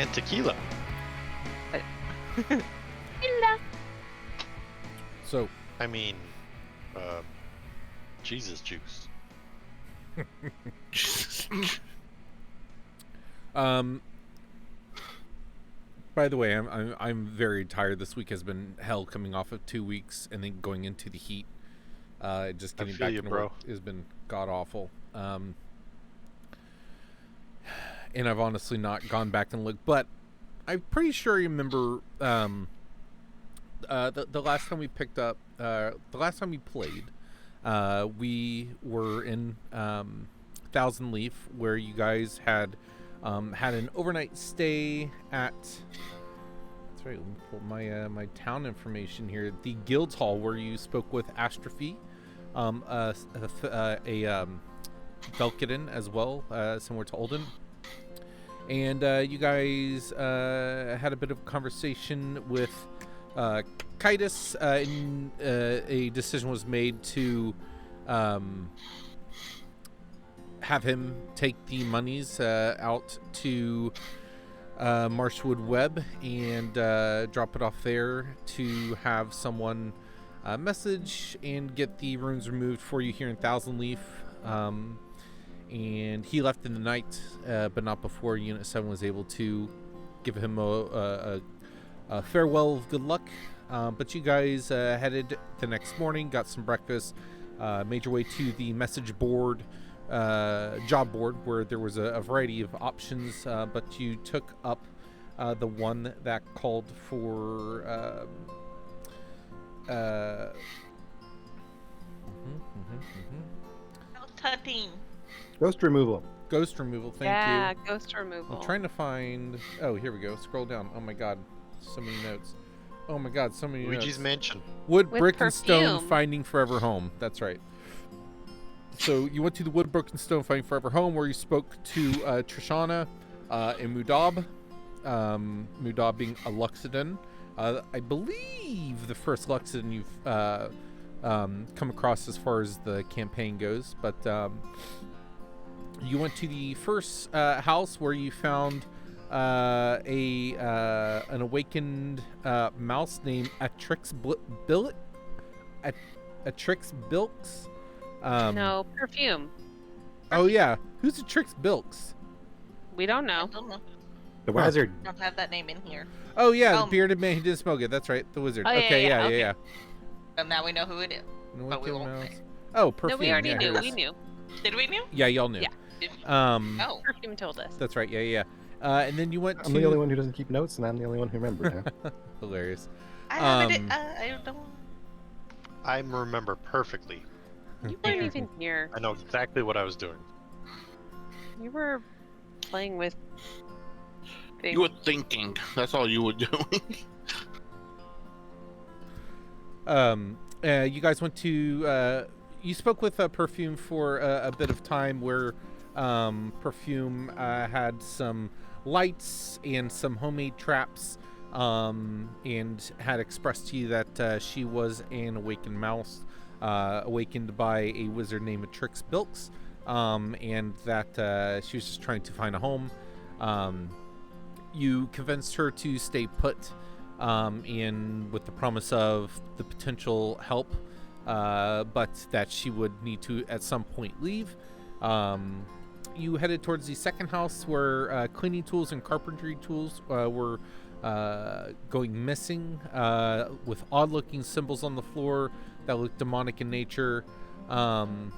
And tequila. So, I mean, Jesus juice. by the way, I'm very tired. This week has been hell, coming off of 2 weeks and then going into the heat. Just getting back to work has been god awful. And I've honestly not gone back and looked, but I'm pretty sure I remember the last time we picked up, the last time we played, we were in Thousand Leaf, where you guys had an overnight stay at. That's right. Let me pull my my town information here. The Guilds Hall, where you spoke with Astrophy, a Velkiden as well, similar to Olden. And you guys had a bit of a conversation with Kitus, and a decision was made to have him take the monies out to Marshwood Web and drop it off there to have someone message and get the runes removed for you here in Thousand Leaf. And he left in the night, but not before Unit 7 was able to give him a farewell of good luck. But you guys headed the next morning, got some breakfast, made your way to the message board, job board, where there was a variety of options, but you took up the one that called for Ghost hunting. Ghost removal. Ghost removal, thank you. Yeah, ghost removal. I'm trying to find... Oh, here we go. Scroll down. Oh my god. So many notes. Oh my god, so many Luigi's notes. Mansion. Wood, With brick, and stone, perfume. finding forever home. That's right. So you went to the Wood, Brick, and Stone, finding forever home, where you spoke to Trishana and Mudab. Mudab being a Luxodon. I believe the first Luxodon you've come across as far as the campaign goes. But you went to the first house, where you found an awakened mouse named Atrix Billet. Atrix Bilks. No, perfume. Oh yeah, who's Atrix Bilks? We don't I know. don't know. The wizard. I don't have that name in here. Oh yeah, the Um, bearded man who didn't smoke it. That's right, the wizard. Oh, yeah, okay, yeah, okay. yeah. And now we know who it is. But we Awakened won't mouse. say. Oh, perfume. No, we already yeah, knew. here it We is. knew. Did we knew? Yeah, y'all knew. Yeah. Did we? Oh. Perfume told us. That's right. Yeah. And then you went I'm to the only one who doesn't keep notes, and I'm the only one who remembers now. hilarious. I have it. Um, I don't. I remember perfectly. You weren't even here. I know exactly what I was doing. You were playing with things. You were thinking. That's all you were doing. You guys went to you spoke with Perfume for a bit of time, where Perfume had some lights and some homemade traps, and had expressed to you that she was an awakened mouse, awakened by a wizard named Atrix Bilks, and that she was just trying to find a home. You convinced her to stay put, and with the promise of the potential help, but that she would need to at some point leave. You headed towards the second house, where cleaning tools and carpentry tools were going missing, with odd-looking symbols on the floor that looked demonic in nature. And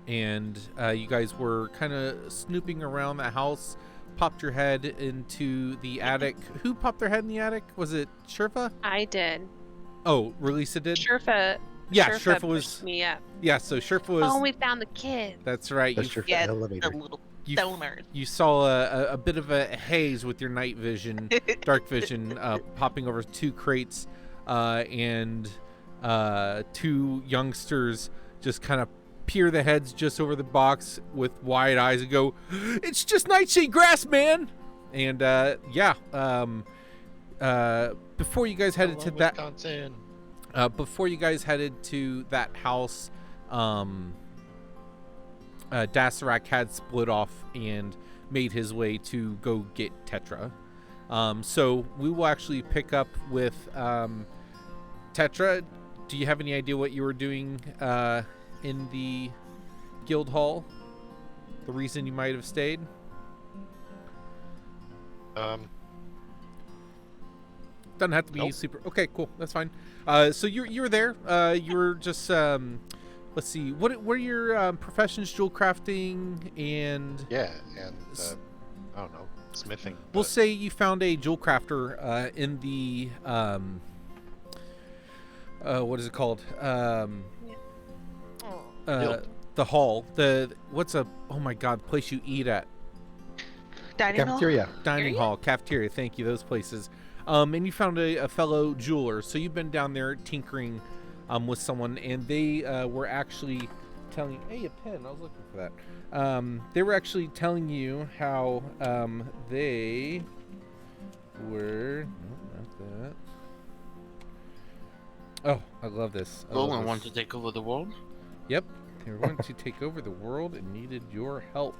you guys were kind of snooping around the house, popped your head into the attic. Who popped their head in the attic? Was it Sherfa? I did. Oh, Relisa did? Sherfa. Yeah, Sherfa Sherfa was... pushed me up. Yeah, so Sherfa was... Oh, we found the kid. That's right. That's your Yeah, elevator. the little You- stoners. You saw a bit of a haze with your night vision, dark vision, popping over two crates, and two youngsters just kind of peer the heads just over the box with wide eyes and go, "It's just nightshade grass, man!" And before you guys headed to Hello, that, Wisconsin. before you guys headed to that house, Dasarak had split off and made his way to go get Tetra. So we will actually pick up with Tetra. Do you have any idea what you were doing in the guild hall? The reason you might have stayed? Doesn't have to be Nope. super. Okay, cool. That's fine. So you were there. You were just let's see. What are your professions? Jewel crafting and Yeah, and I don't know, smithing. we'll but- say you found a jewel crafter in the what is it called? Guild. The hall. Oh my god, place you eat at. Dining hall? Cafeteria. Dining hall, cafeteria, thank you, those places. And you found a fellow jeweler, so you've been down there tinkering with someone, and they were actually telling hey, a pen, I was looking for that. They were actually telling you how they were no, not that. Oh, I love this. I love Roland this. wants to take over the world. Yep, they were going to take over the world and needed your help.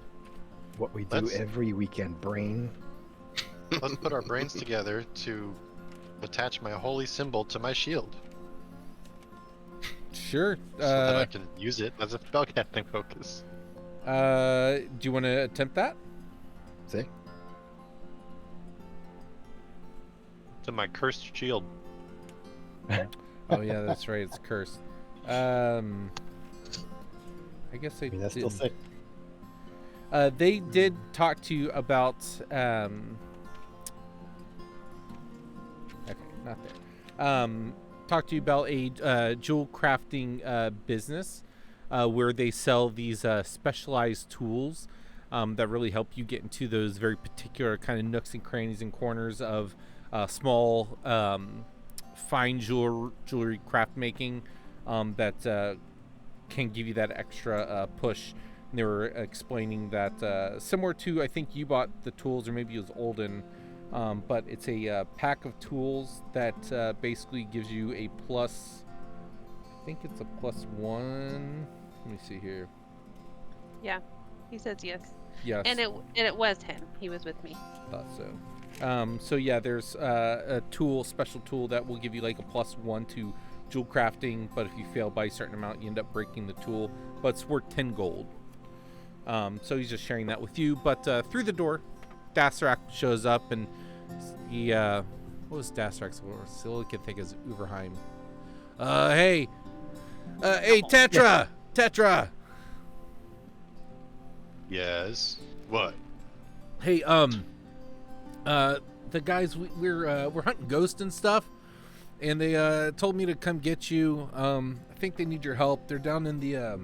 What we do Let's- every weekend, brain. Let's put our brains together to attach my holy symbol to my shield, Sure. so that I can use it as a spellcasting focus. Do you want to attempt that? See? To my cursed shield. Oh yeah, that's right. It's cursed. I guess I mean, that's still didn't. sick. They did talk to you about. Okay, not there. Talk to you about a jewel crafting business where they sell these specialized tools that really help you get into those very particular kind of nooks and crannies and corners of small fine jewelry craft making that can give you that extra push. And they were explaining that similar to, I think you bought the tools, or maybe it was Olden, but it's a pack of tools that basically gives you a plus, I think it's a +1. Let me see here. Yeah, he says yes. Yes. And it was him. He was with me. Thought so. So yeah, there's a special tool that will give you like a +1 to jewel crafting, but if you fail by a certain amount, you end up breaking the tool. But it's worth 10 gold. So he's just sharing that with you. But through the door, Dasarak shows up, and he what was Dasarak's words? All I can think is Uberheim. Hey, Tetra, Tetra. Yes. What? Hey, the guys we're hunting ghosts and stuff, and they told me to come get you. I think they need your help. They're down in the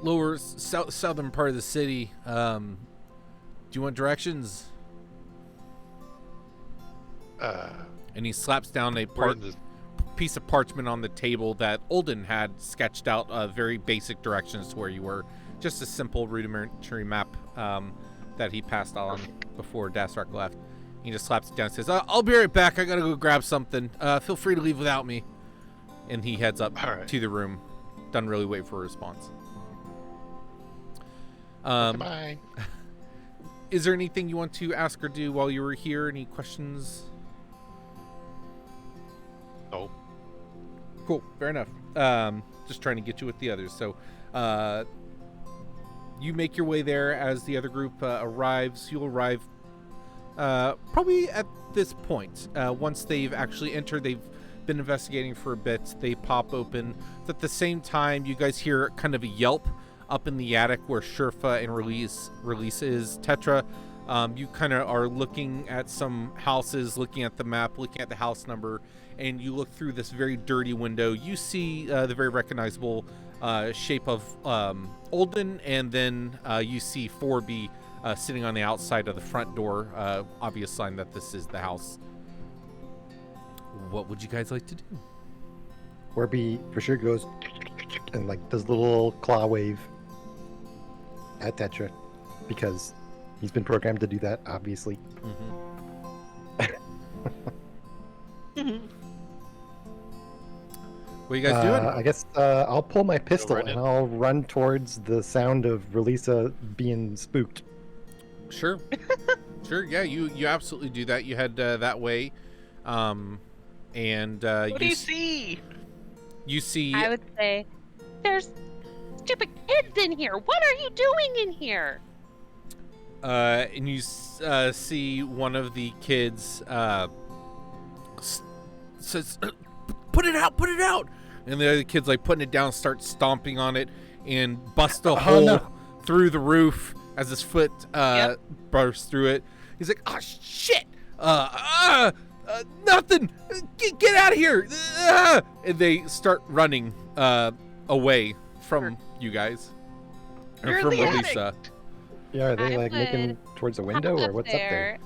lower southern part of the city. Do you want directions? And he slaps down a We're in the piece of parchment on the table that Olden had sketched out very basic directions to where you were. Just a simple rudimentary map that he passed on before Dasarak left. He just slaps it down and says, I'll be right back. I gotta go grab something. Feel free to leave without me. And he heads up All right. to the room. Doesn't really wait for a response. Bye. Is there anything you want to ask or do while you were here? Any questions? Oh, Cool, fair enough. Just trying to get you with the others. So, you make your way there as the other group arrives. You'll arrive probably at this point. Once they've actually entered, they've been investigating for a bit. They pop open. At the same time, you guys hear kind of a yelp up in the attic where Sherfa and Release is. Tetra, you kind of are looking at some houses, looking at the map, looking at the house number, and you look through this very dirty window. You see the very recognizable shape of Olden, and then you see Forby sitting on the outside of the front door. Obvious sign that this is the house. What would you guys like to do? Warby for sure goes and like does the little claw wave at Tetra because he's been programmed to do that, obviously. What are you guys doing? I guess I'll pull my pistol right and in. I'll run towards the sound of Relisa being spooked. Sure. Sure, yeah, you absolutely do that. You head that way. And What do you see? you see I would say, there's stupid kids in here. What are you doing in here? and you see one of the kids says, "Put it out, put it out!" And the other kid's like putting it down, starts stomping on it, and busts a hole no. through the roof as his foot bursts through it. He's like, "Oh shit! Nothing! Get out of here!" And they start running away from you guys, or You're in from the attic. Elisa. Yeah, are they I like making would towards the window Hop or what's up there?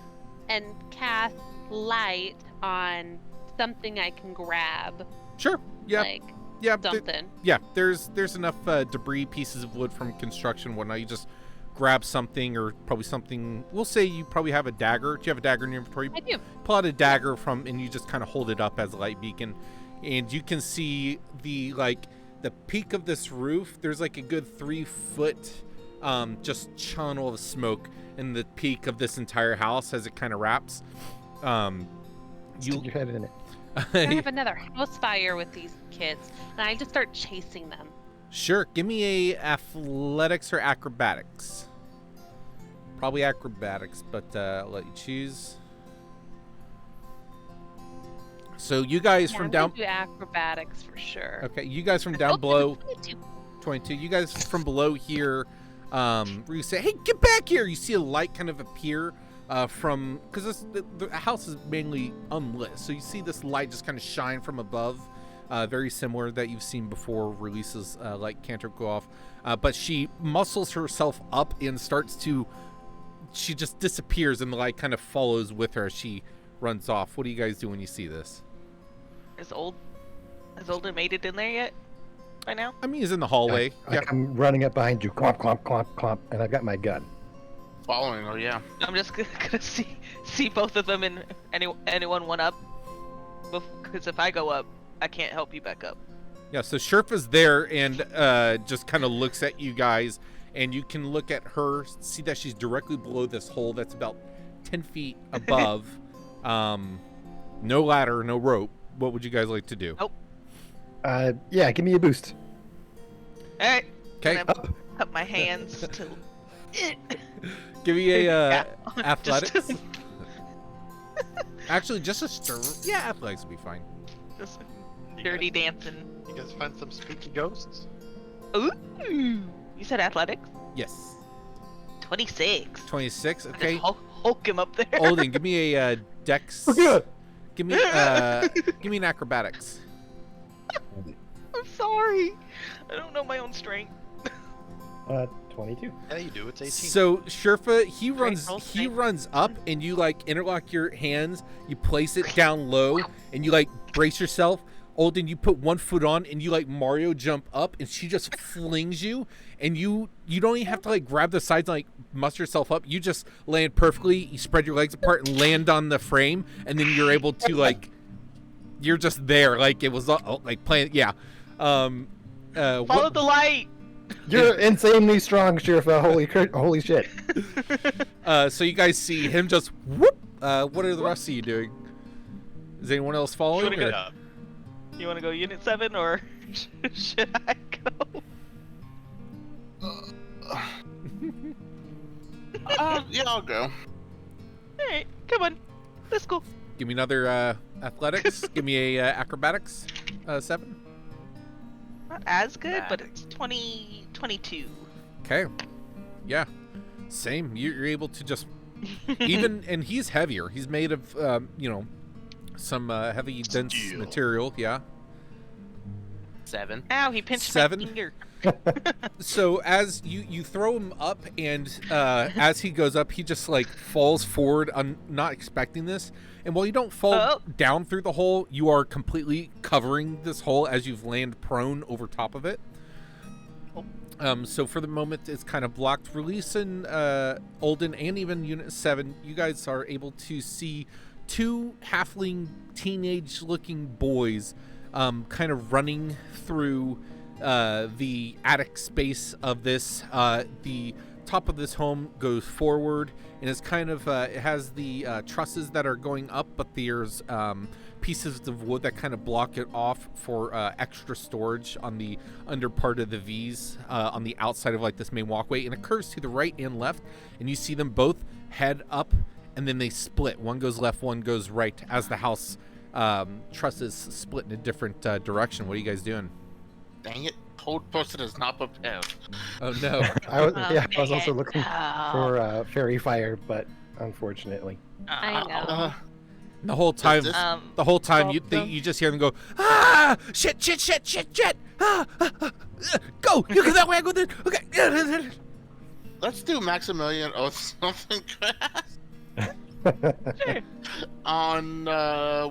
and cast light on something I can grab. Sure. Yeah. Like yeah. something. Yeah. There's enough debris, pieces of wood from construction, and whatnot. You just grab something, or probably something. We'll say you probably have a dagger. Do you have a dagger in your inventory? I do. Pull out a dagger from, and you just kind of hold it up as a light beacon, and you can see the peak of this roof. There's like a good 3 foot just channel of smoke in the peak of this entire house as it kind of wraps. Stick your head in it. I have another house fire with these kids, and I just start chasing them. Sure, give me a athletics or acrobatics. Probably acrobatics, but I'll let you choose. So you guys Yeah, from I'm down. gonna do acrobatics for sure. Okay, you guys from down Oh, below. 22. 22. You guys from below here, where you say, "Hey, get back here!" You see a light kind of appear from, because the house is mainly unlit, so you see this light just kind of shine from above, very similar that you've seen before. Releases light cantrip go off, but she muscles herself up and starts to. She just disappears, and the light kind of follows with her as she runs off. What do you guys do when you see this? Has Olden made it in there yet? By now? I mean, he's in the hallway. I come running up behind you, clomp, clomp, clomp, clomp, and I've got my gun. Following her, yeah. I'm just gonna see both of them and anyone one up. Because if I go up, I can't help you back up. Yeah, so Sherpa's there and just kind of looks at you guys, and you can look at her, see that she's directly below this hole that's about 10 feet above. No ladder, no rope. What would you guys like to do? Nope. Yeah, give me a boost. Alright. Okay, Up. Put my hands to. give me a Yeah, athletics. Just, Actually, just a stir. Yeah, athletics would be fine. just You dirty guys- dancing. You guys find some spooky ghosts? Ooh. You said athletics? Yes. 26. 26. I Okay. just Hulk him up there. Olden, give me a dex. We're good. Give me an acrobatics. I'm sorry. I don't know my own strength. 22. Yeah, you do. It's 18. So Sherpa, he runs roll he strength. runs up, and you like interlock your hands, you place it down low, and you like brace yourself. Olden, you put one foot on, and you like Mario jump up, and she just flings you, and you don't even have to like grab the sides and like muster yourself up. You just land perfectly. You spread your legs apart and land on the frame, and then you're able to like, you're just there, like it was like playing. Yeah. Follow What, the light. You're insanely strong, Sherifa. Holy shit. so you guys see him just whoop. What are the rest of you doing? Is anyone else following? Should've or- got- You want to go Unit 7 or should I go? Yeah, I'll go. Alright, come on. Let's go. Give me another athletics. Give me a acrobatics. 7. Not as good, but it's 22. Okay. Yeah. Same. You're able to just even, and he's heavier. He's made of some heavy dense Steel. material. Yeah. 7. Ow, he pinched 7? my finger. So as you throw him up, and as he goes up, he just like falls forward, not expecting this. And while you don't fall Oh. down through the hole, you are completely covering this hole as you've land prone over top of it. So for the moment, it's kind of blocked. Releasing Olden and even Unit 7, you guys are able to see 2 halfling teenage-looking boys kind of running through the attic space of this. The top of this home goes forward, and it's kind of it has the trusses that are going up, but there's pieces of wood that kind of block it off for extra storage on the under part of the V's on the outside of like this main walkway, and it curves to the right and left, and you see them both head up, and then they split. One goes left, one goes right as the house trusses split in a different direction. What are you guys doing? Dang it. Hold person is not prepared. Oh no. I was, Oh, yeah, I was dang also it. looking Oh. for fairy fire, but unfortunately. I know. The whole time, this- the whole time you them? you just hear them go, ah, shit, shit, shit, shit, shit, go, you go that way, I go there. Okay. Let's do Maximilian or something on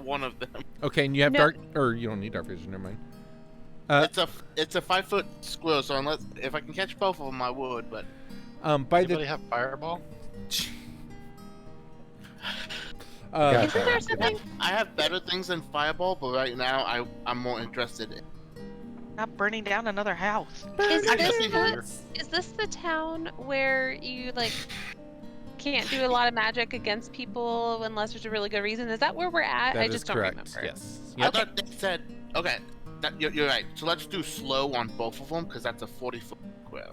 one of them. Okay, and you have No. dark, or you don't need dark vision. Never mind. It's a 5-foot square, so if I can catch both of them, I would. But By Anybody the have fireball? Gotcha. Isn't there something? I have better things than fireball. But right now, I'm more interested in. Not burning down another house. Is I can this see here. is this the town where you like can't do a lot of magic against people unless there's a really good reason? Is that where we're at? that I is just correct. don't remember. Yes. I Yep. thought they said okay. You're right. So let's do slow on both of them because that's a 40-foot square,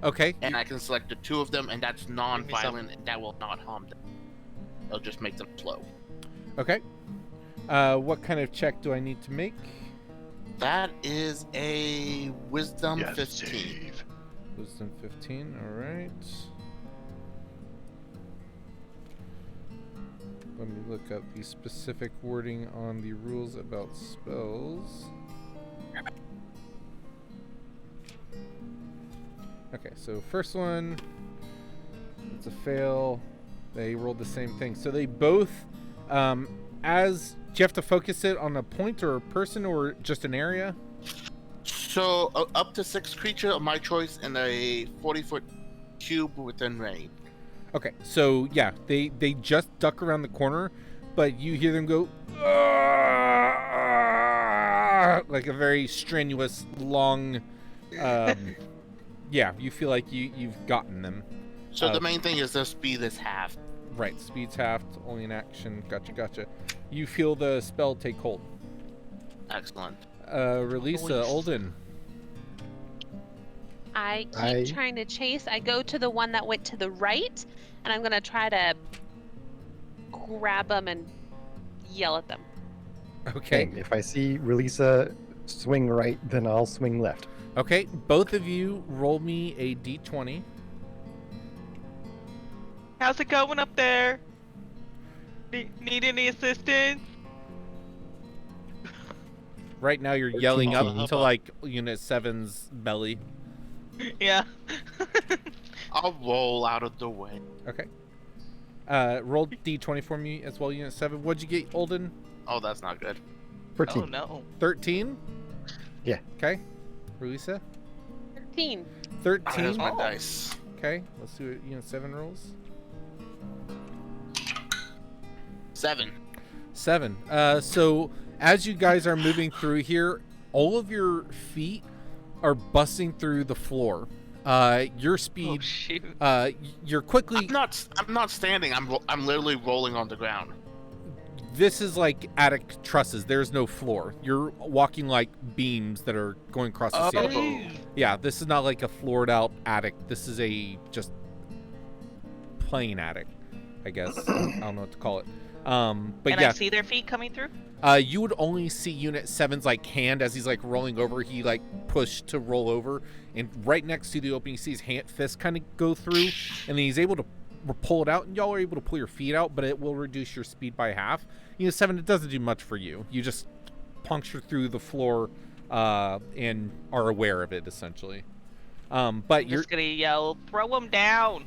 Okay. and I can select the two of them, and that's non-violent, and that will not harm them. It'll just make them slow. Okay. What kind of check do I need to make? That is a wisdom Yes, 15. save. Wisdom 15. All right. Let me look up the specific wording on the rules about spells. Okay, so first one, it's a fail. They rolled the same thing. So they both, as do you have to focus it on a point or a person or just an area? So up to 6 creature of my choice in a 40-foot cube within range. Okay, so yeah, they just duck around the corner, but you hear them go like a very strenuous, long. Yeah, you feel like you've gotten them. So the main thing is their speed is half. Right, speed's halved, only in action. Gotcha. You feel the spell take hold. Excellent. Release Nice. Olden. I keep I- trying to chase. I go to the one that went to the right, and I'm gonna try to grab them and yell at them. Okay. And if I see Relisa swing right, then I'll swing left. Okay, both of you roll me a d20. How's it going up there? Need any assistance? Right now you're yelling up to like Unit 7's belly. Yeah. I'll roll out of the way. Okay. Roll d20 for me as well, Unit 7. What'd you get, Olden? Oh, that's not good. 13. Oh no. 13? Yeah. Okay. Relisa? 13. There's 13? my Oh. dice. Okay, let's see what Unit 7 rolls. 7. 7. So as you guys are moving through here, all of your feet are busting through the floor. Your Oh speed, shoot. you're quickly. I'm not standing. I'm literally rolling on the ground. This is like attic trusses. There's no floor. You're walking like beams that are going across the ceiling. Oh. Yeah, this is not like a floored out attic. This is a just plain attic, I guess. I don't know what to call it. But Can yeah, I see their feet coming through? you would only see Unit 7's like hand as he's like rolling over. He like pushed to roll over, and right next to the opening, you see his hand fist kind of go through, and then he's able to pull it out, and y'all are able to pull your feet out, but it will reduce your speed by half. Unit 7, it doesn't do much for you. You just puncture through the floor, and are aware of it essentially. But you're Just gonna yell, throw them down.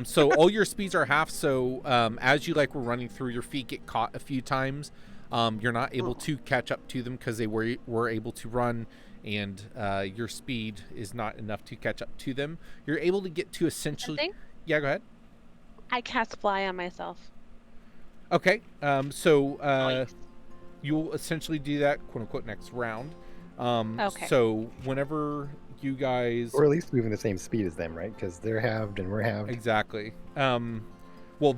so all your speeds are half. So as you like were running through, your feet get caught a few times. You're not able to catch up to them because they were able to run, and your speed is not enough to catch up to them. You're able to get to essentially. Something? Yeah, go ahead. I cast fly on myself. Okay. So Nice. you'll essentially do that, quote unquote, next round. Okay. So whenever you guys, Or at least moving the same speed as them, right? Because they're halved and we're halved. exactly. Well,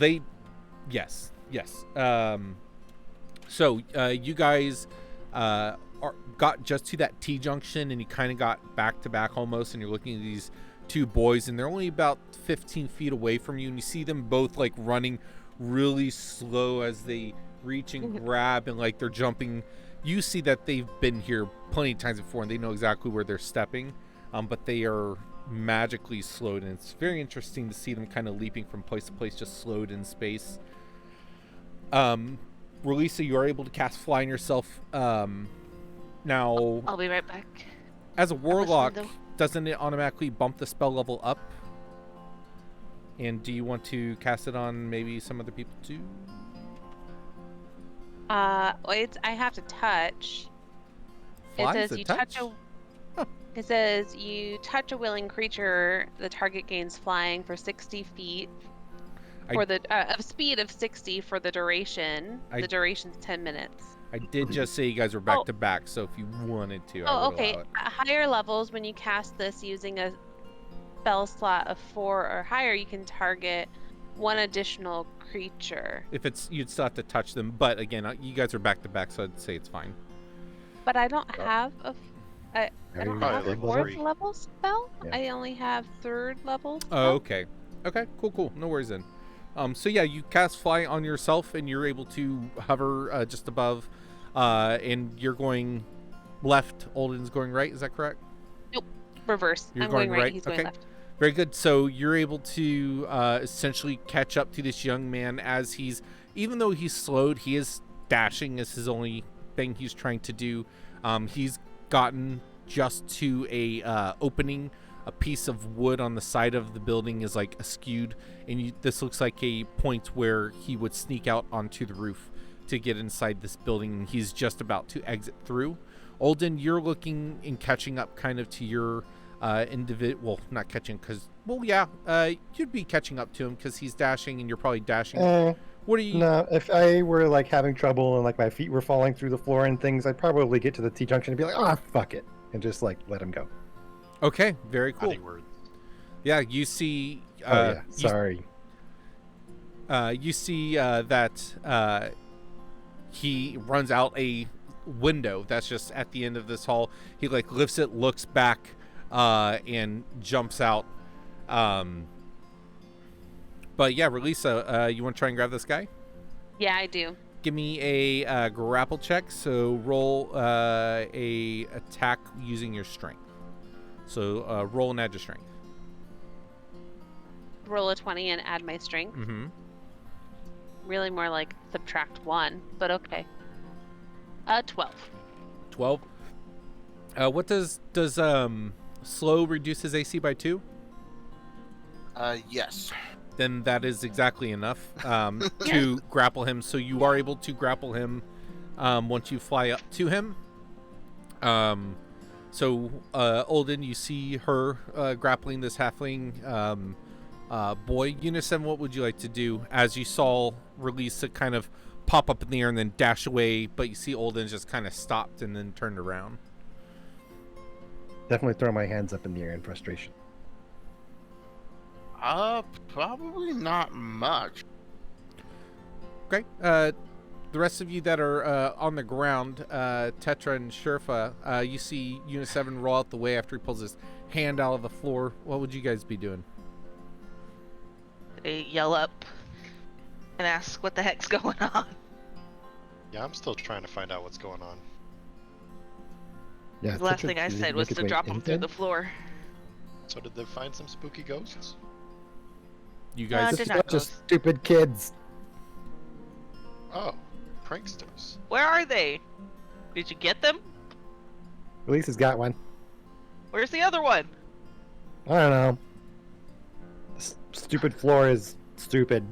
yes. So you guys got just to that T junction, and you kind of got back to back almost, and you're looking at these two boys, and they're only about 15 feet away from you, and you see them both like running really slow as they reach and grab, and like they're jumping. You see that they've been here plenty of times before, and they know exactly where they're stepping, but they are magically slowed, and it's very interesting to see them kind of leaping from place to place, just slowed in space. Relisa, you are able to cast Fly on yourself. Now, I'll be right back. as a warlock, window. doesn't it automatically bump the spell level up? And do you want to cast it on maybe some other people too? I have to touch. Fly It is says a you touch? touch a. Huh. It says you touch a willing creature, the target gains flying for 60 feet. For the of speed of 60 for the duration. The duration's 10 minutes. I did just say you guys were back to back, so if you wanted to, I would okay. allow it. At higher levels, when you cast this using a spell slot of 4 or higher, you can target one additional creature. If it's, you'd still have to touch them, but again, you guys are back to back, so I'd say it's fine. But I don't have I don't have a level 4th three. level spell. Yeah. I only have 3rd level spell. Oh, okay. Okay, cool. No worries then. So yeah, you cast Fly on yourself, and you're able to hover just above, and you're going left. Olden's going right. Is that correct? Nope. Reverse. You're I'm going going right. right? He's going Okay. left. Very good. So you're able to essentially catch up to this young man as he's, even though he's slowed, he is dashing is his only thing he's trying to do. He's gotten just to a opening. A piece of wood on the side of the building is like askewed, and this looks like a point where he would sneak out onto the roof to get inside this building, and he's just about to exit through. Olden, you're looking and catching up kind of to your well, not catching, because, well, yeah, you'd be catching up to him because he's dashing and you're probably dashing. What are you? No, if I were like having trouble and like my feet were falling through the floor and things, I'd probably get to the T junction and be like, "Oh, fuck it," and just like let him go. Okay, very cool. Body words. Yeah, you see. Oh yeah, sorry. You see that he runs out a window that's just at the end of this hall. He like lifts it, looks back, and jumps out. But yeah, Relisa, you want to try and grab this guy? Yeah, I do. Give me a grapple check. So roll a attack using your strength. So roll and add your strength. Roll a 20 and add my strength. Mm-hmm. Really more like subtract 1, but okay. 12. 12. What does slow reduce his AC by 2? Yes. Then that is exactly enough to grapple him. So you are able to grapple him once you fly up to him. So Olden, you see her grappling this halfling boy. Unison, what would you like to do as you saw Relisa kind of pop up in the air and then dash away, but you see Olden just kind of stopped and then turned around? Definitely throw my hands up in the air in frustration. Probably not much. Okay. The rest of you that are on the ground, Tetra and Sherfa, you see Unisevin roll out the way after he pulls his hand out of the floor. What would you guys be doing? They yell up and ask what the heck's going on. Yeah, I'm still trying to find out what's going on. Yeah. The last Tetra, thing I did he said was make his to way drop him through in? the floor. So did they find some spooky ghosts? You No, guys, did It's not not go. just stupid kids. Oh, pranksters. Where are they? Did you get them? Elisa's got one. Where's the other one? I don't know. This stupid floor is stupid.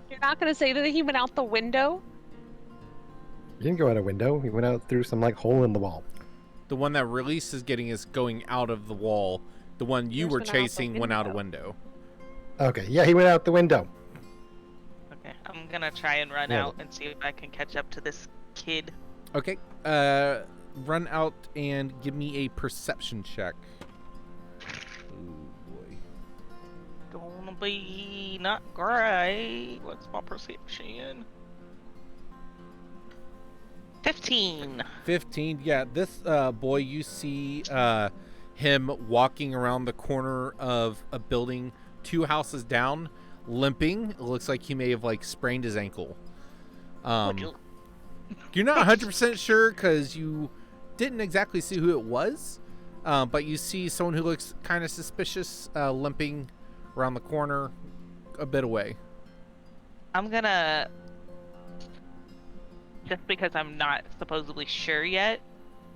You're not going to say that he went out the window? He didn't go out a window. He went out through some like hole in the wall. the one that Release is getting is going out of the wall. The one you Yours were went out the chasing went out a window. Okay, yeah, he went out the window. Okay, I'm gonna try and run Yeah. out and see if I can catch up to this kid. Okay. Run out and give me a perception check. Oh boy. Gonna be not great. What's my perception? 15. 15. Yeah, this boy, you see him walking around the corner of a building 2 houses down, limping. It looks like he may have like sprained his ankle. You're not 100% sure because you didn't exactly see who it was, but you see someone who looks kind of suspicious limping around the corner a bit away. I'm gonna, just because I'm not supposedly sure yet,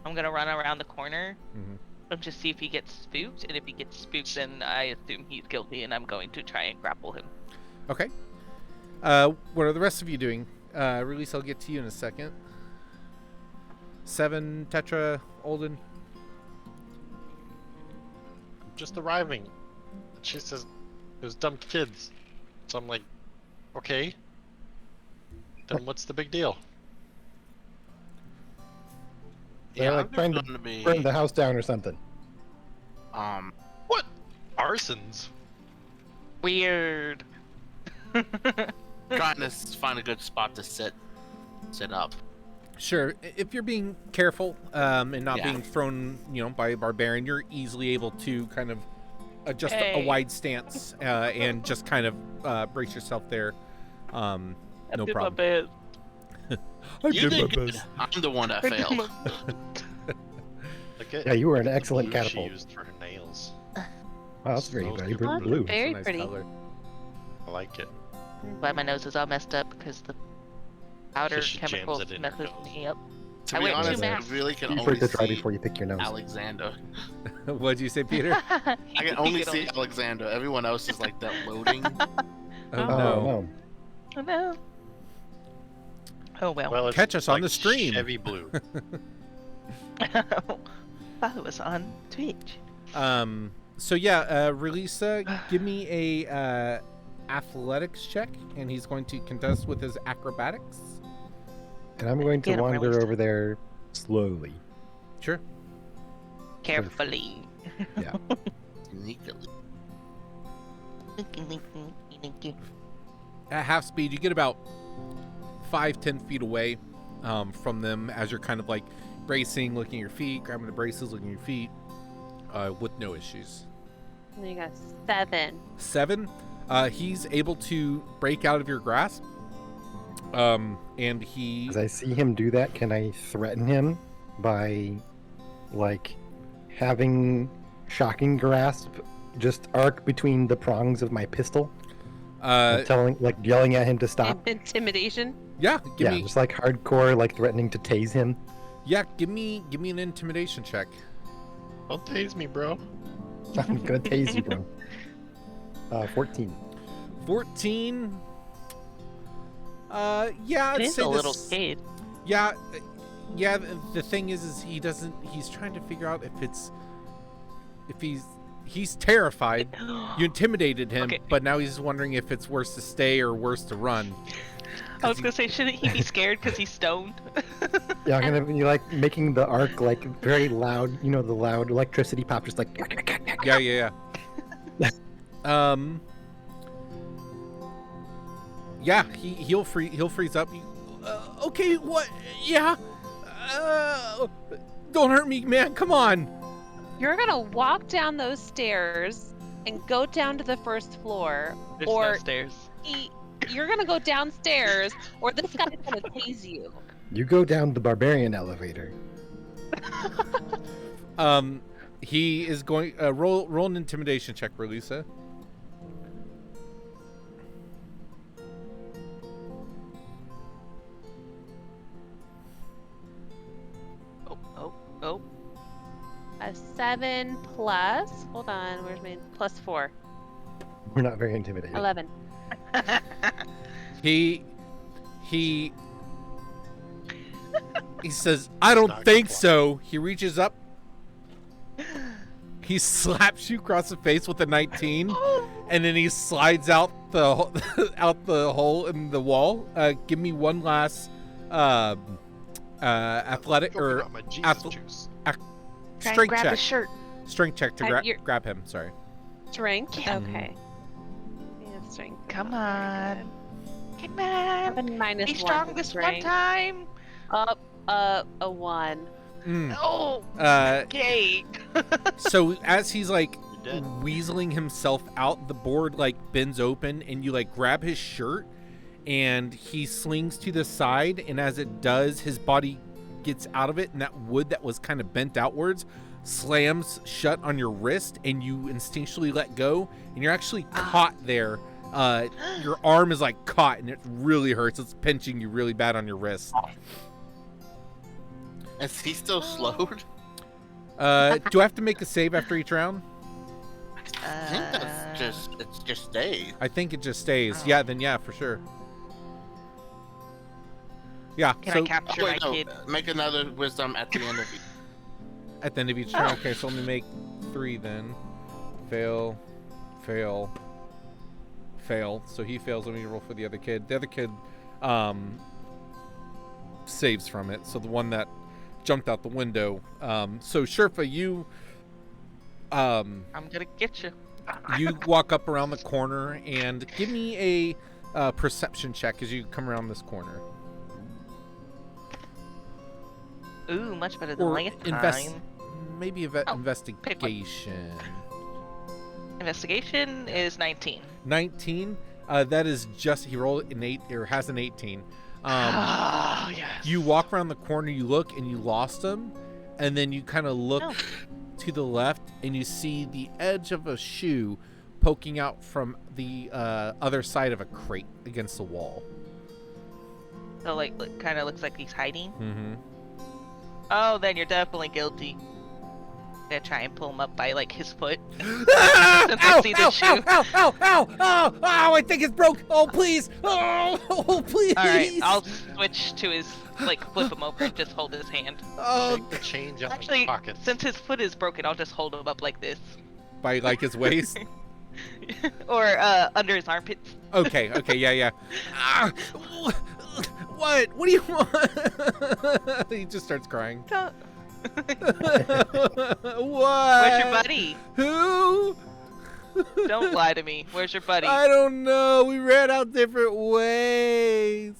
I'm gonna run around the corner and just see if he gets spooked. And if he gets spooked, then I assume he's guilty, and I'm going to try and grapple him. Okay. What are the rest of you doing? Release, I'll get to you in a second. 7, Tetra, Olden. Just arriving. She says, "Those dumb kids." So I'm like, okay. Then what's the big deal? They're Yeah, like I'm trying just to going to be burn the house down or something. What? Arsons? Weird. trying to find a good spot to sit up. Sure. If you're being careful and not Yeah. being thrown, by a barbarian, you're easily able to kind of adjust a Hey. wide stance and just kind of brace yourself there. I No did problem. my best. You did good. I'm the one that I did failed. my Look at Yeah, you were an the excellent blue catapult. She used for her nails. Wow, that's very, Smells very good. blue. Very It's a nice pretty. color. I like it. Why my nose is all messed up because the powder She jams chemical it in her messes nose. me up. To I be went too honest, I mass. really can Keep only it to try see before you pick your nose. Alexander. What'd you say, Peter? I can only see Alexander. Everyone else is like that loading. Oh, Oh, no. no. Oh no. Oh well. Well, it's Catch us on like the stream. Chevy blue. Follow us on Twitch. So yeah, Relisa, give me a athletics check, and he's going to contest with his acrobatics. And I'm going to Get him wander released. over there slowly. Sure. Carefully. Yeah. Sneakily. At half speed, you get about 5-10 feet away from them as you're kind of like bracing, looking at your feet, grabbing the braces, looking at your feet, with no issues. And you got 7. 7, he's able to break out of your grasp, and he As I see him do that, can I threaten him by, like, having shocking grasp just arc between the prongs of my pistol? Yelling at him to stop? Intimidation. yeah, give me Just like hardcore, like threatening to tase him. give me an intimidation check. Don't tase me, bro. I'm gonna tase you, bro. 14. 14. Yeah, I'd He's say a little this- kid. Yeah, yeah. The thing is he doesn't. He's trying to figure out if he's terrified. You intimidated him, Okay. but now he's wondering if it's worse to stay or worse to run. I was gonna say, shouldn't he be scared because he's stoned? Yeah, I'm gonna be like making the arc like very loud, the loud electricity pop, just like. Yeah. Yeah, he'll freeze up. Okay, what? Yeah. Don't hurt me, man. Come on. You're gonna walk down those stairs and go down to the first floor, There's or no stairs. you're gonna go downstairs, or this guy's gonna tase you. You go down the barbarian elevator. He is going. Roll an intimidation check for Lisa. Oh. A 7 plus. Hold on, where's my plus 4? We're not very intimidated. 11. He says, "I don't Not think gonna so." He reaches up. He slaps you across the face with a 19, and then he slides out the hole in the wall. Give me one last Athletic Choking or on my Jesus athle- juice. Try and strength grab check. his shirt. Strength check to You're- grab him. Sorry. Strength? Yeah. Okay. Yeah, strength. is Come not very on. good. Come I on. have a minus Be one strong to this one strength. time. A 1. Oh, Uh, okay. so as he's like You're dead. weaseling himself out, the board like bends open, and you like grab his shirt, and he slings to the side, and as it does, his body gets out of it, and that wood that was kind of bent outwards slams shut on your wrist, and you instinctually let go, and you're actually caught there. Your arm is like caught, and it really hurts. It's pinching you really bad on your wrist. Is he still slowed? Do I have to make a save after each round? I think that's just stays. I think it just stays. Yeah, then yeah, for sure. Yeah, Can so I capture my kid? Make another wisdom at the end of it. at the end of each turn. Okay, so let me make 3 then. Fail, fail, fail. So he fails. Let me roll for the other kid. The other kid saves from it. So the one that jumped out the window. So Sherpa, you I'm gonna get you. you walk up around the corner and give me a perception check as you come around this corner. Ooh, much better than Or last invest, time. maybe Oh, investigation. Investigation is 19. 19. That is just he rolled an 8 or has an 18. Ah, yes. You walk around the corner, you look, and you lost him, and then you kind of look Oh. to the left, and you see the edge of a shoe poking out from the other side of a crate against the wall. So like kind of looks like he's hiding. Mm-hmm. Oh, then you're definitely guilty. Gonna try and pull him up by like his foot. Ah! Since I Ow, see the ow, shoe. ow, ow, ow, ow, ow, ow, I think it's broke. Oh, please. Oh, please. All right, I'll switch to his like flip him over and just hold his hand. Oh, Shake the change out of his Actually, pockets. since his foot is broken, I'll just hold him up like this, by like his waist. or under his armpits. Okay, yeah. Ah, what? What do you want? He just starts crying. Don't- What? Where's your buddy? Who? Don't lie to me. Where's your buddy? I don't know. We ran out different ways.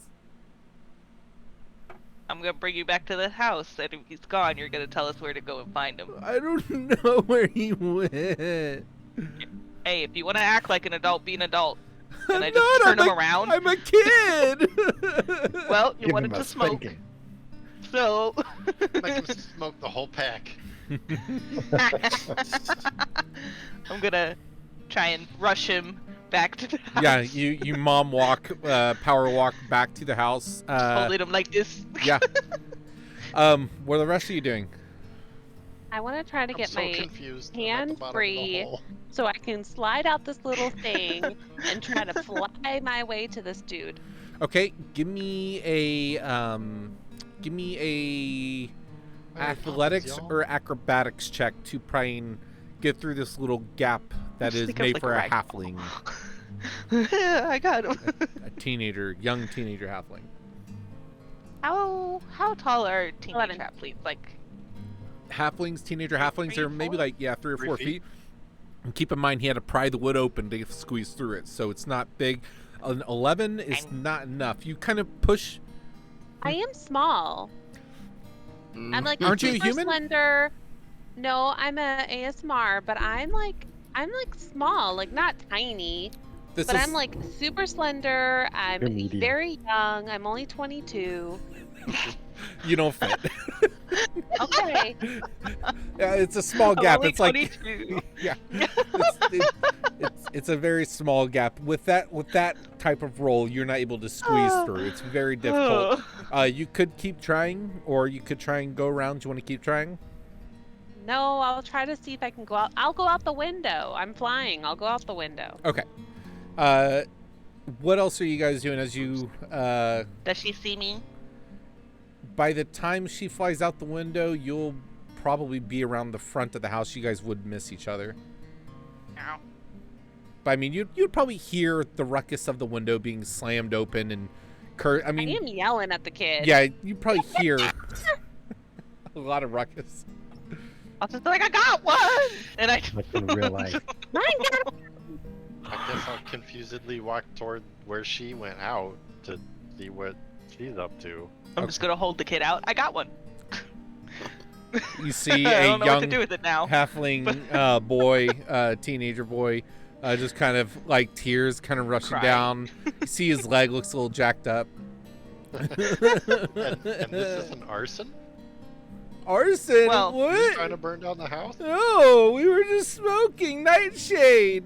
I'm gonna bring you back to the house, and if he's gone, you're gonna tell us where to go and find him. I don't know where he went. Hey, if you want to act like an adult, be an adult. Can I I'm just not, turn I'm him around? I'm a kid. Well, you Give wanted him a to smoke, spanking. so. Make him smoke the whole pack. I'm gonna try and rush him back to the house. Yeah, you mom walk, power walk back to the house. Holding him like this. Yeah. What are the rest of you doing? I want to try to I'm get so my confused. hand free. So I can slide out this little thing and try to fly my way to this dude. Okay, give me a athletics or acrobatics check to try and get through this little gap that Just is think of made like for a a rag halfling, I got him. a young teenager halfling. How tall are teenage 11. athletes? Like, Halflings, teenager halflings are maybe 4? like 3 or 4 3 feet. And keep in mind he had to pry the wood open to squeeze through it, so it's not big. An 11 is not enough. You kind of push. I am small. I'm like Aren't you a super human? slender. No, I'm a ASMR, but I'm like small, like not tiny, This but is, I'm like super slender. I'm You're medium. very young. I'm only 22. you don't fit. Okay. Yeah, it's a small I'm gap. only It's like 22. yeah, it's a very small gap. With that type of roll, you're not able to squeeze through. It's very difficult. You could keep trying, or you could try and go around. Do you want to keep trying? No, I'll try to see if I can go out. I'll go out the window. I'm flying. I'll go out the window. Okay. What else are you guys doing as you? Does she see me? By the time she flies out the window, you'll probably be around the front of the house. You guys would miss each other. No. But I mean, you'd probably hear the ruckus of the window being slammed open, and I I mean, am yelling at the kid. yeah, you probably hear a lot of ruckus. I'll just be like, I got one! And I Like in real life. Mine got I guess I'll confusedly walk toward where she went out to see what she's up to. I'm just gonna hold the kid out. I got one. You see I a don't know what to young do with it now. halfling boy, teenager boy, just kind of like tears kind of rushing Crying. down. You see his leg looks a little jacked up. And this is an arson? Arson? Well, You're what? trying to burn down the house? No, we were just smoking Nightshade.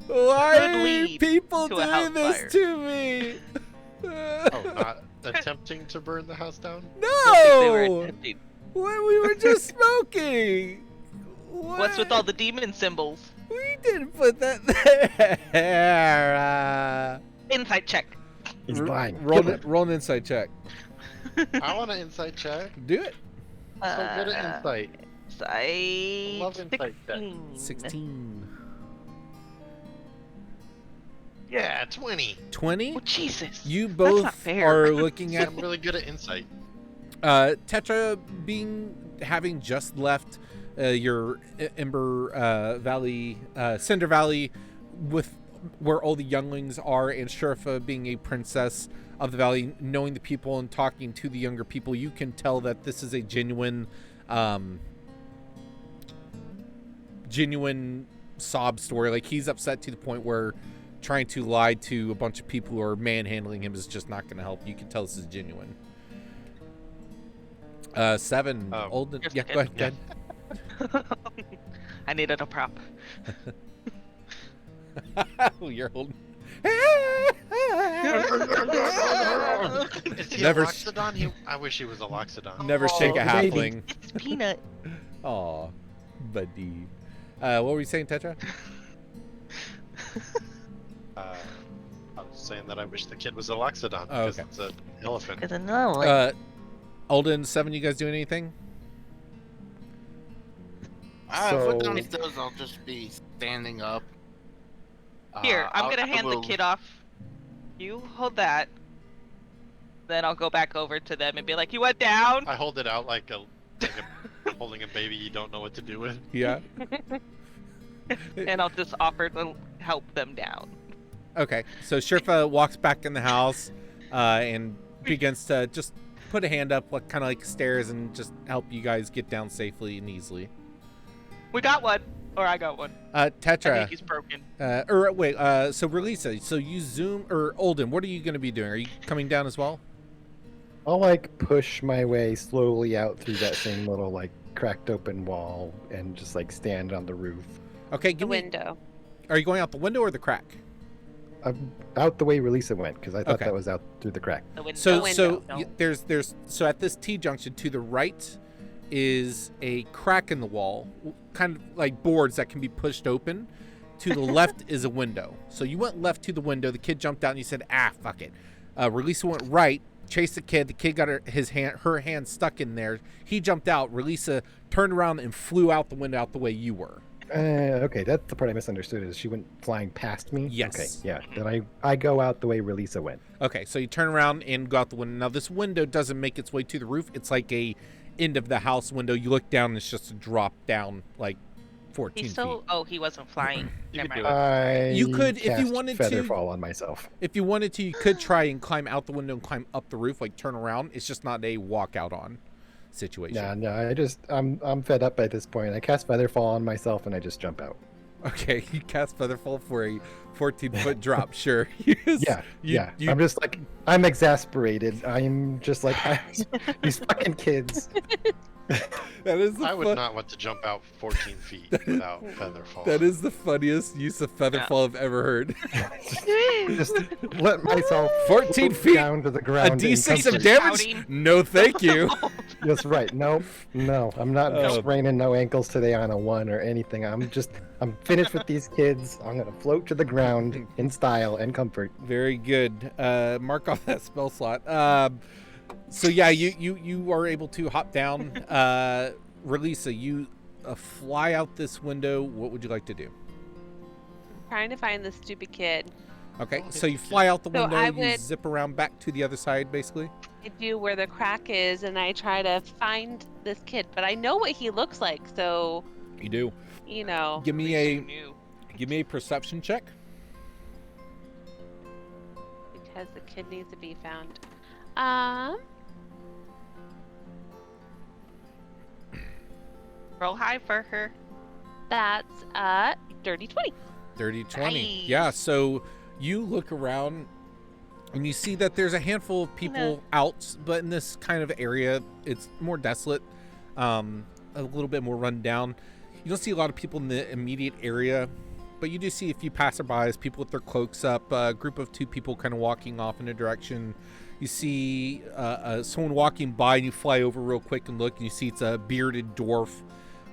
Why Could are lead people to a house doing this fire. to me? Oh, not attempting to burn the house down? I think they were No! attempting. What? We were just smoking. What's with all the demon symbols? We didn't put that there. Insight check. He's lying. Roll an insight check. I want an insight check. Do it. So good at insight. I Love insight check. 16. Yeah, 20. 20? Oh, Jesus. You That's both not fair. are looking at I'm really good at insight. Tetra having just left your Ember Valley, Cinder Valley, with where all the younglings are, and Sherifa being a princess of the valley, knowing the people and talking to the younger people, you can tell that this is a genuine sob story. Like, he's upset to the point where trying to lie to a bunch of people who are manhandling him is just not going to help. You can tell this is genuine. 7. Old. Just Yeah, kidding. go ahead. I needed a prop. You're holding. Is he Never a Loxodon? I wish he was a Loxodon. Never shake a baby. halfling. It's Peanut. Aw, buddy. What were you saying, Tetra? I was saying that I wish the kid was a Loxodon Oh, because okay. it's an elephant. It's another one. Alden, 7, you guys doing anything? If we're So- downstairs, I'll just be standing up. Here, I'm I gonna hand the will- kid off. You hold that. Then I'll go back over to them and be like, "You went down." I hold it out like a holding a baby you don't know what to do with. Yeah. And I'll just offer to help them down. Okay, so Sherifa walks back in the house and begins to just put a hand up, like kind of like stairs, and just help you guys get down safely and easily. We got one, or I got one. I Tetra, think he's broken. or wait, so Relisa, so you zoom, or Olden, what are you going to be doing? Are you coming down as well? I'll like push my way slowly out through that same little like cracked open wall and just like stand on the roof. Okay, the give me. window. Are you going out the window or the crack? Out the way Relisa went because I thought Okay. that was out through the crack. The window. So window. there's so at this T junction to the right is a crack in the wall, kind of like boards that can be pushed open. To the left is a window. So you went left to the window. The kid jumped out and you said, "Ah, fuck it." Relisa went right, chased the kid. The kid got her hand stuck in there. He jumped out. Relisa turned around and flew out the window out the way you were. Okay, that's the part I misunderstood. Is she went flying past me? Yes. Okay, yeah. Then I go out the way Relisa went. Okay, so you turn around and go out the window. Now this window doesn't make its way to the roof. It's like a end of the house window. You look down and it's just a drop down like 14 He's so. feet. Oh, he wasn't flying. You Never could mind. do You could, if you cast wanted to- Featherfall on myself. If you wanted to, you could try and climb out the window and climb up the roof, like turn around. It's just not a walk out on situation. No, I'm fed up at this point. I cast Featherfall on myself and I just jump out. Okay, you cast Featherfall for a 14-foot drop, sure. You just- Yeah. you- I'm just like, I'm exasperated. I'm just like, these fucking kids. that is the I would fun- not want to jump out 14 feet without Featherfall. That is the funniest use of Featherfall I've ever heard. Just let myself 14 float feet, down to the A ground. and D6 He's of just damage? shouting. No, thank you. That's right. No, I'm not Oh. spraining no ankles today on a 1 or anything. I'm finished with these kids. I'm gonna float to the ground in style and comfort. Very good. Mark off that spell slot. So yeah, you are able to hop down. Relisa, you fly out this window. What would you like to do? Trying to find this stupid kid. Okay, Oh, so you he's fly out the So window, I you would- zip around back to the other side, basically. I do where the crack is, and I try to find this kid, but I know what he looks like, so You do. you know. Give At me least you a knew. perception check. Because the kid needs to be found. Roll high for her. That's dirty 20. Dirty 20. Nice. Yeah, so you look around and you see that there's a handful of people out, but in this kind of area, it's more desolate, a little bit more run down. You don't see a lot of people in the immediate area, but you do see a few passerbys, people with their cloaks up, a group of 2 people kind of walking off in a direction. You see someone walking by, and you fly over real quick and look, and you see it's a bearded dwarf.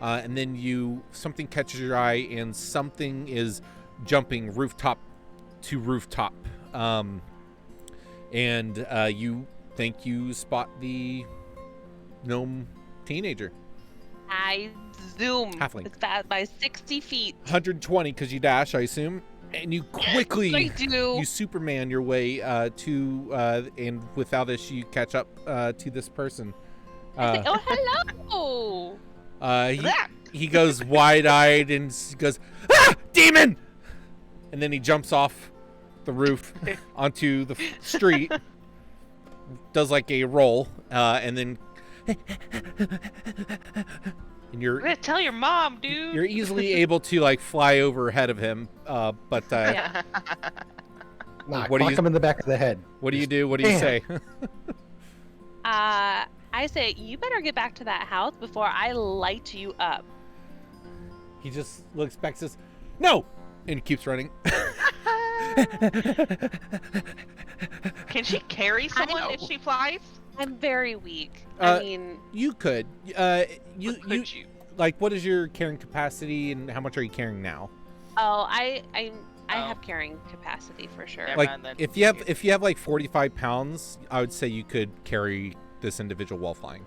And then something catches your eye, and something is jumping rooftop to rooftop. And you think you spot the gnome teenager. I zoom Halfling. as fast by 60 feet. 120 because you dash, I assume. And you quickly, I do. you Superman your way and without issue, you catch up to this person. I say, oh, hello. He goes wide-eyed and goes, "Ah, demon!" And then he jumps off the roof onto the street, does like a roll, and then and We're gonna tell your mom, dude. you're easily able to like fly over ahead of him. But Yeah. Nah, What do clock you- him in the back of the head. what do you do? What do you say? I say, you better get back to that house before I light you up. He just looks back and says, "No!" and keeps running. Can she carry someone if she flies? I'm very weak. Uh, I mean, You could. You Could you? like, what is your carrying capacity and how much are you carrying now? I Oh. have carrying capacity for sure. Never Like, mind then. if you have like 45 pounds, I would say you could carry this individual while flying.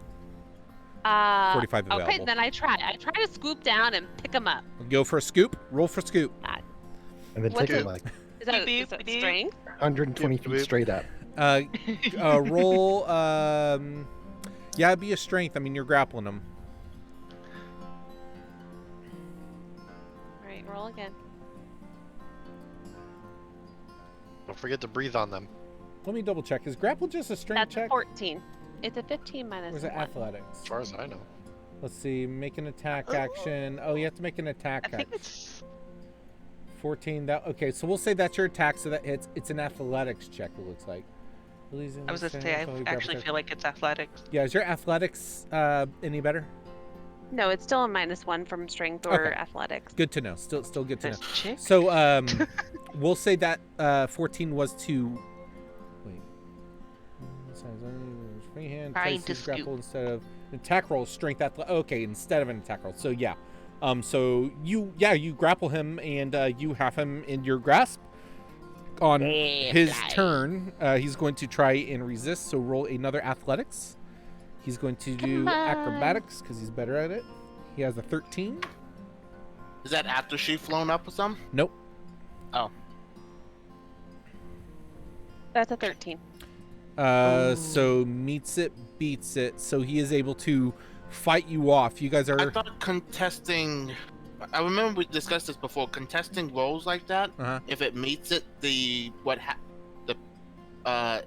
45 available. Okay, then I try. I try to scoop down and pick him up. Go for a scoop. Roll for scoop. And then What's take him it? like Is that, Beep, is that beep. strength? 120 feet straight up. Roll. Yeah, it'd be a strength. I mean, you're grappling him. All right, roll again. Don't forget to breathe on them. Let me double check. Is grapple just a strength That's check? 14. It's a 15 minus Or is it 1. athletics? As far as I know. Let's see. Make an attack action. Oh, you have to make an attack I think action. it's 14. That okay? So we'll say that's your attack. So that it's an athletics check. It looks like. I was gonna say I actually feel like it's athletics. Yeah, is your athletics any better? No, it's still a -1 from strength or Okay. athletics. Good to know. Still good to know. This chick. So we'll say that 14 was to wait. Freehand Trying places to grapple instead of an attack roll. Strength okay, instead of an attack roll. So yeah. So you grapple him and you have him in your grasp. On his turn, he's going to try and resist. So roll another athletics. He's going to do Come on. acrobatics because he's better at it. He has a 13. Is that after she flown up or something? Nope. That's a 13. So meets it, beats it. So he is able to fight you off. You guys I are. thought contesting. I remember we discussed this before. Contesting rolls like that, Uh-huh. if it meets it,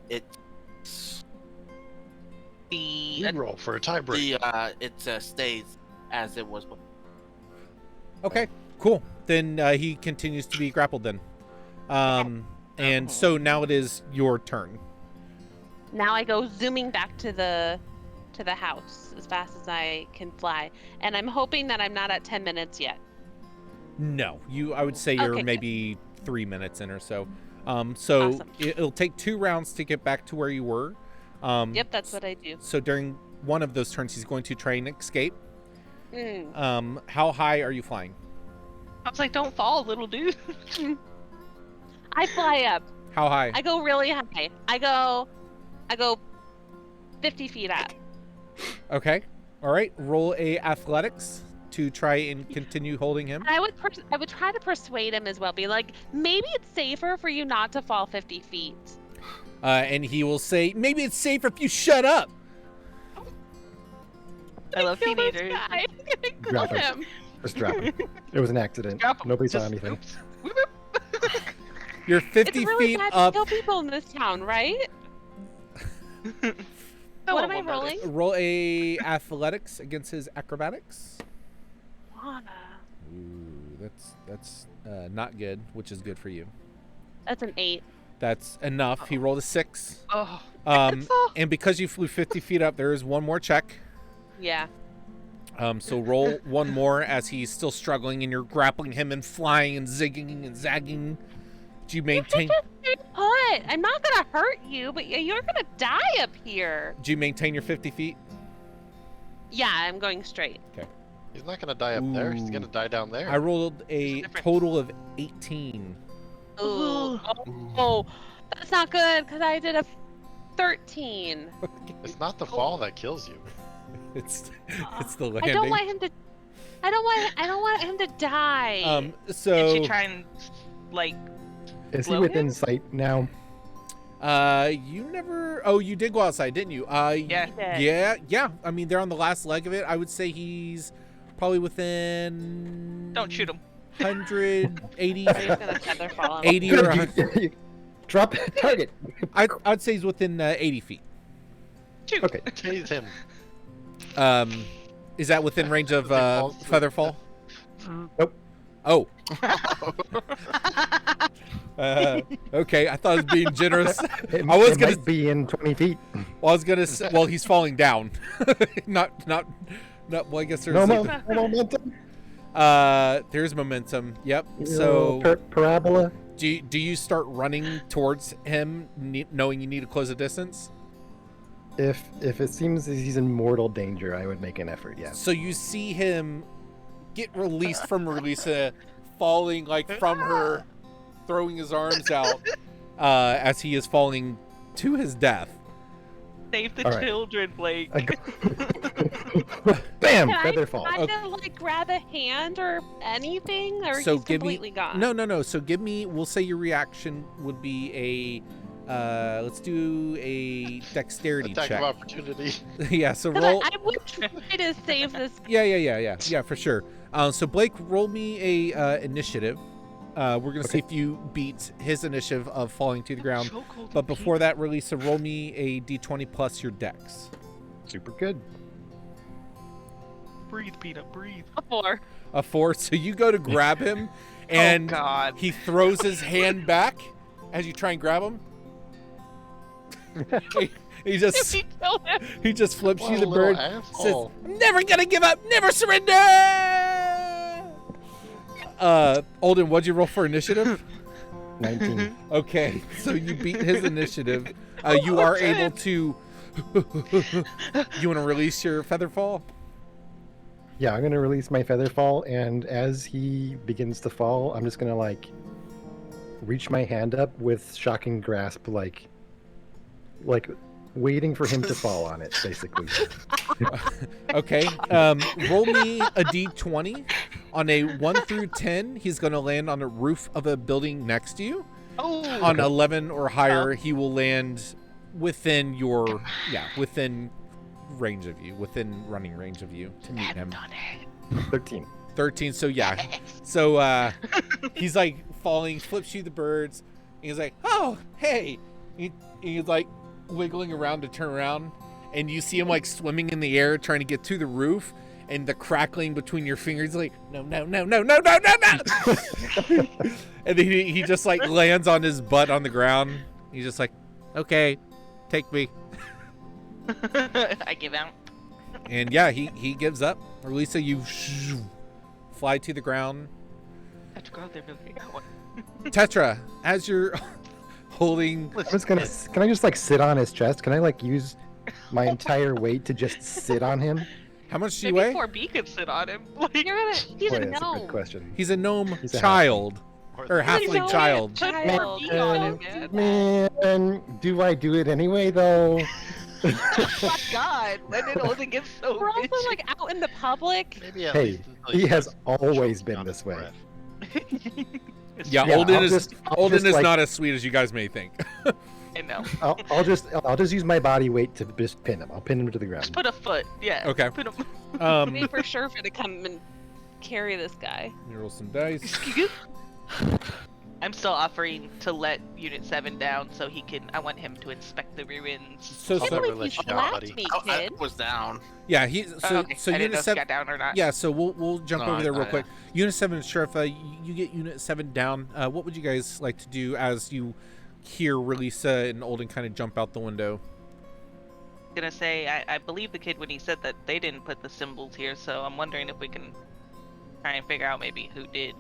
it's You The roll for a tiebreak. it stays as it was before. Okay, cool. Then he continues to be grappled then. And so now it is your turn. Now I go zooming back to the house as fast as I can fly, and I'm hoping that I'm not at 10 minutes yet. No, I would say you're Okay, good. maybe 3 minutes in or so. Awesome. It'll take 2 rounds to get back to where you were. Yep, that's what I do. So during one of those turns, he's going to try and escape. Mm. How high are you flying? I was like, don't fall, little dude. I fly up. How high? I go really high. I go 50 feet up. Okay. All right. Roll a athletics to try and continue holding him? I would try to persuade him as well. Be like, maybe it's safer for you not to fall 50 feet. And he will say, maybe it's safer if you shut up. I love Kill this teenagers. guy. Kill Drop him. him. Just drop him. It was an accident. Drop him. Nobody saw Just- anything. oops. You're 50 It's really feet bad up. to kill people in this town, right? No What one am I will notice. rolling? Roll a athletics against his acrobatics. Lana. Ooh, that's not good, which is good for you. That's an 8. That's enough. He rolled a 6. Oh, And because you flew 50 feet up, there is one more check. Yeah. So roll one more as he's still struggling and you're grappling him and flying and zigging and zagging. Do you maintain? Put. I'm not gonna hurt you, but you're gonna die up here. Do you maintain your 50 feet? Yeah, I'm going straight. He's not gonna die up there. He's Ooh. gonna die down there. I rolled a difference? total of 18. Ooh. Oh, that's not good because I did a 13. It's not the fall that kills you. It's the landing. I don't want him to. I don't want him to die. did So she try and like? Is he Blow within him? sight now? you never. Oh, you did go outside, didn't you? Yeah. Yeah. I mean, they're on the last leg of it. I would say he's probably within. Don't shoot him. 180, I'm just gonna feather fall him. 80 or Good, 100. you- Drop target. I'd say he's within 80 feet. Shoot. Okay. Tase him. Is that within range of Featherfall? Nope. Oh. Okay, I thought I was being generous. It, I was it gonna- might be in 20 feet. Well, I was gonna say, well, he's falling down. not. Well, I guess there's. No like momentum. there's momentum. Yep. You So, know, parabola. do you start running towards him, knowing you need to close a distance? If it seems that he's in mortal danger, I would make an effort. Yes. So you see him get released from Relisa, falling like from her, throwing his arms out as he is falling to his death. Save the All right. children, Blake. I go- Bam! Can Feather I fall. kind of like grab a hand or anything, or So he's give me- completely gone? No. So give me. We'll say your reaction would be a. Let's do a dexterity Attack check. of opportunity. Yeah. So 'Cause roll. I would try to save this. Yeah, for sure. So Blake, roll me a initiative. We're gonna see if you beat his initiative of falling to the ground. But before that, Relisa, roll me a d20 plus your dex. Super good. Breathe, Peanut, breathe. A 4. A 4. So you go to grab him, Oh and God. he throws his hand back as you try and grab him. he just He killed him. he just flips What you a the little bird. Says, asshole. "I'm never gonna give up, never surrender." Olden, what'd you roll for initiative? 19. Okay, so you beat his initiative. You are able to. You want to release your Featherfall? Yeah, I'm gonna release my feather fall, and as he begins to fall, I'm just gonna like reach my hand up with shocking grasp, like waiting for him to fall on it, basically. Okay. Roll me a d20. On a 1 through 10, he's going to land on the roof of a building next to you. Oh. On 11 or higher, he will land within within range of you, within running range of you to meet him. 13. 13. So yeah. So he's like falling, flips you the birds. And he's like, "Oh, hey!" He's like wiggling around to turn around, and you see him like swimming in the air trying to get to the roof. And the crackling between your fingers, like, no. And then he just like lands on his butt on the ground. He's just like, okay, take me. I give out. And yeah, he gives up. Relisa, you fly to the ground. I have to go out there really quick. Tetra, as you're holding, I'm just gonna. Can I just like sit on his chest? Can I like use my entire weight to just sit on him? how much do you Maybe weigh? 4B could sit on him. Like, You're gonna. He's Boy, a that's a gnome. good question. He's a gnome He's a child. Or Or the- halfling gnome child. child. Put 4B on him, man. Man, do I do it anyway though? Oh my God, when did Olden get so We're also bitchy? like out in the public. Maybe at Hey, least until he has starts always choking been on this his way. breath. Yeah, Yeah, Olden I'll is just- I'll just, like- not as sweet as you guys may think. I know. I'll just use my body weight to just pin him. I'll pin him to the ground. Just put a foot. Yeah. Okay. Put a... Wait for Sherfa to come and carry this guy. You roll some dice. I'm still offering to let Unit 7 down so he can. I want him to inspect the ruins. So, I can't so believe let you you down, slapped buddy. me, I kid. was down. yeah, Oh, okay. so I didn't know Unit if he 7. got down or not. Yeah, so we'll jump No, over there real yeah. quick. Unit 7 and Sherifa, you get Unit 7 down. What would you guys like to do as you hear Relisa and Olden kind of jump out the window? Gonna say I believe the kid when he said that they didn't put the symbols here, so I'm wondering if we can try and figure out maybe who did.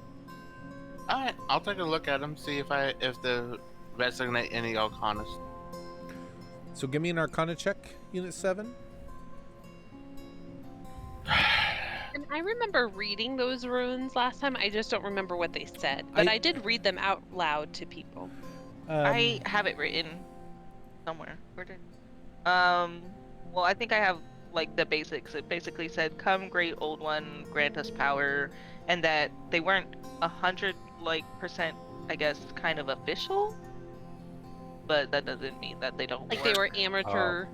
Alright, I'll take a look at them, see if they resonate any arcanas. So give me an Arcana check, Unit 7. And I remember reading those runes last time. I just don't remember what they said. But I did read them out loud to people. I have it written somewhere. Where did? Well, I think I have like the basics. It basically said, "Come, great old one, grant us power," and that they weren't 100% I guess, kind of official. But that doesn't mean that they don't. Like work. they were amateur.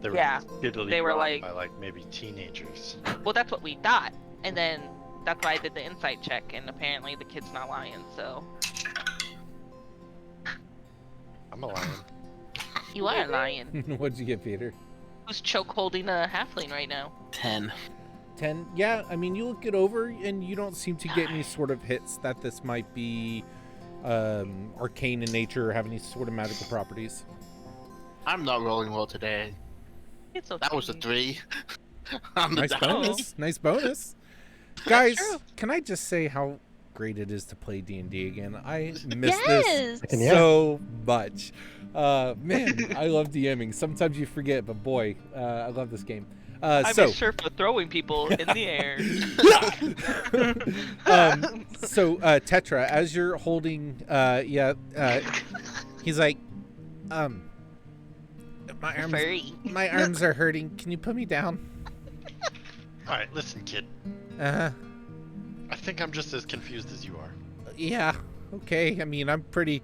They were Yeah, diddly they were drawn like- by like maybe teenagers. Well, that's what we thought, and then that's why I did the insight check, and apparently the kid's not lying. So I'm a lion. you are lying. What'd you get, Peter? Who's choke holding a halfling right now? 10. 10. Yeah, I mean, you look it over and you don't seem to get any sort of hits that this might be arcane in nature or have any sort of magical properties. I'm not rolling well today. It's okay. That was a 3. On the Nice die. bonus. Nice bonus. That's Guys, true. can I just say how great it is to play D&D again? I miss Yes. this And yeah. so much. Man, I love DMing. Sometimes you forget, but boy, I love this game. I So, miss sure for throwing people in the air. Tetra, as you're holding, he's like, Furry. my arms are hurting. Can you put me down? All right, listen, kid. Uh-huh. I think I'm just as confused as you are. Yeah. Okay. I mean, I'm pretty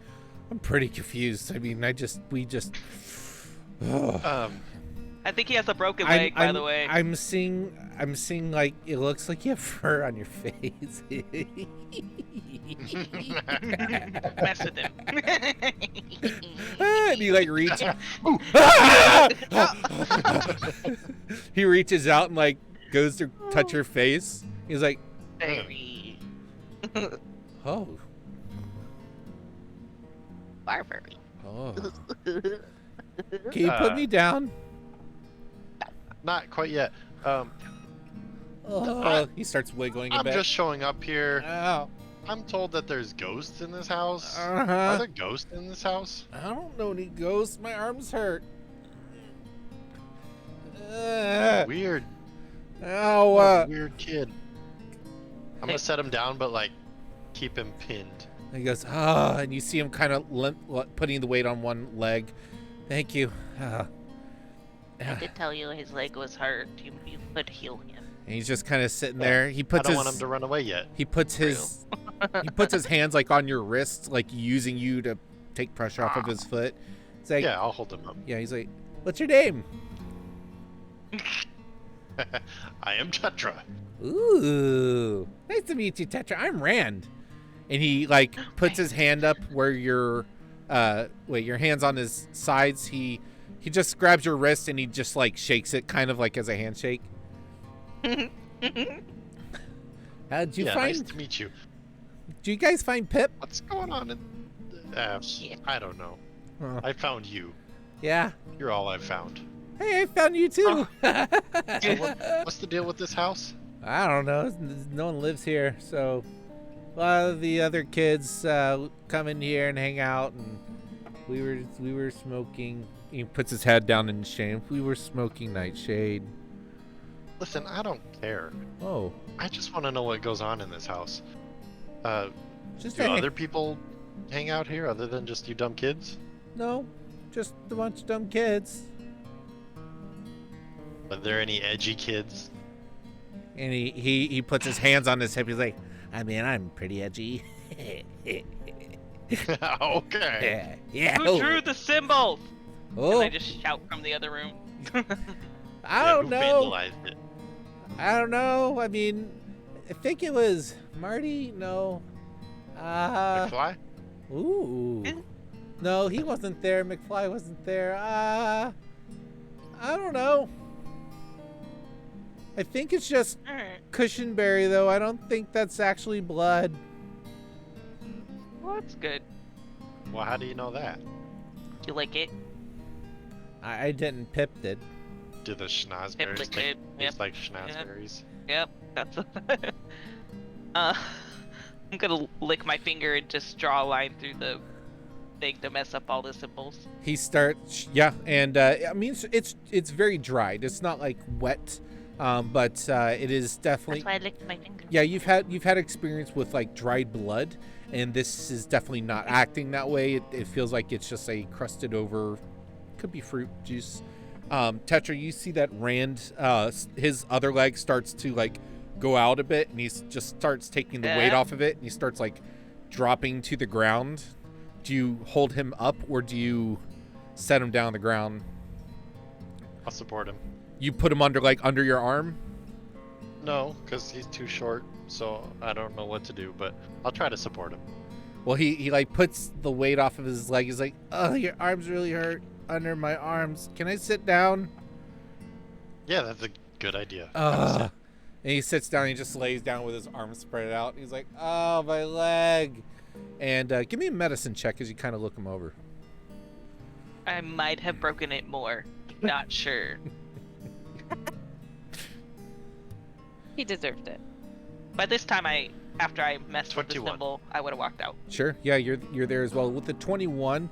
confused. I mean, we just. I think he has a broken leg, by the way. I'm seeing like it looks like you have fur on your face. Mess with him. And he like reaches. He reaches out and like goes to touch her face. He's like, Furry. oh, Barbary. oh. Can you put me down? Not quite yet. Oh, he starts wiggling a I'm bit. just showing up here. Oh, I'm told that there's ghosts in this house. Are uh-huh. there ghosts in this house? I don't know any ghosts. My arms hurt. Weird. Oh, What a weird kid. I'm gonna set him down, but like, keep him pinned. he goes, and you see him kind of putting the weight on one leg. Thank you. I did tell you his leg was hurt. You could heal him. And he's just kind of sitting there. He I puts don't his want him to run away yet. he puts his hands like on your wrists, like using you to take pressure off of his foot. It's like, Yeah, I'll hold him up. yeah. He's like, what's your name? I am Tetra. Ooh, nice to meet you, Tetra. I'm Rand. And he like puts his hand up where your your hand's on his sides. He just grabs your wrist and he just like shakes it, kind of like as a handshake. How'd you Yeah, find? nice to meet you. Do you guys find Pip? What's going on in? I don't know. Oh, I found you. yeah. You're all I've found. Hey, I found you too. So what's the deal with this house? I don't know. No one lives here, so a lot of the other kids come in here and hang out, and we were smoking. He puts his head down in shame. We were smoking nightshade. Listen, I don't care. Oh, I just want to know what goes on in this house. just Do other people hang out here other than just you dumb kids? no, just a bunch of dumb kids. Are there any edgy kids? And he puts his hands on his hip. He's like, I mean, I'm pretty edgy. Okay. Yeah. Who drew the symbols? Oh, And I just shout from the other room. I Yeah, don't who know. vandalized it? I don't know. I mean, I think it was Marty. No. McFly? Ooh. No, he wasn't there. McFly wasn't there. I don't know. I think it's just Alright. Cushionberry, though. I don't think that's actually blood. Well, that's good. Well, how do you know that? You like it? I didn't. Pip did. Do the schnozberries licked taste it. Yep. like schnozberries? Yep, that's I'm gonna lick my finger and just draw a line through the thing to mess up all the symbols. He starts, yeah, and I mean it's very dried. It's not like wet, but it is definitely. That's why I licked my finger. Yeah, you've had experience with like dried blood, and this is definitely not acting that way. It feels like it's just a crusted over, could be fruit juice. Tetra, you see that Rand, his other leg starts to like go out a bit, and he just starts taking the weight off of it, and he starts like dropping to the ground. Do you hold him up, or do you set him down on the ground? I'll support him. You put him under your arm? No, because he's too short, so I don't know what to do, but I'll try to support him. Well, he like puts the weight off of his leg. He's like, oh, your arms really hurt under my arms. Can I sit down? Yeah, that's a good idea. And he sits down. He just lays down with his arms spread out. He's like, oh, my leg. And give me a medicine check as you kind of look him over. I might have broken it more. Not sure. He deserved it. By this time, after I messed with the 21. symbol, I would have walked out. Sure. Yeah, you're there as well. With the 21,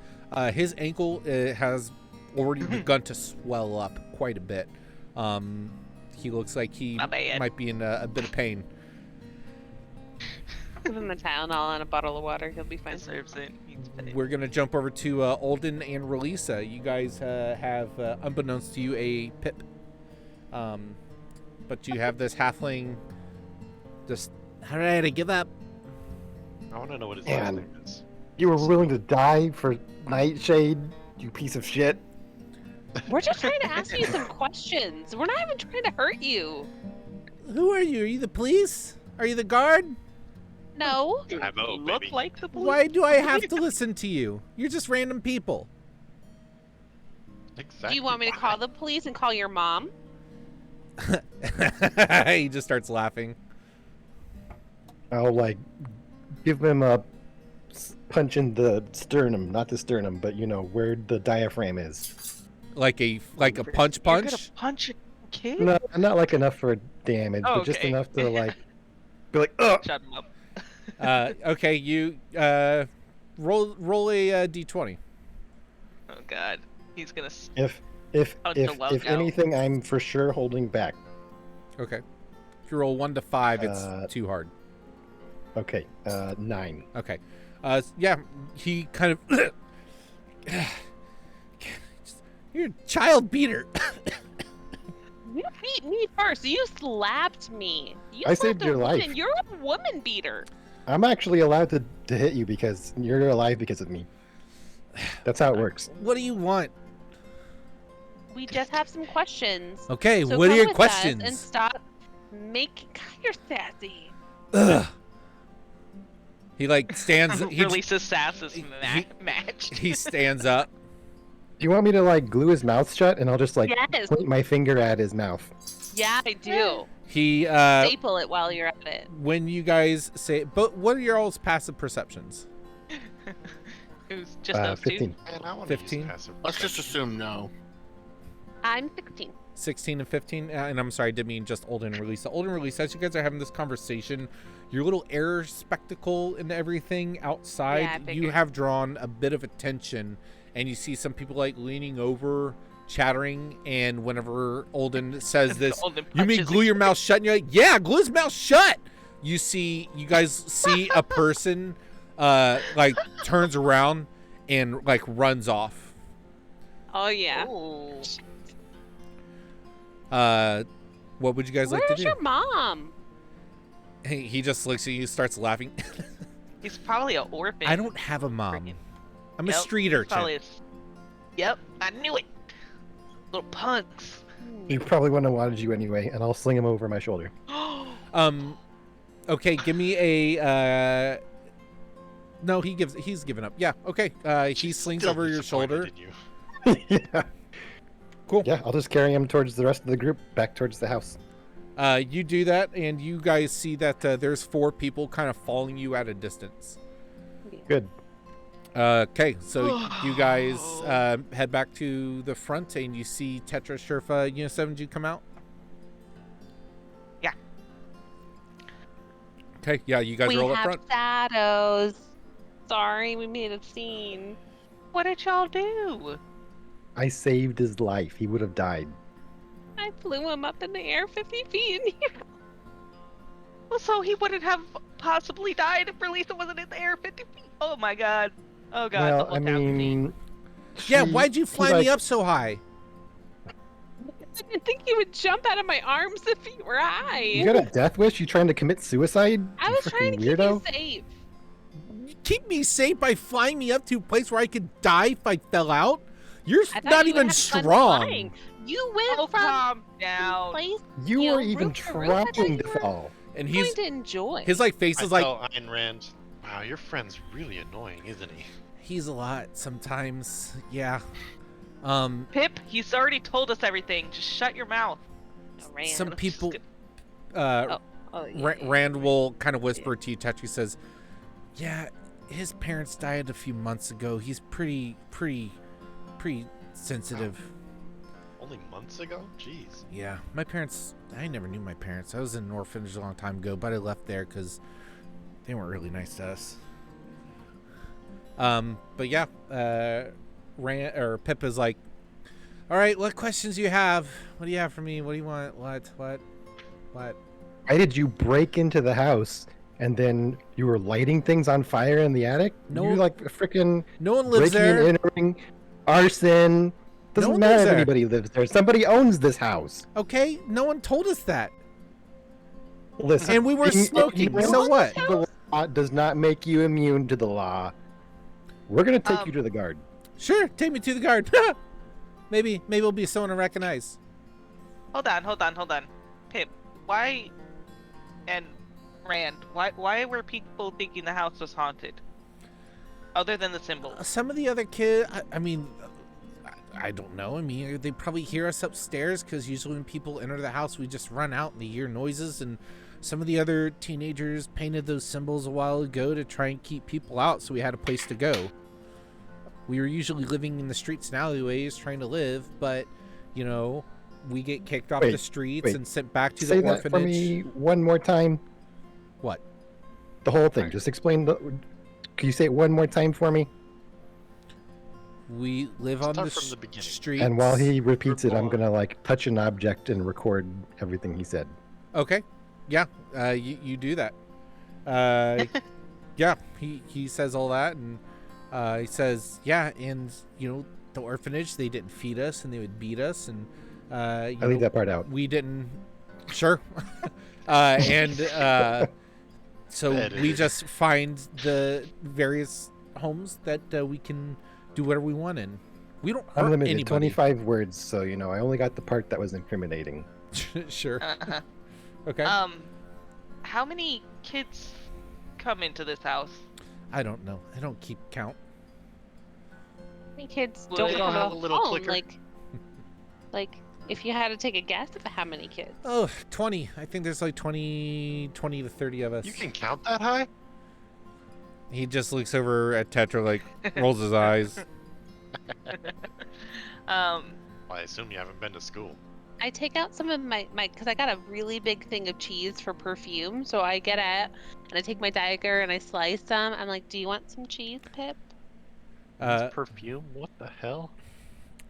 his ankle has already begun to swell up quite a bit. He looks like he My bad. might be in a bit of pain. Give him a Tylenol and a bottle of water. He'll be fine. Deserves it. He's paid. We're going to jump over to Alden and Relisa. You guys have, unbeknownst to you, a pip. But you have this halfling just, all right, I give up. I want to know what his Man. last name is. You were willing to die for Nightshade, you piece of shit. We're just trying to ask you some questions. We're not even trying to hurt you. Who are you? Are you the police? Are you the guard? No. I vote, Look baby. like the police. Why do I have to listen to you? You're just random people. Exactly. Do you want me to call the police and call your mom? He just starts laughing. I'll like give him a punch in the sternum, not the sternum, but you know where the diaphragm is. Like a punch You're gonna punch? punch a kid? No, not like enough for damage, Oh, but just okay. enough to like be like, ugh. Shut him up. Okay, you roll a d20. Oh god. He's gonna. If Punch the lug out. anything, I'm for sure holding back. Okay. If you roll 1 to 5, it's Uh, too hard. Okay, 9. Okay. Yeah, he kind of. You're a child beater. You beat me first. You slapped me. You I slapped saved a your woman. life. You're a woman beater. I'm actually allowed to hit you because you're alive because of me. That's how it works. What do you want? We just have some questions. Okay, So what are come your with us questions? and stop making. God, you're sassy. Ugh. He like stands. He, Release Assassin's he- match. he stands up. Do you want me to like glue his mouth shut and I'll just like Yes. point my finger at his mouth? Yeah, I do. He Staple it while you're at it. when you guys say, but what are your all's passive perceptions? It was just those 15. Man, I want 15? Let's just assume no. I'm 16. 16 and 15, and I'm sorry, I did mean just Olden and Relisa. Olden and Relisa, as you guys are having this conversation, your little air spectacle and everything outside, Yeah, I you figured. have drawn a bit of attention, and you see some people like leaning over, chattering, and whenever Olden says this, Olden you mean punches glue a your mouth shut? And you're like, yeah, glue his mouth shut. You guys see a person, like turns around and like runs off. Oh yeah. Ooh. What would you guys like to Where's do? your mom? He just looks at you, starts laughing. He's probably an orphan. I don't have a mom. Freaking- I'm a Yep, street he's urchin. probably Yep, I knew it. Little punks. He probably wouldn't have wanted you anyway, and I'll sling him over my shoulder. Okay, give me a. No, he's given up. Yeah, okay. He slings Still over your shoulder. disappointed in you. Yeah. Cool. Yeah, I'll just carry him towards the rest of the group, back towards the house. You do that, and you guys see that there's 4 people kind of following you at a distance. Good. Okay, so you guys head back to the front, and you see Tetra, Sherfa, Uni7G come out. Yeah. Okay, yeah, you guys We roll up have front. shadows. Sorry, we made a scene. What did y'all do? I saved his life. He would have died. I flew him up in the air 50 feet in here. Well, so he wouldn't have possibly died if Releasa wasn't in the air 50 feet. Oh my god. Oh god. the Well, whole I town scene. mean... Yeah, she- why'd you she, fly like- me up so high? I didn't think you would jump out of my arms if you were high. You got a death wish? You trying to commit suicide? I You was trying to freaking keep weirdo? you safe. Keep me safe by flying me up to a place where I could die if I fell out? You're I thought not you would even have fun strong. flying. You went Oh, from calm down. place You You were know, even roof to roof, I thought trying you to were- fall. And going he's to enjoy. his like face I is like tell Ayn Rand, wow, your friend's really annoying, isn't he? he's a lot sometimes. Yeah. Pip, he's already told us everything. Just shut your mouth. Rand. Some people Oh, yeah, yeah, Rand will kind of whisper to you. Tetra says, "Yeah, his parents died a few months ago. He's pretty sensitive." Only months ago? Jeez. Yeah, my parents. I never knew my parents. I was in an orphanage a long time ago, but I left there because they weren't really nice to us. But yeah, Rand or Pip is like, "All right, what questions do you have? What do you have for me? What do you want? What? Why did you break into the house and then you were lighting things on fire in the attic? No- You like freaking No one lives breaking there. and entering, arson. Doesn't one matter lives if there. anybody lives there. Somebody owns this house. Okay, no one told us that. Listen, And we were being smoking, ignorant so what? of the law does not make you immune to the law. We're gonna take you Um, to the guard. Sure, take me to the guard. maybe it'll be someone to recognize. Hold on. Pip, why and Rand, why were people thinking the house was haunted? Other than the symbol. Some of the other kids, I mean, I don't know. I mean, they probably hear us upstairs because usually when people enter the house, we just run out and they hear noises. And some of the other teenagers painted those symbols a while ago to try and keep people out, so we had a place to go. We were usually living in the streets and alleyways trying to live, but, you know, we get kicked off Wait, the streets wait. and sent back to Say the that orphanage. for me one more time. What? The whole thing. Just explain the. Can you say it one more time for me? We live on Start the, from the beginning. streets. And while he repeats it, I'm Report. gonna like touch an object and record everything he said. Okay. Yeah. You do that. Yeah. He says all that, and he says, yeah, and you know, the orphanage, they didn't feed us and they would beat us, and I leave that part out. we didn't. Sure. So Edited. we just find the various homes that we can do whatever we want in. We don't hurt Unlimited, anybody. 25 words, so you know I only got the part that was incriminating. Sure. Uh-huh. Okay. How many kids come into this house? I don't know. I don't keep count. How many kids Well, don't they have don't have a little phone? clicker. Like, if you had to take a guess at how many kids. Oh, 20. I think there's like 20 to 30 of us. You can count that high? He just looks over at Tetra, like, rolls his eyes. Well, I assume you haven't been to school. I take out some of my because I got a really big thing of cheese for perfume, so I get it and I take my dagger and I slice some. I'm like, do you want some cheese, Pip? It's perfume? What the hell?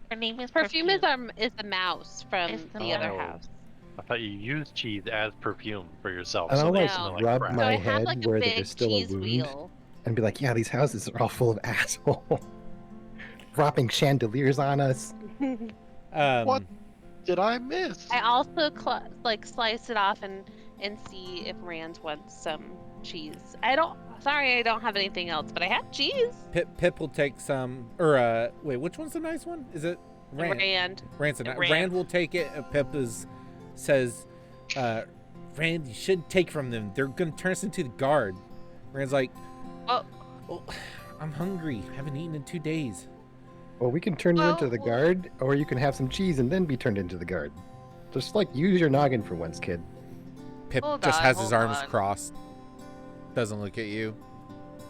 Her name is Perfume is the mouse from It's the the other mouse. house. I thought you used cheese as perfume for yourself. And I'll they like No. smell like rub crap. So my I have head like a where big there's still a cheese wound wheel. and be like, yeah, these houses are all full of assholes. Dropping chandeliers on us. What? did I miss? I also slice it off and see if Rand wants some cheese. I don't have anything else, but I have cheese. Pip will take some, or wait, which one's the nice one? Is it Rand? Rand will take it. Pip says, Rand, you shouldn't take from them. They're gonna turn us into the guard. Rand's like, well, I'm hungry. I haven't eaten in 2 days. Well, we can turn you into the guard, or you can have some cheese and then be turned into the guard. Just use your noggin for once, kid. Pip has his arms crossed. Doesn't look at you.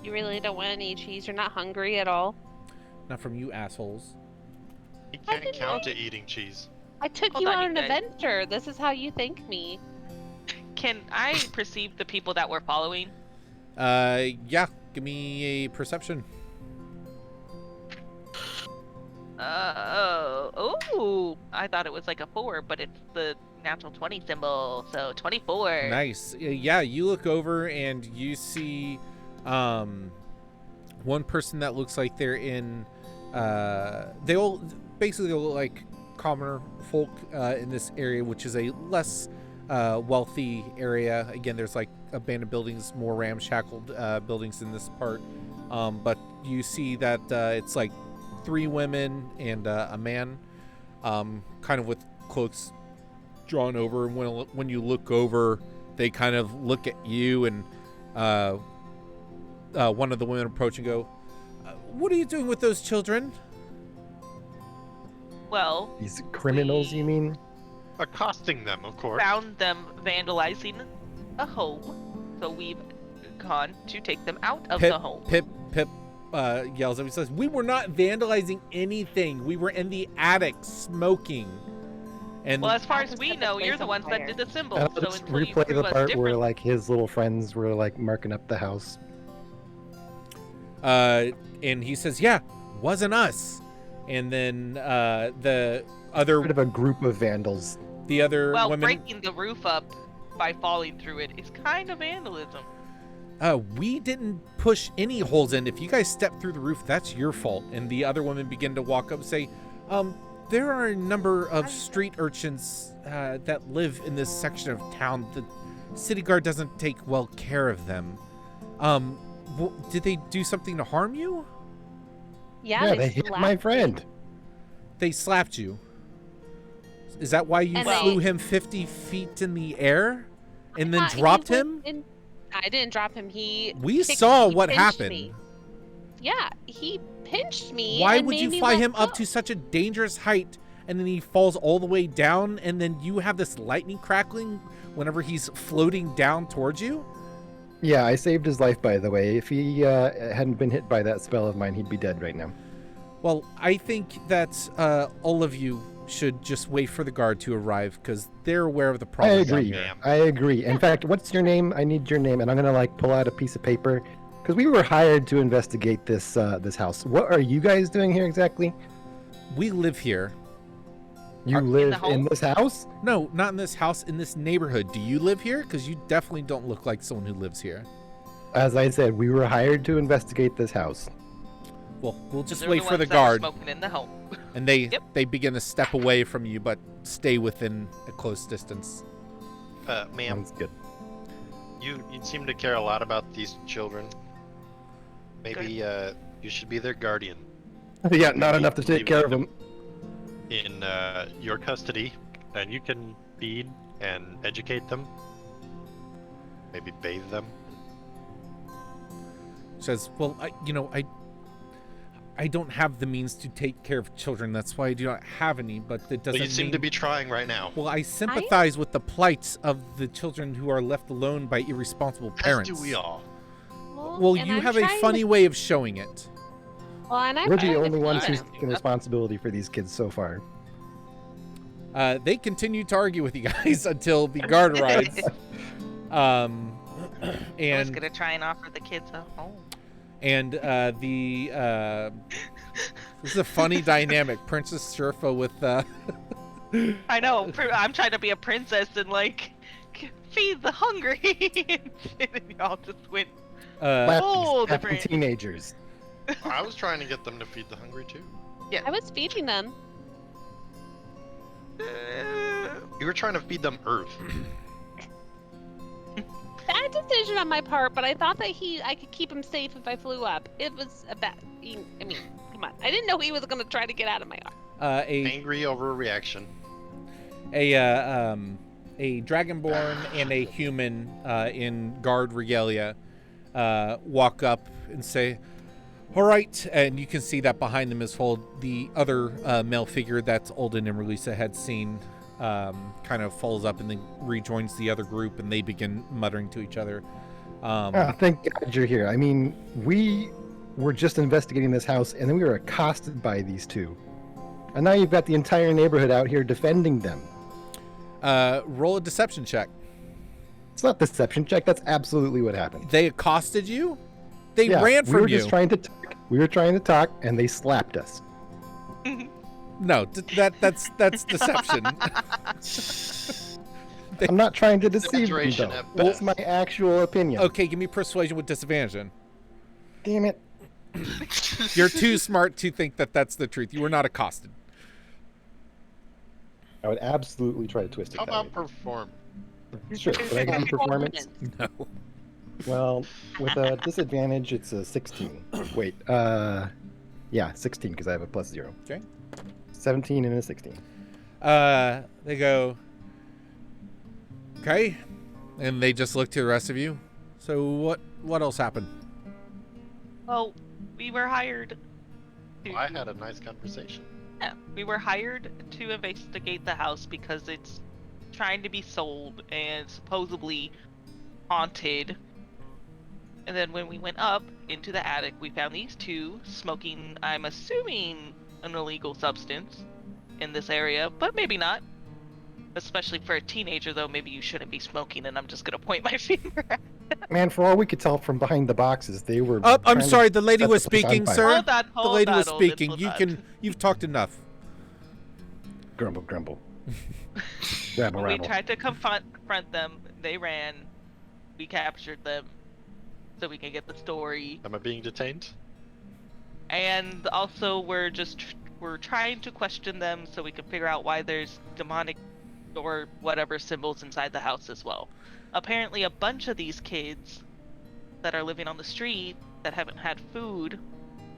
You really don't want any cheese? You're not hungry at all? Not from you assholes. He can't count to eating cheese. I took you on an adventure. This is how you thank me. Can I perceive the people that we're following? Yeah. Give me a perception. Oh, I thought it was like a 4, but it's the natural 20 symbol, so 24. Nice. Yeah, you look over and you see one person that looks like they're in they all basically look like commoner folk in this area, which is a less wealthy area. Again, there's like abandoned buildings, more ramshackled buildings in this part, but you see that it's like 3 women and a man, kind of with cloaks drawn over. And when you look over, they kind of look at you, and one of the women approach and go, "What are you doing with those children?" Well, these criminals, you mean? Accosting them, of course. Found them vandalizing a home, so we've gone to take them out of the home. Pip yells at me, says, "We were not vandalizing anything. We were in the attic smoking." And well, as far as we know, you're the ones that did the symbol. I'll So just until you replay prove the us part different, where his little friends were marking up the house. And he says, "Yeah, wasn't us." And then the other Sort of a group of vandals. The other women. breaking the roof up by falling through it is kind of vandalism. We didn't push any holes in. If you guys stepped through the roof, that's your fault. And the other women begin to walk up and say, there are a number of street urchins that live in this section of town. The city guard doesn't take well care of them. Did they do something to harm you? Yeah, they hit my friend. They slapped you. Is that why you flew him 50 feet in the air and then dropped him? I didn't drop him. We saw what happened. Me. Yeah, he pinched me. Why would you fly him up to such a dangerous height and then he falls all the way down and then you have this lightning crackling whenever he's floating down towards you? Yeah, I saved his life, by the way. If he hadn't been hit by that spell of mine, he'd be dead right now. Well, I think that all of you should just wait for the guard to arrive because they're aware of the problem. I agree. In fact, what's your name? I need your name, and I'm gonna pull out a piece of paper because we were hired to investigate this this house. What are you guys doing here exactly? We live here. You live in this house? No, not in this house. In this neighborhood. Do you live here? Because you definitely don't look like someone who lives here. As I said, we were hired to investigate this house. Well, we'll just wait for the guard. Smoking in the home. And they begin to step away from you, but stay within a close distance. Ma'am. Sounds good. You seem to care a lot about these children. Maybe you should be their guardian. Yeah, not enough to take care of them. In your custody, and you can feed and educate them. Maybe bathe them. Says, well, I don't have the means to take care of children. That's why I do not have any, but it doesn't But you seem to be trying right now. Well, I sympathize with the plight of the children who are left alone by irresponsible parents. As do we all. Well, you have a funny way of showing it. Well, and We're the only ones who's taken responsibility for these kids so far. They continue to argue with you guys until the guard arrives. I was gonna try and offer the kids a home. And this is a funny dynamic. Princess Sherfa with I know. I'm trying to be a princess and feed the hungry. And y'all just went different. Teenagers. I was trying to get them to feed the hungry too. Yeah, I was feeding them. You were trying to feed them Earth. Bad decision on my part, but I thought that I could keep him safe if I flew up. It was a bad. I mean, come on. I didn't know he was gonna try to get out of my arm. Angry overreaction. A dragonborn and a human in guard regalia walk up and say, "All right," and you can see that behind them is the other male figure that Olden and Relisa had seen. Kind of follows up and then rejoins the other group, and they begin muttering to each other. Thank God you're here. I mean, we were just investigating this house, and then we were accosted by these two. And now you've got the entire neighborhood out here defending them. Roll a deception check. It's not deception check. That's absolutely what happened. They accosted you? They ran from you. We were just trying to talk. We were trying to talk, and they slapped us. No, that's deception. I'm not trying to deceive them, Exaggeration though. at That's best. my actual opinion. Okay, give me persuasion with disadvantage. Damn it. You're too smart to think that that's the truth. You were not accosted. I would absolutely try to twist it How that about way. perform? Sure. Would I give you performance? No. Well, with a disadvantage, it's a 16. Wait, yeah, 16 because I have a plus 0. Okay. 17 and a 16. They go, okay, and they just look to the rest of you. So what else happened? Well, we were hired. I had a nice conversation. Yeah, we were hired to investigate the house because it's trying to be sold and supposedly haunted. And then when we went up into the attic, we found these two smoking, I'm assuming, an illegal substance in this area, but maybe not. Especially for a teenager, though, maybe you shouldn't be smoking, and I'm just gonna point my finger at. Man, for all we could tell from behind the boxes, they were. I'm trying to sorry, the lady set was the place on speaking, fire. sir. Hold on, The lady was Olden, speaking. hold on. You've talked enough. Grumble, grumble. Rabble, When we rabble. tried to confront them, they ran. We captured them, so we can get the story. Am I being detained? And also, we're trying to question them so we can figure out why there's demonic or whatever symbols inside the house as well. Apparently, a bunch of these kids that are living on the street that haven't had food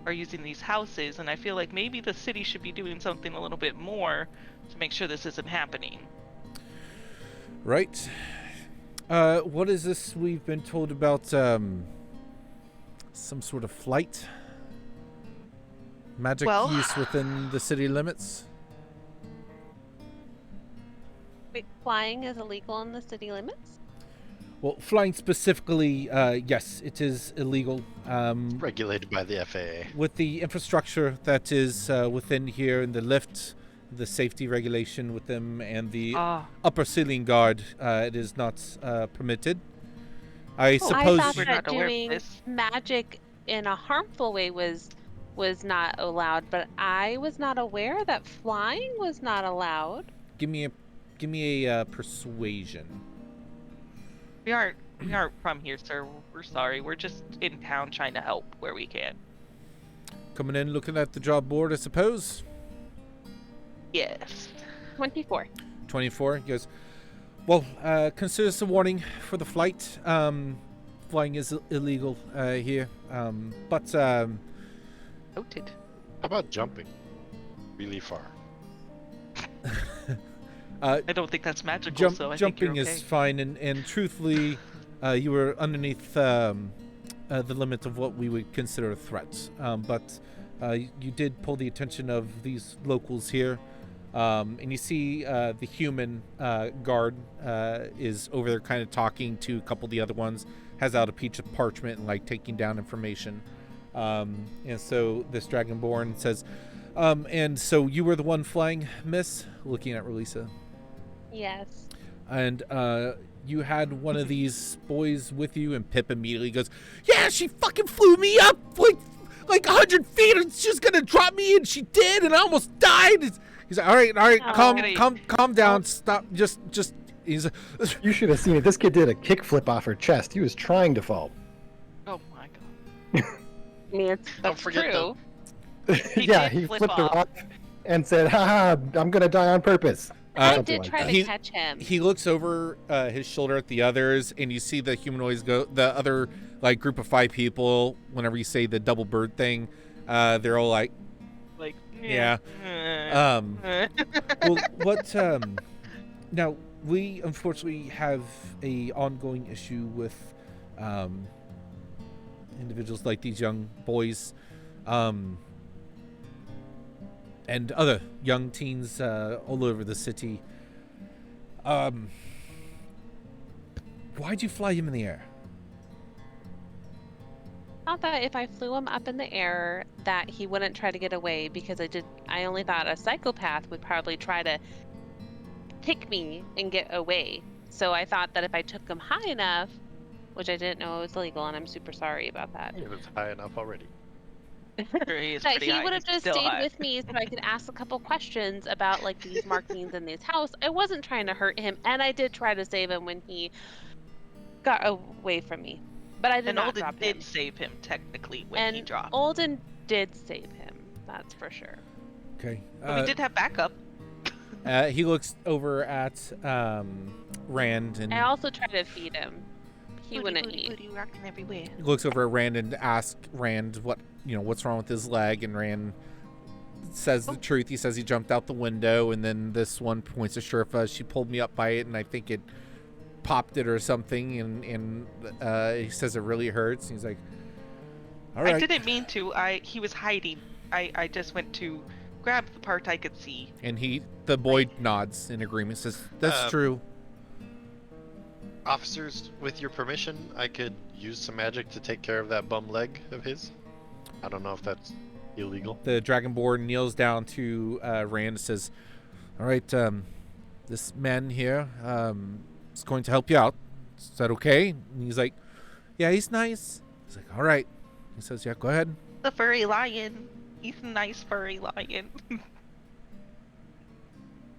are using these houses, and I feel like maybe the city should be doing something a little bit more to make sure this isn't happening. Right. What is this we've been told about? Some sort of flight? Magic Well- use within the city limits? Wait, flying is illegal in the city limits? Well, flying specifically, yes, it is illegal. Regulated by the FAA. With the infrastructure that is within here, and the lift, the safety regulation with them, and the upper ceiling guard, it is not permitted. I I suppose. thought We're that not aware of doing this. magic in a harmful way was not allowed, but I was not aware that flying was not allowed. Give me a persuasion. We aren't from here, sir. We're sorry. We're just in town trying to help where we can. Coming in, looking at the job board, I suppose. Yes. 24. 24. He goes, well, consider this a warning for the flight. Flying is illegal here. But Noted. How about jumping? Really far. I don't think that's magical, so I think jumping you're okay. is fine, and truthfully, you were underneath the limit of what we would consider a threat. But you did pull the attention of these locals here, and you see the human guard is over there kind of talking to a couple of the other ones, has out a piece of parchment and like taking down information. And so this Dragonborn says, and so you were the one flying, miss? Looking at Relisa. Yes. And you had one of these boys with you, and Pip immediately goes, yeah, she fucking flew me up like 100 feet, and she's gonna drop me, and she did, and I almost died. He's like, all right, Oh. calm down, stop, just, he's You should have seen it. This kid did a kickflip off her chest. He was trying to fall. Oh my god. I mean, Don't that's forget true. He yeah, did he flip flipped her off. off and said, haha, I'm gonna die on purpose. I Something did like try that. to catch him. He looks over his shoulder at the others, and you see the humanoids go. The other like group of 5 people. Whenever you say the double bird thing, they're all like, Like, yeah. Well, what? Now we unfortunately have a ongoing issue with individuals like these young boys, and other young teens all over the city. Why'd you fly him in the air? Thought that if I flew him up in the air, that he wouldn't try to get away, because I only thought a psychopath would probably try to pick me and get away. So I thought that if I took him high enough, which I didn't know was legal, and I'm super sorry about that, It was high enough already. Sure, he is that pretty he high. would have He's just still stayed high. with me so I could ask a couple questions about like these markings in this house. I wasn't trying to hurt him, and I did try to save him when he got away from me. But I did And not Olden drop did him. save him technically when And he dropped. Olden did save him. That's for sure. Okay. But we did have backup. He looks over at Rand and I also tried to feed him. He Booty, wouldn't booty, eat. booty, rocking everywhere. looks over at Rand and asks Rand what's wrong with his leg, and Rand says the truth. He says he jumped out the window, and then this one points to Sherpa. She pulled me up by it, and I think it popped it or something, and he says it really hurts. And he's like, all right. I didn't mean to. He was hiding. I just went to grab the part I could see. And the boy nods in agreement, says, that's true. Officers, with your permission, I could use some magic to take care of that bum leg of his. I don't know if that's illegal. The Dragonborn kneels down to Rand and says, all right, this man here is going to help you out. Is that okay? And he's like, yeah, he's nice. He's like, all right. He says, yeah, go ahead. The furry lion. He's a nice furry lion.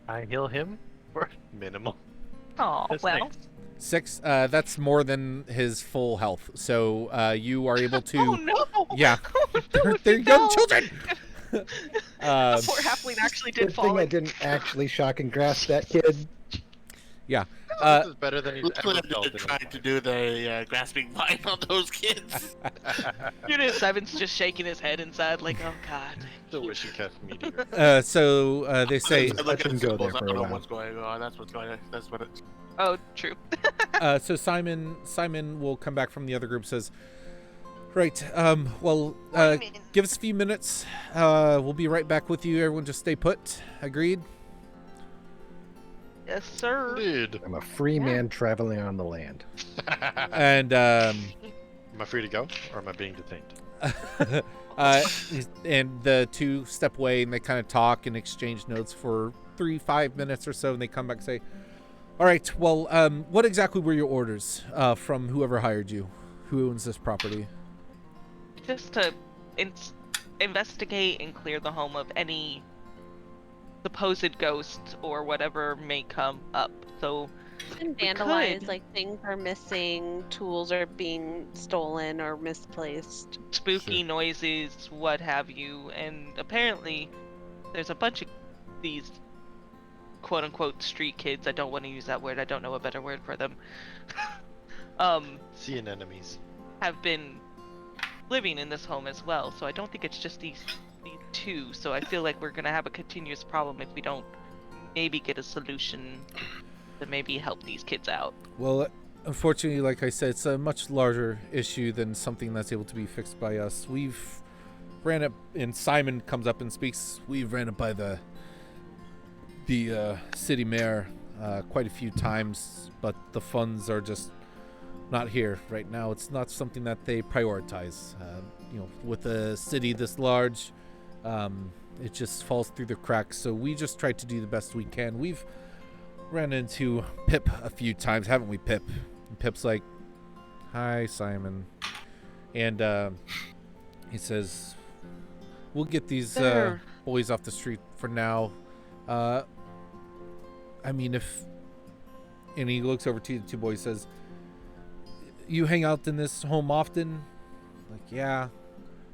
I heal him for minimal. Oh, That's well. nice. 6, that's more than his full health. So you are able to... Oh no! Yeah. Oh, no, They're no. young children! The poor halfling actually did Good fall. thing I in. didn't actually shock and grasp that kid. Yeah. This is better than he's Look what ever felt I'm in his trying to do the grasping vine on those kids. You know, Seven's just shaking his head inside, like, oh god. Still wish you kept meteor. So they say... I look at him the go there symbols, I for a don't know while. what's going on. That's what's going on. That's what it. Oh, true. So Simon will come back from the other group, says, right, well, give us a few minutes. We'll be right back with you. Everyone just stay put. Agreed? Yes, sir. Dude, I'm a free man traveling on the land. And am I free to go, or am I being detained? and the two step away, and they kind of talk and exchange notes for 3-5 minutes or so, and they come back and say, all right, well, what exactly were your orders from whoever hired you? Who owns this property? Just to investigate and clear the home of any supposed ghosts or whatever may come up. So And We vandalized, could. like things are missing, tools are being stolen or misplaced. spooky noises, what have you, and apparently there's a bunch of these quote-unquote street kids. I don't want to use that word. I don't know a better word for them. Seeing enemies. Have been living in this home as well. So I don't think it's just these two. So I feel like we're gonna have a continuous problem if we don't maybe get a solution to maybe help these kids out. Well, unfortunately, like I said, it's a much larger issue than something that's able to be fixed by us. We've ran it, and Simon comes up and speaks. We've ran it by the city mayor quite a few times, but the funds are just not here right now. It's not something that they prioritize. With a city this large, it just falls through the cracks. So we just try to do the best we can. We've ran into Pip a few times, haven't we, Pip? And Pip's like, hi, Simon. And he says, we'll get these boys off the street for now. I mean, and he looks over to the two boys, says, you hang out in this home often? Like, yeah.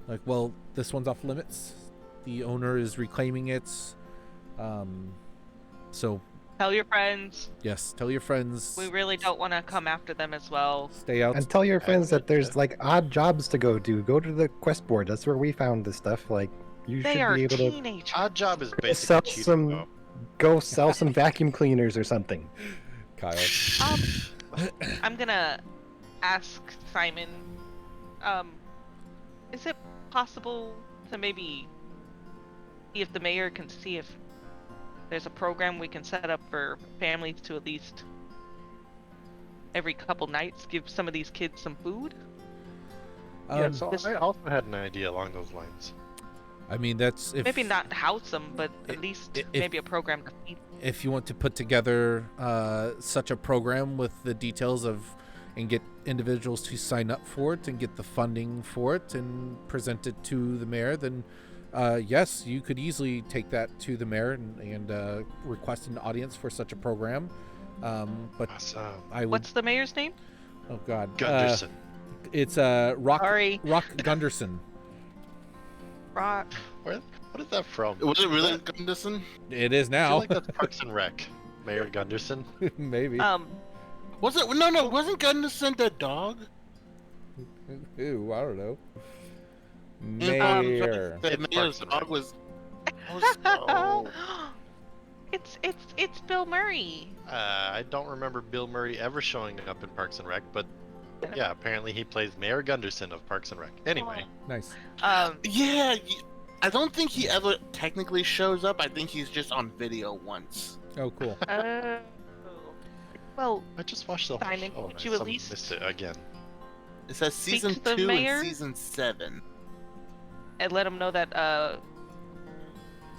Like, well, this one's off limits. The owner is reclaiming it. So Tell your friends. Yes, tell your friends. We really don't want to come after them as well. Stay out. And tell your friends that there's gotcha. like odd jobs to go do. Go to the quest board. That's where we found this stuff. Like you They should are be able to teenagers. Odd job is go sell basically cheating, some though. go sell some vacuum cleaners or something. Kyle. I'm gonna ask Simon. Is it possible to maybe see if the mayor can see if there's a program we can set up for families to at least every couple nights give some of these kids some food? Yeah, so I also had an idea along those lines. I mean, that's if Maybe not house them, but at least if- maybe a program to feed. if you want to put together such a program with the details of and get individuals to sign up for it and get the funding for it and present it to the mayor, then yes, you could easily take that to the mayor and request an audience for such a program. But Awesome. I would. What's the mayor's name? Oh God, Gunderson. it's Rock Sorry. Gunderson. Rock. What is that from? Was it really Gunderson? It is I feel now. like that's Parks and Rec. Mayor Gunderson. Maybe. Was it? No, wasn't Gunderson the dog? Ooh, I don't know. Yeah, Mayor. The It's mayor's Parks and dog Rec. was. It's Bill Murray. I don't remember Bill Murray ever showing up in Parks and Rec, but yeah, apparently he plays Mayor Gunderson of Parks and Rec. Anyway, Nice. Yeah, I don't think he ever technically shows up. I think he's just on video once. Oh, cool. Well, I just watched the whole Simon, show would and you I at somehow least- missed it again. It says Speak season to the 2 mayor? and season 7. and let him know that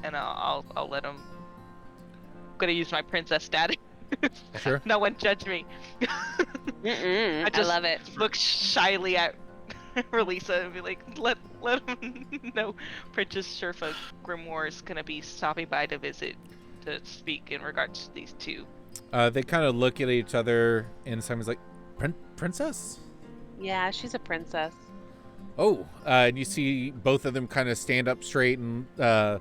and I'll let him. I'm gonna use my princess status. Sure. No one judge me. I just love it. Look shyly at Relisa and be like, let him know Princess Sherfa Grimoire is gonna be stopping by to visit to speak in regards to these two. They kind of look at each other, and Simon's like, "Princess." Yeah, she's a princess. Oh, and you see both of them kind of stand up straight, and the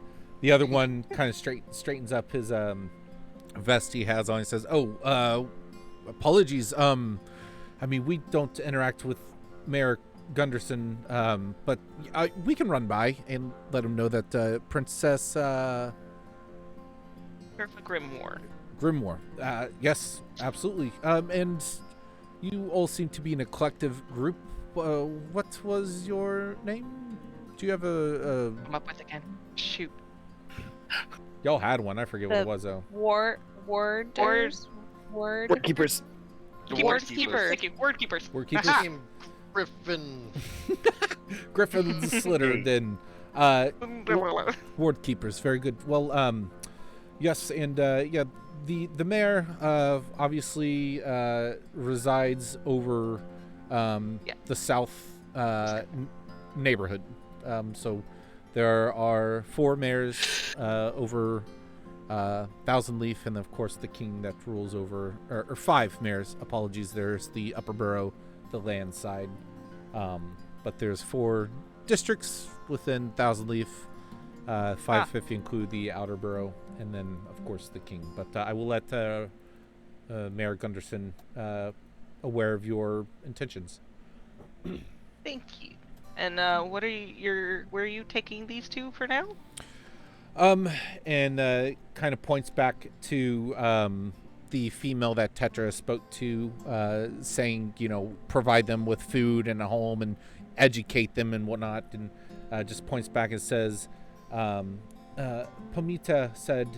other one kind of straightens up his vest he has on. He says, "Oh, apologies. I mean, we don't interact with Mayor Gunderson, but we can run by and let him know that Princess Sherfa Grimoire. yes, absolutely. And you all seem to be in a collective group. What was your name? Do you have a Come up with again. Shoot. y'all had one? I forget what it was though. Warders? Ward. Keepers. Word keepers. Thank you. Word keepers. Word keepers. Aha. Team Griffin. Griffin Slittered ward keepers. Very good. Well, yes, and yeah, the mayor obviously resides over the south neighborhood. So there are 4 mayors over Thousand Leaf, and of course the king that rules over, or 5 mayors. Apologies. There's the Upper Borough, the land side, but there's 4 districts within Thousand Leaf. 5 if you include the Outer Borough, and then of course the king. But I will let Mayor Gunderson aware of your intentions. Thank you. And where are you taking these two for now? And kind of points back to the female that Tetra spoke to, saying, provide them with food and a home and educate them and whatnot, and just points back and says, Pomita said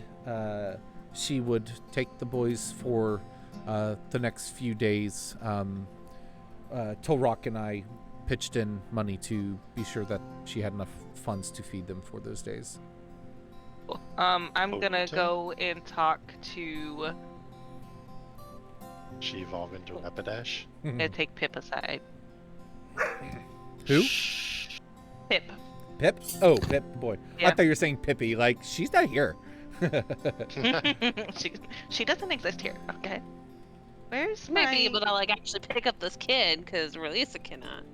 she would take the boys for the next few days. Tolrock and I pitched in money to be sure that she had enough funds to feed them for those days. I'm gonna Okay. go and talk to She evolved into an Epidash. and take Pip aside. Who? Pip. Pip? Oh, Pip, boy. I Yeah. thought you were saying Pippi. Like, she's not here. she doesn't exist here. Okay. Where's You might my? be able to actually pick up this kid because Relisa cannot.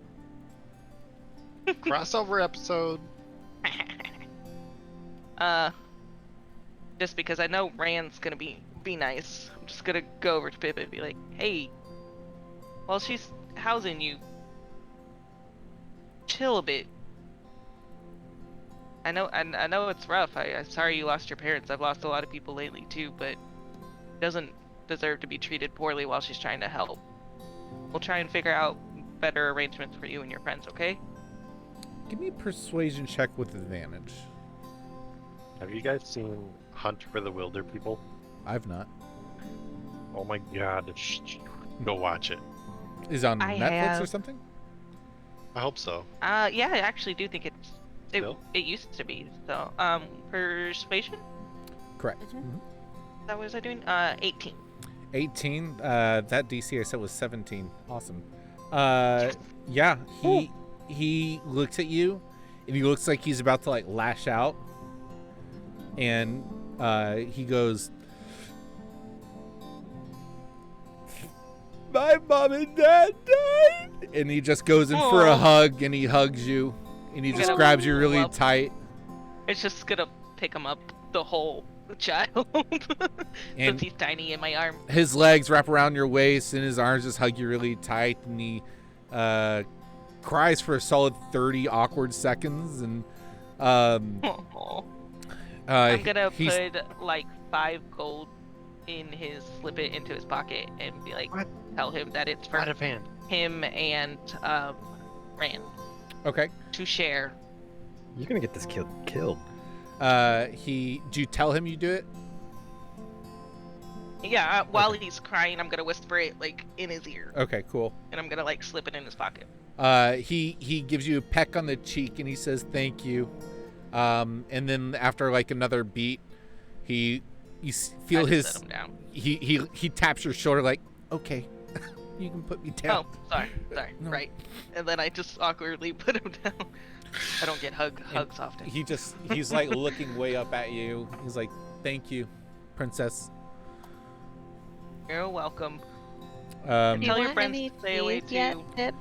Crossover episode. Just because I know Rand's gonna be be nice. I'm just gonna go over to Pip and be like, hey, while she's housing you, chill a bit. I know it's rough. I'm sorry you lost your parents. I've lost a lot of people lately too, but she doesn't deserve to be treated poorly while she's trying to help. We'll try and figure out better arrangements for you and your friends, okay? Give me a persuasion check with advantage. Have you guys seen Hunt for the Wilder People? I've not. Oh my god. Go watch it. Is it on I Netflix or have. something? I hope so. Yeah, I actually do think it Still? used to be. So, persuasion? Correct. That was I doing? 18. 18. That DC I said was 17. Awesome. Yeah, he looks at you, and he looks like he's about to like lash out, and he goes, "My mom and dad died," and he just goes in for a hug, and he hugs you, and he just grabs you really tight. It's just gonna pick him up the whole child And since he's tiny in my arm. his legs wrap around your waist, and his arms just hug you really tight, and he cries for a solid 30 awkward seconds, and I'm gonna put like 5 gold slip it into his pocket and be like, What? tell him that it's for Out of hand. him and Rand Okay. to share. You're gonna get this kid killed. Do you tell him you do it? Yeah, while he's crying, I'm gonna whisper it like in his ear, Okay, cool. and I'm gonna like slip it in his pocket. He gives you a peck on the cheek, and he says thank you. And then after like another beat, you feel I just his set him down. he taps your shoulder like, okay, you can put me down. Oh, sorry, No. right. And then I just awkwardly put him down. I don't get hugs often. He's like looking way up at you. He's like, thank you, princess. You're welcome. Do you Tell your want friends any to stay away cheese yet, too. Pip?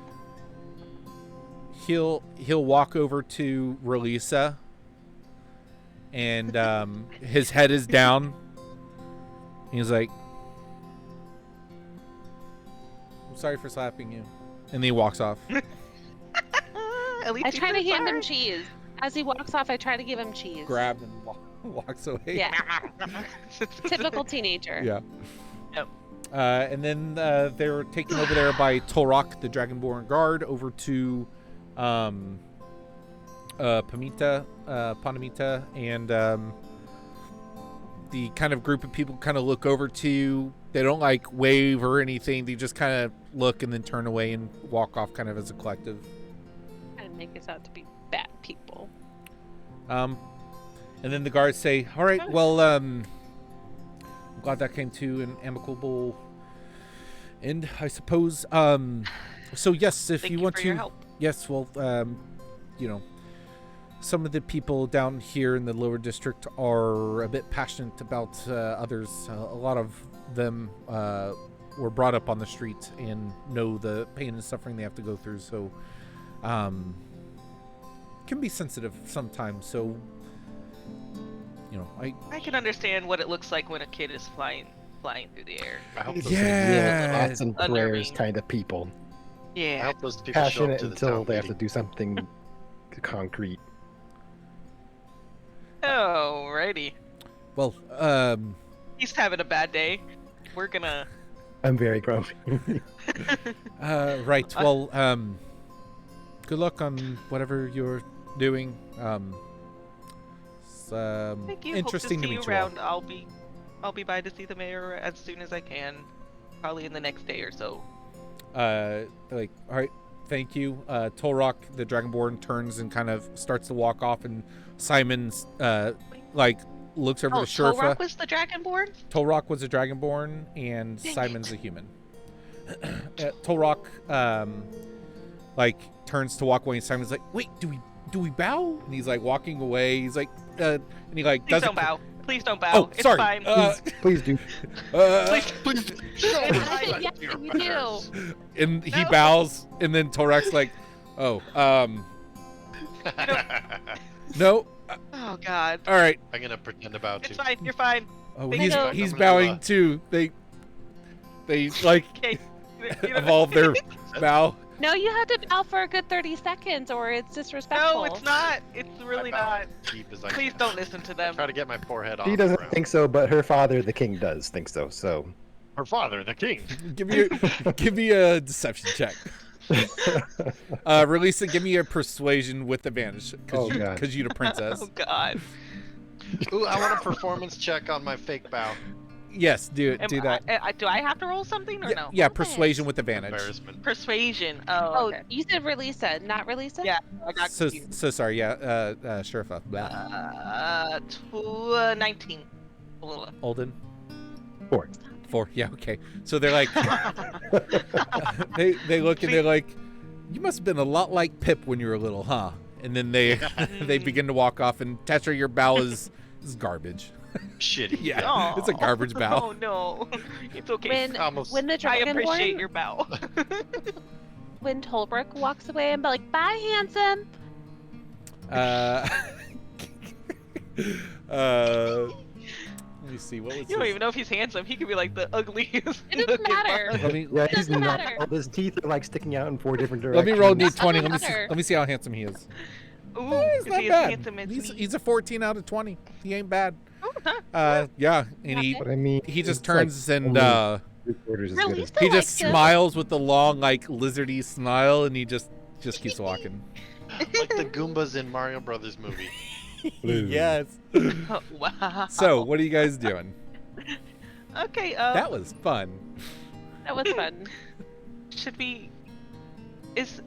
He'll walk over to Relisa, and his head is down. He's like, I'm sorry for slapping you, and he walks off. At least I you try to said hand him sorry. cheese. As he walks off, I try to give him cheese. Grabbed and walks away. Yeah, typical teenager. Yeah. Yep. And then they're taken over there by Tolrock, the Dragonborn guard, over to Panamita, and the kind of group of people kind of look over to you. They don't like wave or anything. They just kind of look and then turn away and walk off kind of as a collective. And make us out to be bad people. And then the guards say, all right, well, I'm glad that came to an amicable end, I suppose. So yes, if Thank you you want for to, your help. yes, well, you know, some of the people down here in the lower district are a bit passionate about others. A lot of them were brought up on the street and know the pain and suffering they have to go through. So, can be sensitive sometimes. So, you know, I can understand what it looks like when a kid is flying through the air. I hope those, Yeah. Thoughts and Unnerving. prayers kind of people. I Yeah. hope those people show up Passionate to the until town they have to meeting. do something concrete. Alrighty. well, He's having a bad day. We're gonna. I'm very grumpy. right. Well, good luck on whatever you're doing. It's Thank you. interesting Hope to to see meet you you all. around. I'll be by to see the mayor as soon as I can. Probably in the next day or so. Like, all right, thank you. Tolrock, the Dragonborn, turns and kind of starts to walk off, and Simon's like looks over Oh, to Sherfa. Tolrock was the Dragonborn? Tolrock was a Dragonborn, and Dang Simon's it. a human. Tolrock like turns to walk away, and Simon's like, "Wait, do we bow?" And he's like walking away. He's like, and he like Please doesn't. don't bow. Please don't bow. Oh, it's sorry. fine. Please do. Please. Yeah, you do. And he No. bows, and then Tolrock's like, "Oh, no, Oh God. all right, I'm gonna pretend about It's to. fine. You're fine. Oh, They go- he's I'm gonna bowing too. They like Okay. You know- evolve their bow. No, you have to bow for a good 30 seconds or it's disrespectful. No, it's not. It's really bow not. deep as I Please can. don't listen to them. Try to get my poor head off She the doesn't ground. think so, but her father, the king, does think so. So Her father, the king. Give me a deception check. Release it. Give me a persuasion with advantage Oh, God. because you're the princess. Oh God. Ooh, I want a performance check on my fake bow. Yes, do that. Do I have to roll something or Yeah, no? yeah, persuasion with advantage. Embarrassment. Persuasion. Oh, Oh, okay. you said Relisa, not Relisa? Yeah, I got So confused. sorry. Yeah, Sherifa. Blah. 19. Olden. 4. 4. Yeah, okay. So they're like, they look and they're like, you must have been a lot like Pip when you were little, huh? And then they they begin to walk off. And Tetra, your bow is garbage. Shitty. Yeah, it's a Aw. garbage bow. Oh no, it's okay. When Almost. when the I appreciate Dragonborn, your bow. when Tolbrook walks away and be like, bye, handsome. Let me see. What was You don't his- even know if he's handsome. He could be like the ugliest. It doesn't looking matter. one. Let me Yeah, he's Doesn't not. matter. All his teeth are like sticking out in 4 different let directions. me roll Doesn't d20. Let me see. matter. Let me see how handsome he is. Ooh, He's is not he as bad. handsome as me? He's a 14 out of 20. He ain't bad. Oh, huh. Yeah, and he But I mean, he just it's like turns and only 3/4 as good Release as. the- he likes just him. smiles with the long like lizardy smile, and he just keeps walking. Like the Goombas in Mario Brothers movie. Blue. Yes. Oh, wow. So, what are you guys doing? Okay. That was fun. That was fun. Should we? Is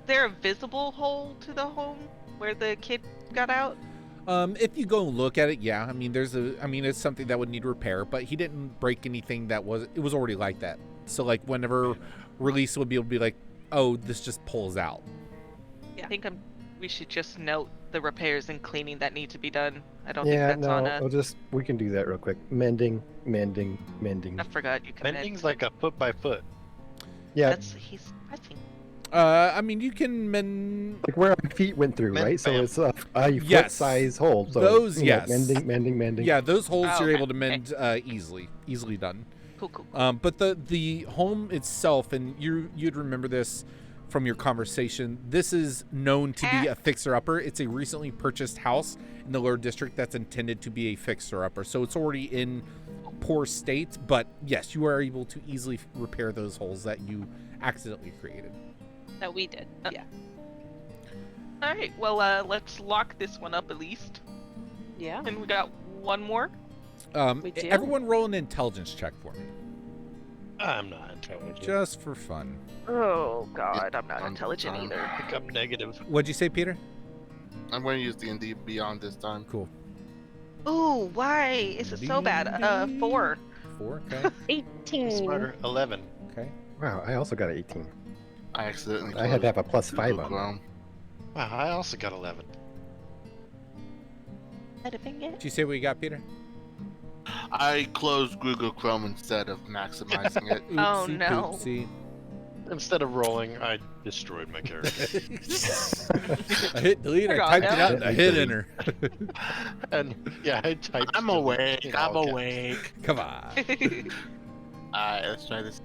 there a visible hole to the home where the kid got out? If you go and look at it, yeah. I mean, it's something that would need repair, but he didn't break anything it was already like that. So, like, whenever Release would be able to be like, oh, this just pulls out. I think we should just note the repairs and cleaning that need to be done. I don't Yeah, think that's on no, a. we can do that real quick. Mending. I forgot you can. Mending's like a foot by foot. Yeah, He's touching. I mean, you can mend like where our feet went through, Mend- right? So bam. it's a Yes. foot-size hole. So, Those, you know, yes. Mending. Yeah, those holes Oh, you're okay, able to mend easily done. Cool. But the home itself, and you'd remember this from your conversation, this is known to be a fixer-upper. It's a recently purchased house in the lower district that's intended to be a fixer-upper. So it's already in poor state, but yes, you are able to easily repair those holes that you accidentally created. That we did. Yeah. All right. Well, let's lock this one up at least. Yeah. And we got one more. We do? Everyone roll an intelligence check for me. I'm not intelligent. Just for fun. Oh God, I'm not I'm intelligent fine. either. I think I'm negative. What'd you say, Peter? I'm going to use D&D Beyond this time. Cool. Ooh, why is it so bad? 4. 4, okay. 18. Smarter. 11. Okay. Wow, I also got an 18. I accidentally. I had to have a closed +5 Google on. Chrome. Wow, I also got 11. Did you say what you got, Peter? I closed Google Chrome instead of maximizing it. Oh, Oopsie no. poopsie. Instead of rolling, I destroyed my character. I hit delete, I Forgot typed it that. out, and I hit enter. And yeah, I typed. I'm delete awake. in I'm all caps. awake. Come on. Alright, let's try this.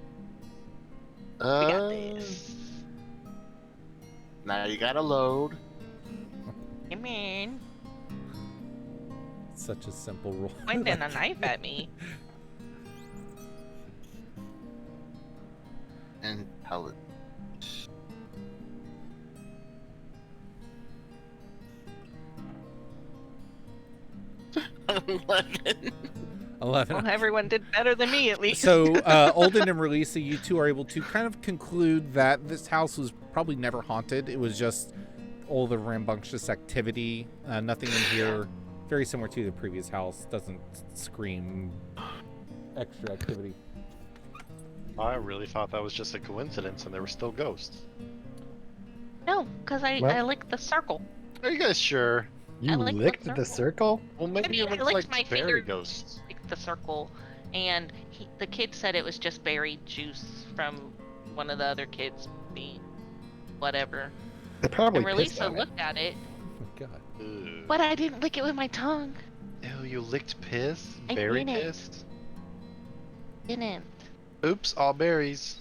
We got this. Now you gotta load. Come in. Such a simple roll. Pointing a knife at me. And pellet. $11. 11. Well, everyone did better than me at least. So, Olden and Relisa, you two are able to kind of conclude that this house was probably never haunted. It was just all the rambunctious activity. Nothing in here, very similar to the previous house, doesn't scream extra activity. I really thought that was just a coincidence, and there were still ghosts. No, because I Well- licked the circle. Are you guys sure? You like the licked the circle. circle? Well, maybe mean, it I was licked like my fairy finger. ghosts. Licked the circle, and the kid said it was just berry juice from one of the other kids being whatever. They probably And pissed Relisa on it. looked at it, Oh, God. Ew. but I didn't lick it with my tongue. Ew. Oh, you licked piss? I Berry didn't. piss? Didn't. Oops, all berries.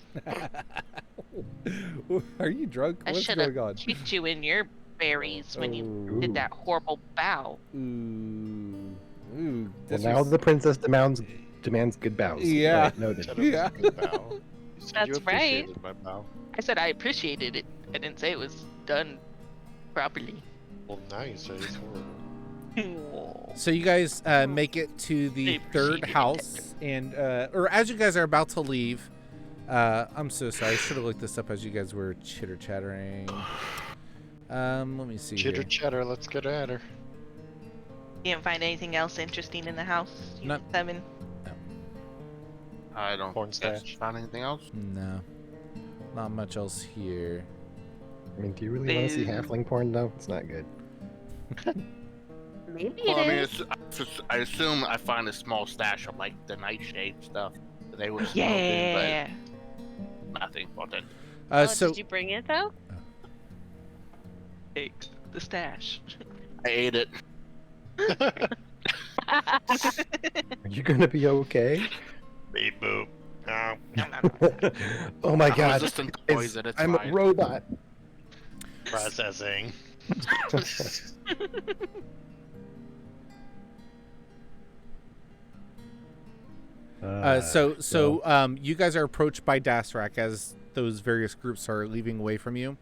Are you drunk? I What's should going have on? kicked you in your berries when you Oh. did that horrible bow. Ooh. Ooh. Well, now the princess demands good bows. Yeah. All right, noted. Said it was Yeah. a good bow. You said you That's right. appreciated my bow. I said I appreciated it. I didn't say it was done properly. Well, now you say it's horrible. So you guys make it to the I third appreciate it. house, and or as you guys are about to leave, I'm so sorry. I should have looked this up as you guys were chitter chattering. Let me see Chitter here. chatter, let's get at her. You didn't find anything else interesting in the house? Nope. 7. I don't Porn guess stash. found anything else. No, not much else here. I mean, do you really want to see Boo. halfling porn though? It's not good. Maybe Well, I mean, it is. I assume I find a small stash of like the nightshade stuff that they were smoking, Yeah. but nothing important. So Did you bring it though? Take the stash. I ate it. Are you gonna be okay? Beep boop. No. Oh my god. Resistant to It's- poison, it's I'm fine. a robot. Processing. So you guys are approached by Dasrak as those various groups are leaving away from you,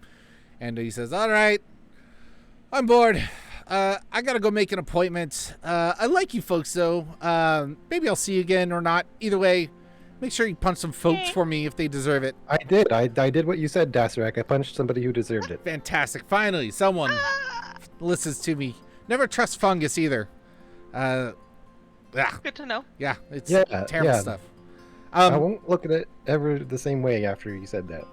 and he says, "All right, I'm bored. I gotta go make an appointment. I like you folks though. Maybe I'll see you again or not. Either way, make sure you punch some folks for me if they deserve it." I did. I did what you said, Dasrak. I punched somebody who deserved it. Fantastic. Finally, someone listens to me. Never trust fungus either. Good to know. Yeah, it's Yeah, terrible yeah. stuff. I won't look at it ever the same way after you said that.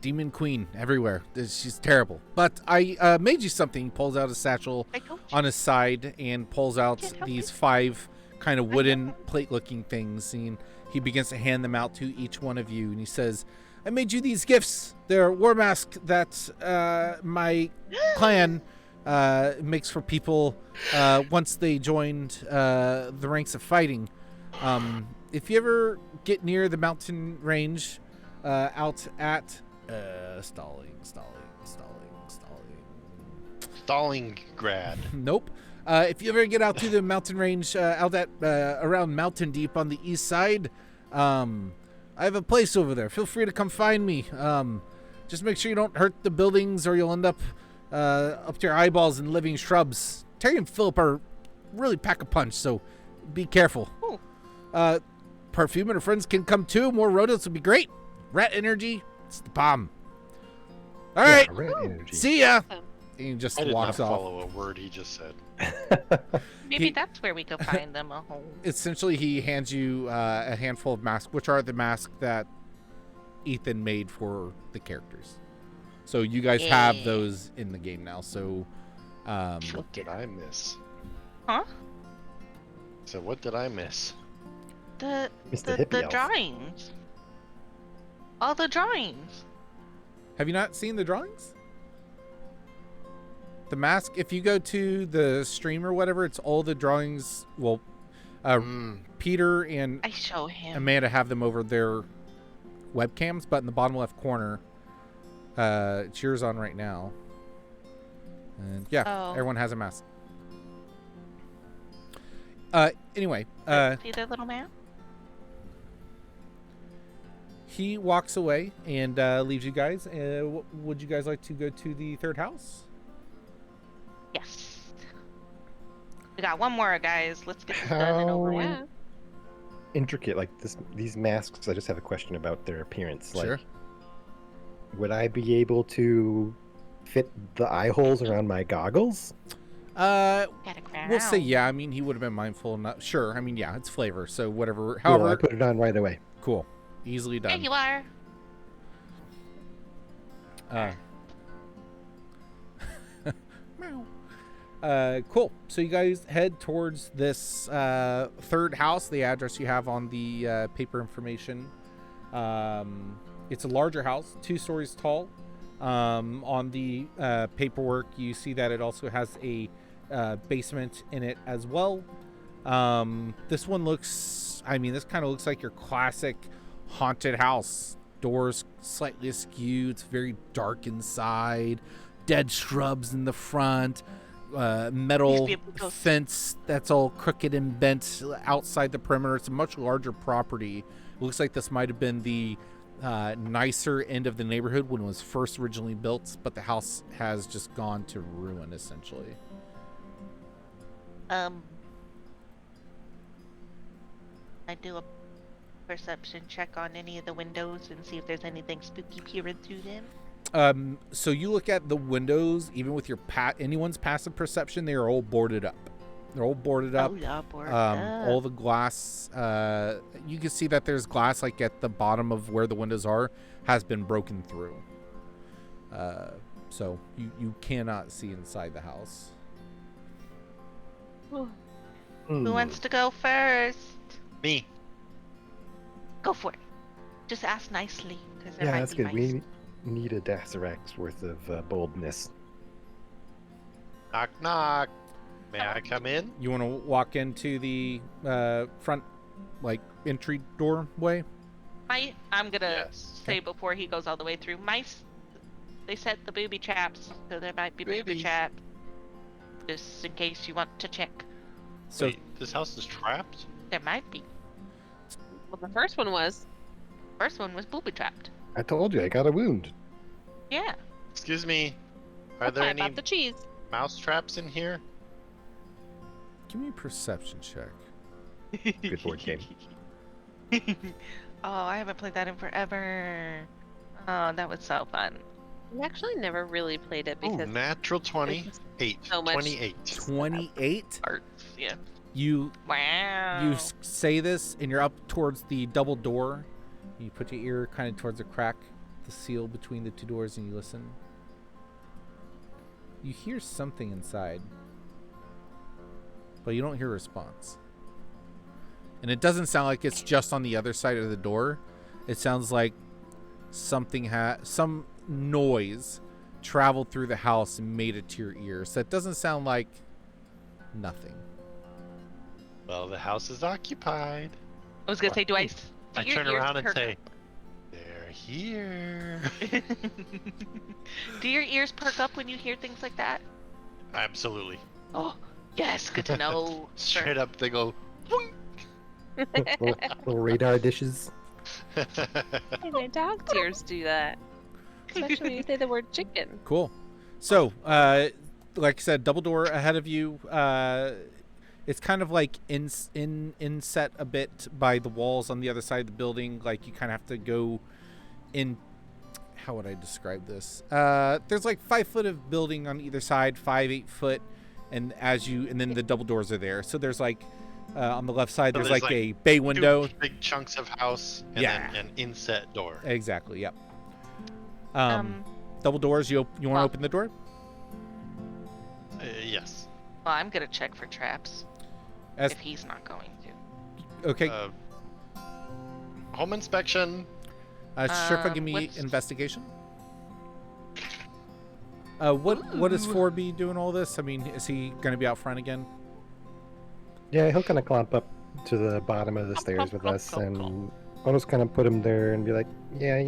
Demon Queen everywhere. She's terrible. But I made you something. He pulls out a satchel I told you. on his side and pulls out Can't help these it. 5 kind of wooden plate-looking things. And he begins to hand them out to each one of you. And he says, "I made you these gifts. They're war masks that my clan makes for people once they joined the ranks of fighting. If you ever get near the mountain range out at Stalling. Stalingrad. Nope. If you ever get out to the mountain range out at around Mountain Deep on the east side, I have a place over there. Feel free to come find me. Just make sure you don't hurt the buildings or you'll end up to your eyeballs in living shrubs. Terry and Philip are really pack a punch, so be careful. Ooh. Perfume and her friends can come too. More rodents would be great. Rat energy, it's the bomb. All right, Yeah, rat energy. see ya." Awesome. And he just I did walks not off. follow a word he just said. Maybe He- that's where we could find them a home. Essentially, he hands you a handful of masks, which are the masks that Ethan made for the characters. So you guys have Yeah. those in the game now. So, What did I miss? Huh? So what did I miss? The Mr. Hippie the Elf. drawings. All the drawings. have you not seen the drawings? The mask. If you go to the stream or whatever, it's all the drawings. Well, Peter and I show him. Amanda have them over their webcams, but in the bottom left corner, it's yours on right now. And yeah, Oh. everyone has a mask. Anyway, See the little man? he walks away and leaves you guys. Would you guys like to go to the third house? Yes. We got one more, guys. Let's get this done and over with. Yeah. Intricate, like these masks. I just have a question about their appearance. Like, Sure. would I be able to fit the eye holes around my goggles? Got a crown. We'll say yeah. I mean, he would have been mindful. Not sure. I mean, yeah, it's flavor. So whatever. Cool, However, I put it on right away. cool, easily There done. you are. Cool. So you guys head towards this third house. The address you have on the paper information. It's a larger house, 2 stories tall. On the paperwork, you see that it also has a basement in it as well. This one looks, I mean, this kind of looks like your classic haunted house. Doors slightly askew. It's very dark inside. Dead shrubs in the front. Metal fence that's all crooked and bent outside the perimeter. It's a much larger property. It looks like this might have been the nicer end of the neighborhood when it was first originally built, but the house has just gone to ruin essentially. I do a perception check on any of the windows and see if there's anything spooky peering through them. So you look at the windows, even with your anyone's passive perception, they are all boarded up. They're all boarded up. Oh, yeah, boarded up. All the glass, you can see that there's glass like at the bottom of where the windows are has been broken through. So you cannot see inside the house. Who wants to go first? Me. Go for it. Just ask nicely, because there Yeah, might that's be good. mice. We need a Dacerac's worth of boldness. Knock knock. May I come in? You want to walk into the front, like, entry doorway? I'm gonna Yes. say before he goes all the way through, mice, they set the booby traps, so there might be booby Boobies. traps. Just in case you want to check. So Wait, this house is trapped? There might be. Well, the first one was. First one was booby trapped. I told you, I got a wound. Yeah. Excuse me. Are That's there why I any bought the cheese. mouse traps in here? give me a perception check. Good board game. Oh, I haven't played that in forever. Oh, that was so fun. I actually never really played it Ooh, because natural 28. so much- 28. 28. Arts, yeah. You Wow. say this, and you're up towards the double door. You put your ear kind of towards the crack, the seal between the two doors, and you listen. You hear something inside, but you don't hear a response. And it doesn't sound like it's just on the other side of the door. It sounds like something some noise traveled through the house and made it to your ears. So it doesn't sound like nothing. Well, the house is occupied. I was gonna say, do I? I do your turn ears around and perk say, they're here. up? Do your ears perk up when you hear things like that? Absolutely. Oh, yes. Good to know. sir. Straight up, they go. little radar dishes. hey, my dog's ears do that. Especially when you say the word chicken. Cool. So, like I said, double door ahead of you. It's kind of like inset a bit by the walls on the other side of the building. Like you kind of have to go in. How would I describe this? There's like 5 foot of building on either side, 8 foot, and then the double doors are there. So there's like on the left side, So there's there's like like a bay window. 2 big chunks of house and Yeah. then an inset door. Exactly. Yep. Double doors. You want to open the door? Yes. Well, I'm gonna check for traps As if he's not going to. okay. Home inspection. Sherpa, give me what's- investigation. What is 4B doing all this? I mean, is he going to be out front again? Yeah, he'll kind of climb up to the bottom of the stairs with us, and I'll just kind of put him there and be like, yeah,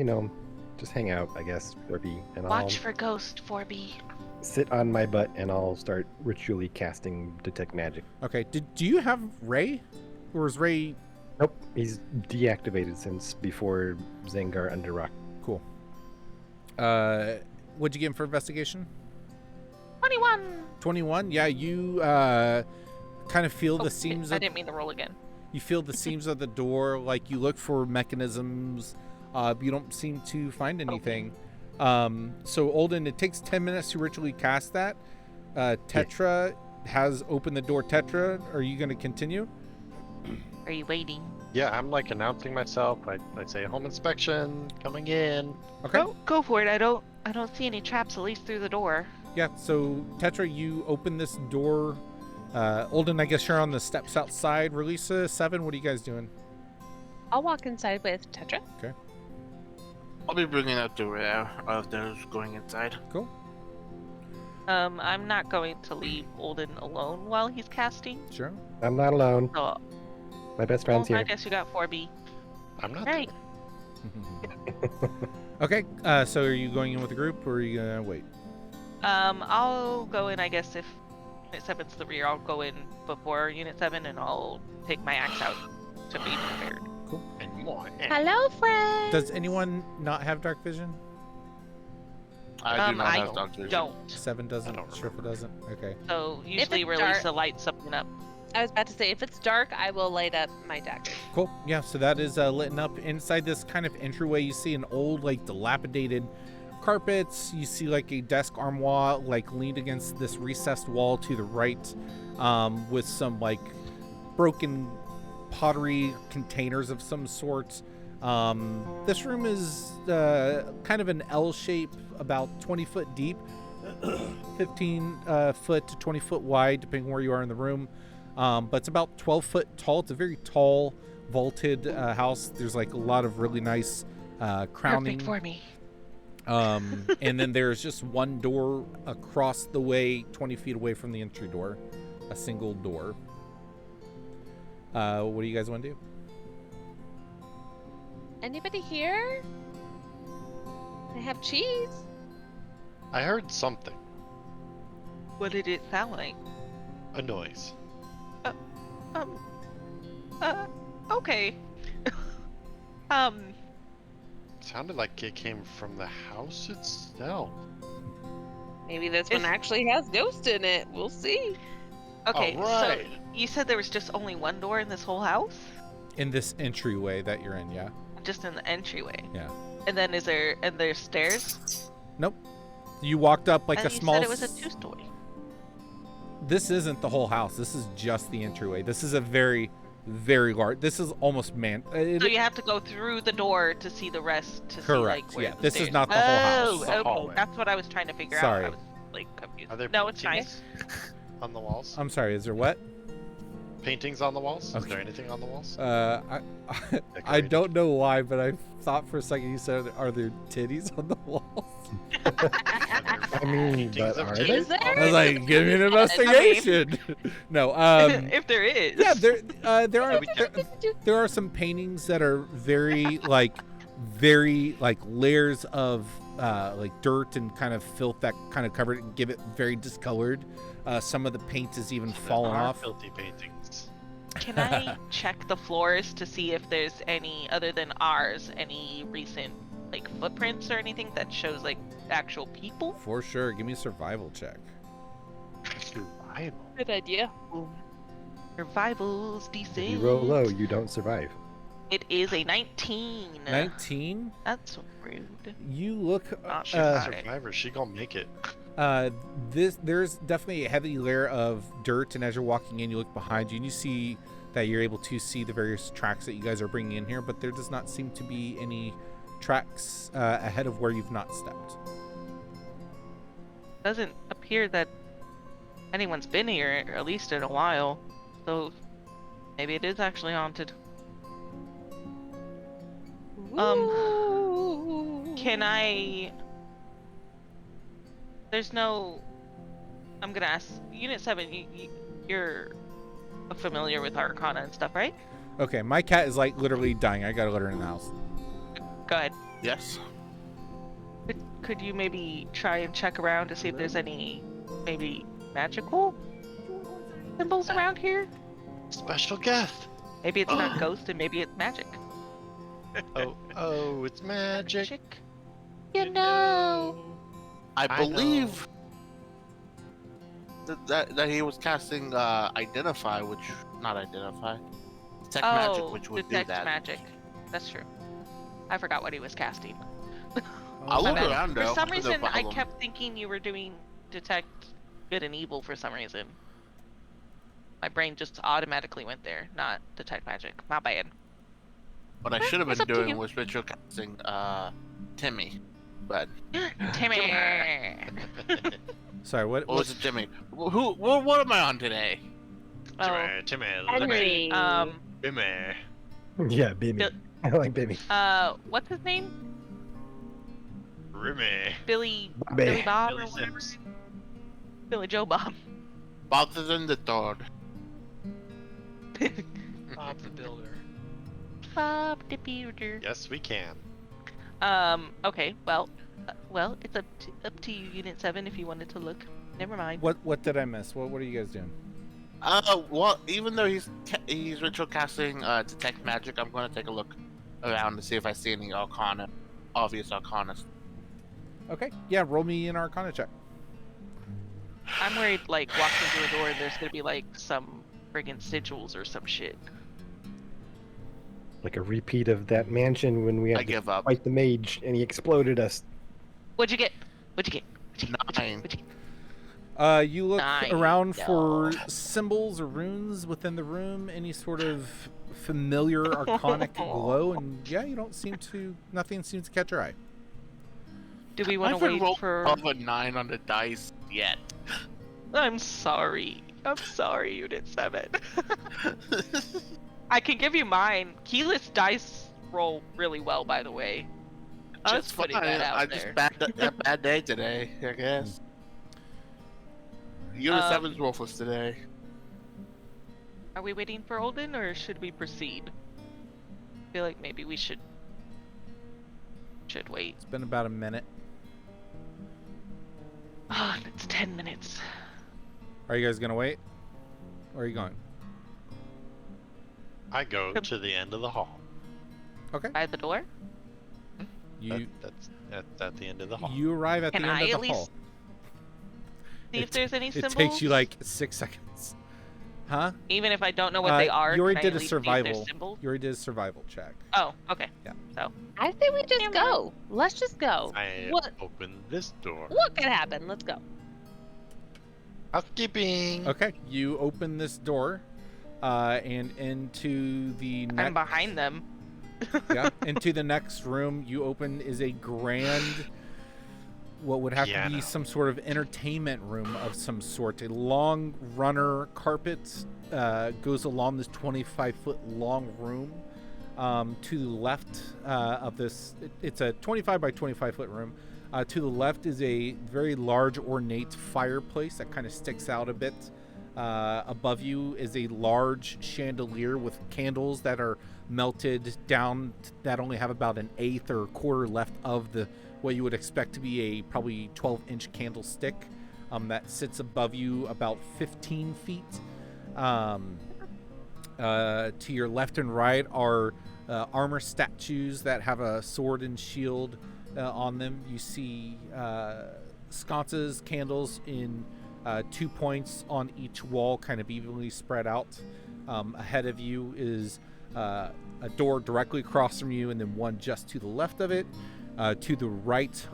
just hang out, I guess, 4B, and Watch for ghost 4B. I'll sit on my butt and I'll start ritually casting Detect Magic. Okay. Do you have Ray? Or is Ray... Nope, he's deactivated since before Zangar under rock. Cool. What'd you get him for investigation? 21. 21? Yeah, you kind of feel the seams I of... didn't mean to roll again. You feel the seams of the door, like you look for mechanisms. You don't seem to find anything. So Olden, it takes 10 minutes to ritually cast that. Tetra has opened the door. Tetra, are you going to continue? Are you waiting? Yeah, I'm like announcing myself. I say home inspection coming in. Okay. Go for it. I don't see any traps, at least through the door. Yeah, so Tetra, you open this door. Olden, I guess you're on the steps outside. Relisa, 7, what are you guys doing? I'll walk inside with Tetra. I'll be bringing out the rear of those going inside. Cool. I'm not going to leave Olden alone while he's casting. Sure. I'm not alone. So, My best friend's I here. guess you got 4B. I'm not. Right. Okay. So are you going in with the group, or are you gonna wait? I'll go in, I guess, if Unit 7's the rear, I'll go in before Unit 7 and I'll take my axe out to be prepared. And more. Hello, friends. Does anyone not have dark vision? I do not I have dark vision. don't. 7 doesn't. don't Sherpa doesn't. Okay. So usually it's Relisa dark- lights something up. I was about to say, if it's dark, I will light up my dagger. Cool. Yeah. So that is lit up inside this kind of entryway. You see an old, like, dilapidated carpets. You see like a desk armoire, like, leaned against this recessed wall to the right, with some like broken pottery containers of some sort. This room is kind of an L shape, about 20 foot deep, 15 foot to 20 foot wide, depending where you are in the room. But it's about 12 foot tall. It's a very tall, vaulted house. There's like a lot of really nice crowning. Perfect for me. And then there's just one door across the way, 20 feet away from the entry door, a single door. What do you guys want to do? Anybody here? I have cheese. I heard something. What did it sound like? A noise. Okay. Sounded like it came from the house itself. Maybe this one actually has ghost in it. We'll see. Okay, Alright. so you said there was just only one door in this whole house? In this entryway that you're in, yeah? Just in the entryway. Yeah. And then there's stairs? Nope. You walked up like and a you small... said it was a 2-story. This isn't the whole house. This is just the entryway. This is a very, very large... This is almost So you have to go through the door to see the rest to see Correct, like where yeah. the This is stairs. not the whole house. It's the Oh, okay. hallway. That's what I was trying to figure Sorry. out. I was like confused. Are there No, it's fine. paintings on the walls? I'm sorry, is there what? Paintings on the walls? Okay. Is there anything on the walls? I Decorated? don't know why, but I thought for a second you said, are there titties on the walls? I mean, Paintings but of are titties they? Is there? I was like, give me an investigation. No, If there is. yeah, there are we can- there are some paintings that are very like layers of like dirt and kind of filth that kind of cover it and give it very discolored. Some of the paint is even fallen There are off. Filthy paintings. Can I check the floors to see if there's any, other than ours, any recent like footprints or anything that shows like actual people? For sure. Give me a survival check. Survival. Good idea. Survival's decent. If you roll low, you don't survive. It is a 19. 19. That's rude. You look. Not She's a sure. survivor. She gonna make it. There's definitely a heavy layer of dirt, and as you're walking in, you look behind you and you see that you're able to see the various tracks that you guys are bringing in here, but there does not seem to be any tracks ahead of where you've not stepped. Doesn't appear that anyone's been here, at least in a while. So maybe it is actually haunted. Can I... There's no... I'm gonna ask... Unit 7, you're familiar with Arcana and stuff, right? Okay, my cat is like literally dying. I gotta let her in the house. Go ahead. Yes. Could you maybe try and check around to see if there's any, maybe, magical symbols around here? Special guest. Maybe it's not ghost and maybe it's magic. Oh, it's magic. You know. I I know. believe that he was casting Identify, which... Not Identify. Detect Magic, which would do detect that. magic. That's true. I forgot what he was casting. I'll My look bad. around, For though. some No reason, I problem. kept thinking you were doing detect good and evil for some reason. My brain just automatically went there, not detect magic. My bad. What I should have It's been up to doing you. was ritual casting Timmy. But Timmy. Sorry, what? what was it, Timmy? What am I on today? Oh, Timmy, Henry. Timmy. Yeah, Bimmy. Bill- I like Bimmy. what's his name? Remy. Billy Bobby. Bob Billy or whatever. Sims. Billy Joe Bob. Other than the dog. Bob the Builder. Bob the Builder. Yes, we can. Okay. Well, it's up to you, Unit 7, if you wanted to look. Never mind. What did I miss? What are you guys doing? Well, even though he's ritual casting detect magic, I'm gonna take a look around to see if I see any obvious arcana. Okay. Yeah, roll me an Arcana check. I'm worried, like, walking through a door and there's gonna be, like, some friggin' sigils or some shit. Like a repeat of that mansion when we I had to give up. fight the mage and he exploded us. What'd you get? What'd you get? What'd you get? 9. What'd you get? You look Nine. around for No. symbols or runes within the room, any sort of familiar arcanic glow, and yeah, you don't seem to. Nothing seems to catch your eye. Do we I want to haven't wait rolled for... above a 9 on the dice yet. I'm sorry, Unit 7. I can give you mine. Keyless dice roll really well, by the way. That's Just putting fine. that out I there. just bad day today, I guess. Unit 7's roll for today. Are we waiting for Olden, or should we proceed? I feel like maybe we should wait. It's been about a minute. Oh, it's 10 minutes. Are you guys gonna wait? Or are you going? I go to the end of the hall. Okay. By the door? That's at the end of the hall. You arrive at Can the end I of at the hall. least see if there's any It symbols? takes you like 6 seconds. Huh? Even if I don't know what they are, You already can I did at a least see if survival. there's symbols? You already did a survival check. Oh, okay. Yeah. So, I say we just go. Let's just go. I What? open this door. What could happen? Let's go. Housekeeping. Okay. You open this door, and into the next. I'm behind them. Yeah. Into the next room you open is a grand, what would have to be Piano. some sort of entertainment room of some sort. A long runner carpet goes along this 25-foot long room. To the left of this, it's a 25 by 25-foot room. To the left is a very large ornate fireplace that kind of sticks out a bit. Above you is a large chandelier with candles that are melted down that only have about an eighth or a quarter left of the what you would expect to be a probably 12-inch candlestick that sits above you about 15 feet. To your left and right are armor statues that have a sword and shield on them. You see sconces, candles in 2 points on each wall, kind of evenly spread out. Ahead of you is a door directly across from you, and then one just to the left of it. To the right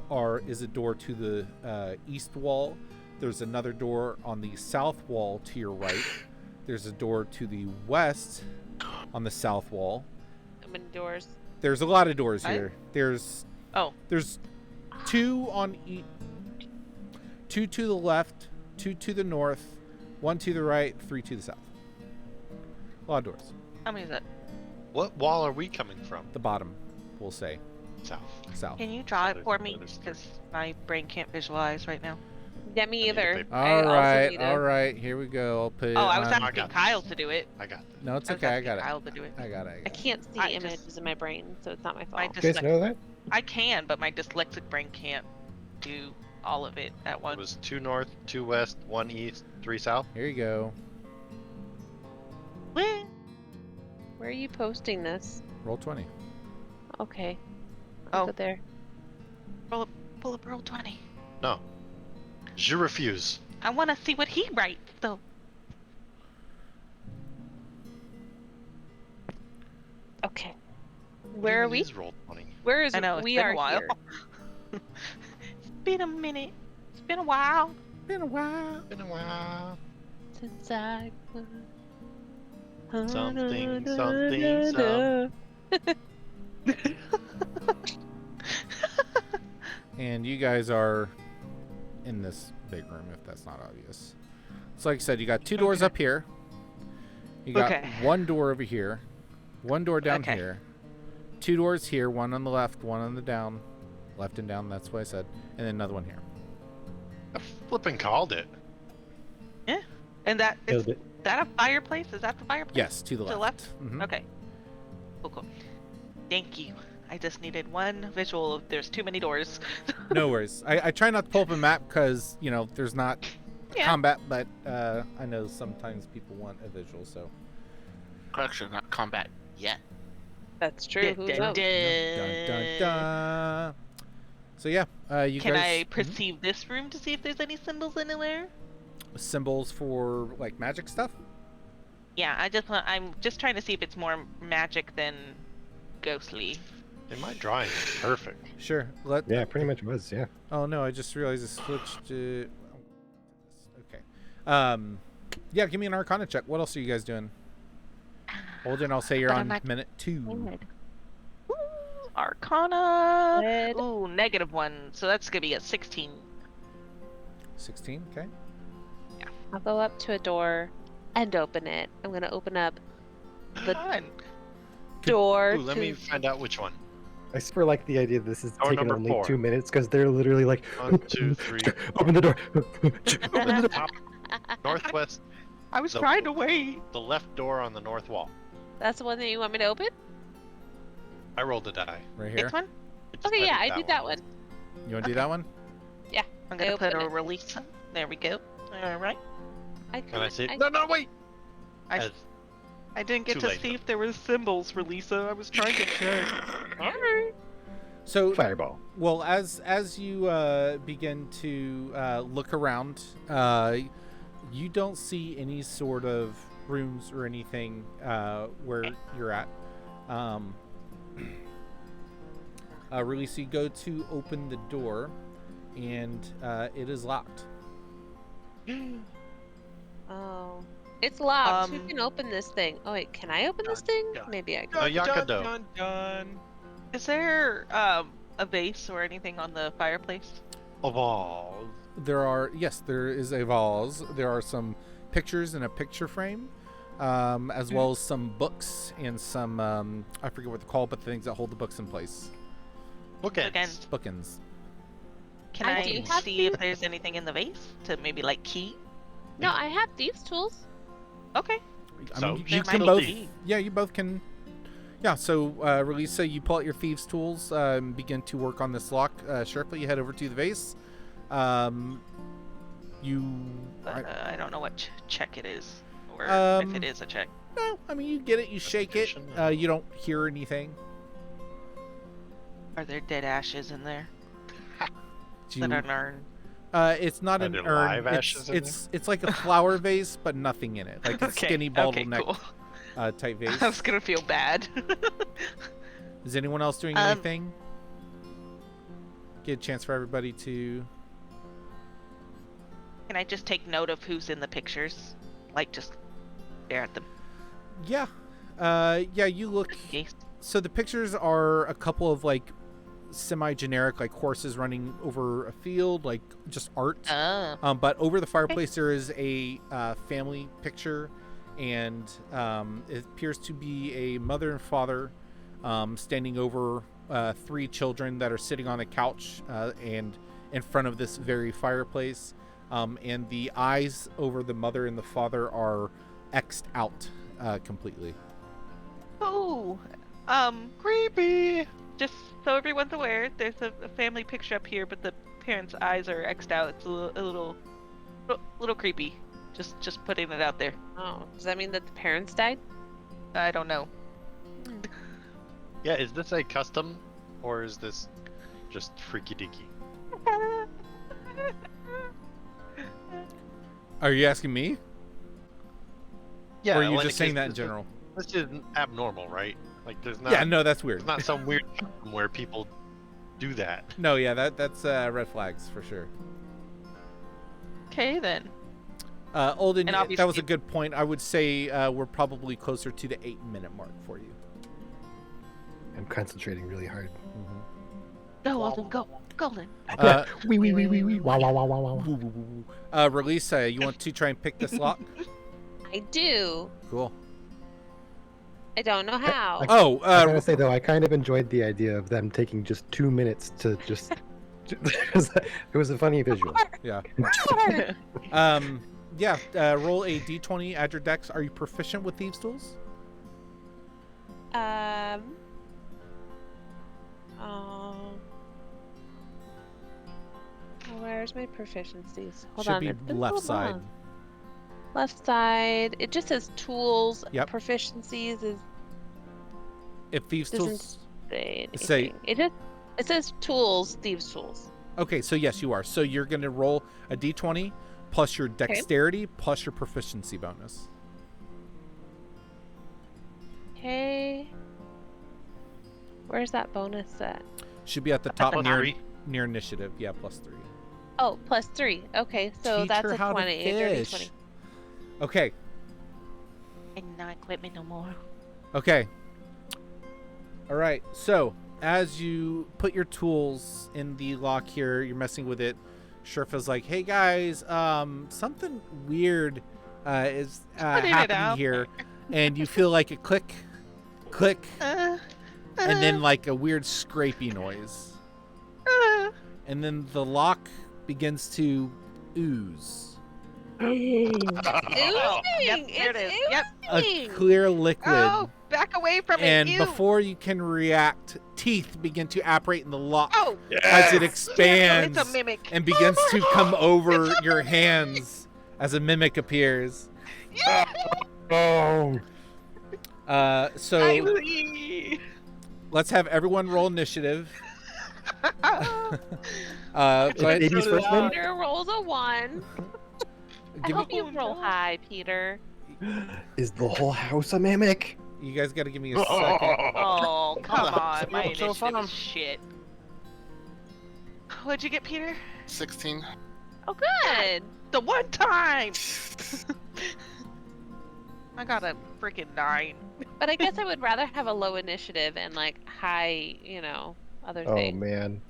is a door to the east wall. There's another door on the south wall to your right. There's a door to the west on the south wall. How many doors? There's a lot of doors Right? here. There's two on each. Two to the left, two to the north, one to the right, three to the south. A lot of doors. How many is that? What wall are we coming from? The bottom, we'll say, South. south. Can you draw it there's- for me? there's three. Because my brain can't visualize right now. Yeah, me I need a either. paper. I All also right, need a- all right. Here we go. I'll put it Oh, I was on- asking got Kyle this. to do it. I got this. No, it's I was okay. I asking got it. Kyle to do it. I got it. I can't see I images just- in my brain, so it's not my My fault. You guys know that? I can, but my dyslexic brain can't do all of it at It once. was 2 north, 2 west, 1 east, 3 south. Here you go. Where? Where are you posting this? Roll 20. Okay. Oh. I'll go there. Pull up roll 20. No. Je refuse. I want to see what he writes, though. Okay. Where are we? Please roll 20. Where is I know, it's we been are a while. here? It's been a minute. It's been a while. Been a while. Been a while. Since I was Something, something, some. And you guys are in this big room, if that's not obvious. So like I said, you got 2 doors Okay. up here. You got Okay. 1 door over here. 1 door down Okay. here. 2 doors here, 1 on the left, 1 on the down. Left and down, that's what I said. And then another one here. I flipping called it. And that is Killed it. that a fireplace? Is that the fireplace? Yes, to the To the left. left? Mhm. Okay. Cool. Thank you. I just needed one visual of there's too many doors. No worries. I try not to pull up a map because, there's not Yeah. combat, but I know sometimes people want a visual, so. Correction, not combat yet. That's true. Who knows? Dun, dun, dun. So yeah, you Can guys. I perceive this room to see if there's any symbols anywhere? Symbols for, like, magic stuff? Yeah, I'm just trying to see if it's more magic than ghostly. In my drawing, it's perfect. Sure. Yeah, pretty much was. Yeah. Oh no, I just realized it switched to. Okay. Yeah, give me an Arcana check. What else are you guys doing? Holden, I'll say you're But on I'm not minute 2. Ooh, Arcana. Good. Ooh, -1. So that's gonna be a 16. 16. Okay. I'll go up to a door and open it. I'm gonna open up the Fun. door. Ooh, let me find out which one. I super like the idea this is Door taking number only 4. 2 minutes because they're literally like, 1, 2, 3. open the door. Open the top northwest, I was The- trying to wait. the left door on the north wall. That's the one that you want me to open? I rolled a die. Right here. This one? It's Okay, yeah, I did did that one. You want to do that one? I'm gonna I put open a it. release. There we go. All right. Can I see? I- No, wait. I- As- I didn't get Too to late. see if there were symbols, Relisa. I was trying to check. So, Fireball. well, as you begin to look around, you don't see any sort of rooms or anything where you're at. Really, so you go to open the door, and it is locked. Oh. It's locked. Who Um, can open this thing? Oh wait, can I open this thing? dun. Maybe I can. No, Yakado. Is there a vase or anything on the fireplace? Of all. There is a vase. There are some pictures in a picture frame, as well as some books and some I forget what they're called, but the things that hold the books in place. Bookends. Again, Bookends. can I I, do have see if there's anything in the vase to maybe like key? No, I have thieves' tools. Okay. I So, mean, you there can might both. be. Yeah, you both can. Yeah. So, Relisa, you pull out your thieves' tools, begin to work on this lock. Sharply, you head over to the vase. You. I don't know what check it is, or if Um, it is a check. No, I mean you get it. You shake it. Investigation? You don't hear anything. Are there dead ashes in there Do that you- are an urn? It's not Are an there urn. live ashes in It's like a flower vase, but nothing in it. Like a skinny bottleneck cool. type vase. I was gonna feel bad. Is anyone else doing anything? Get a chance for everybody to. Can I just take note of who's in the pictures? Like just stare at them. Yeah. Yeah. You look. Yes. So the pictures are a couple of like semi-generic, like horses running over a field, like just art. But over the fireplace there is a family picture, and it appears to be a mother and father standing over 3 children that are sitting on a couch and in front of this very fireplace. And the eyes over the mother and the father are X'd out completely. Oh, creepy. Just so everyone's aware, there's a family picture up here, but the parents' eyes are X'd out. It's a little creepy. Just putting it out there. Oh, does that mean that the parents died? I don't know. Yeah, is this a custom, or is this just freaky deaky? Are you asking me? Yeah, Or are you like, just saying is that in this- general? This isn't abnormal, right? Like, there's not. Yeah, no, that's weird. It's not some weird custom where people do that. No, yeah, that's red flags for sure. Okay then. Olden, And that was a obviously- good point. I would say we're probably closer to the 8-minute mark for you. I'm concentrating really hard. Go, Alden, go. Golden. Wee. Wow, wow, wow, wow, wow, wow. Release, you want to try and pick this lock? I do. Cool. I don't know how. Oh, I gotta say though, I kind of enjoyed the idea of them taking just 2 minutes to just. It was a funny visual. yeah. Yeah, roll a d20, add your dex. Are you proficient with thieves' tools? Where's my proficiencies? Hold Should on. be It's been left so side. long. Left side. It just says tools. Yep. Proficiencies is If thieves' doesn't tools... say Say- anything. It says tools, thieves' tools. Okay, so yes, you are. So you're going to roll a d20 plus your dexterity plus your proficiency bonus. Okay. Where's that bonus at? Should be at the top Plus near 3. near initiative. Yeah, plus 3. Oh, +3. Okay, so Teach that's her a how to 20. A dirty fish. 20. Okay, And not equipment no more. okay. All right, so as you put your tools in the lock here, you're messing with it. Sherfa's like, hey guys, something weird is Putting it happening out here. And you feel like a click, click, and then like a weird scrapey noise. And then the lock begins to ooze. Oozing! Yep, there it is. Yep. A Oozing! clear liquid. Oh, back away from And it. Ew. before you can react, teeth begin to apparate in the lock Oh, as it damn, expands it's a mimic. and begins to come over your hands as a mimic appears. Oh, So Kylie. let's have everyone roll initiative. Go ahead. ladies first then? Peter rolls a 1. I Give me, hope you roll high, Peter. Is the whole house a mimic? you guys got to give me a second. Oh, come Oh, on. My so initiative fun. is shit. What'd you get, Peter? 16. Oh, good. The one time! I got a freaking 9. But I guess I would rather have a low initiative and like high, other Oh things. man,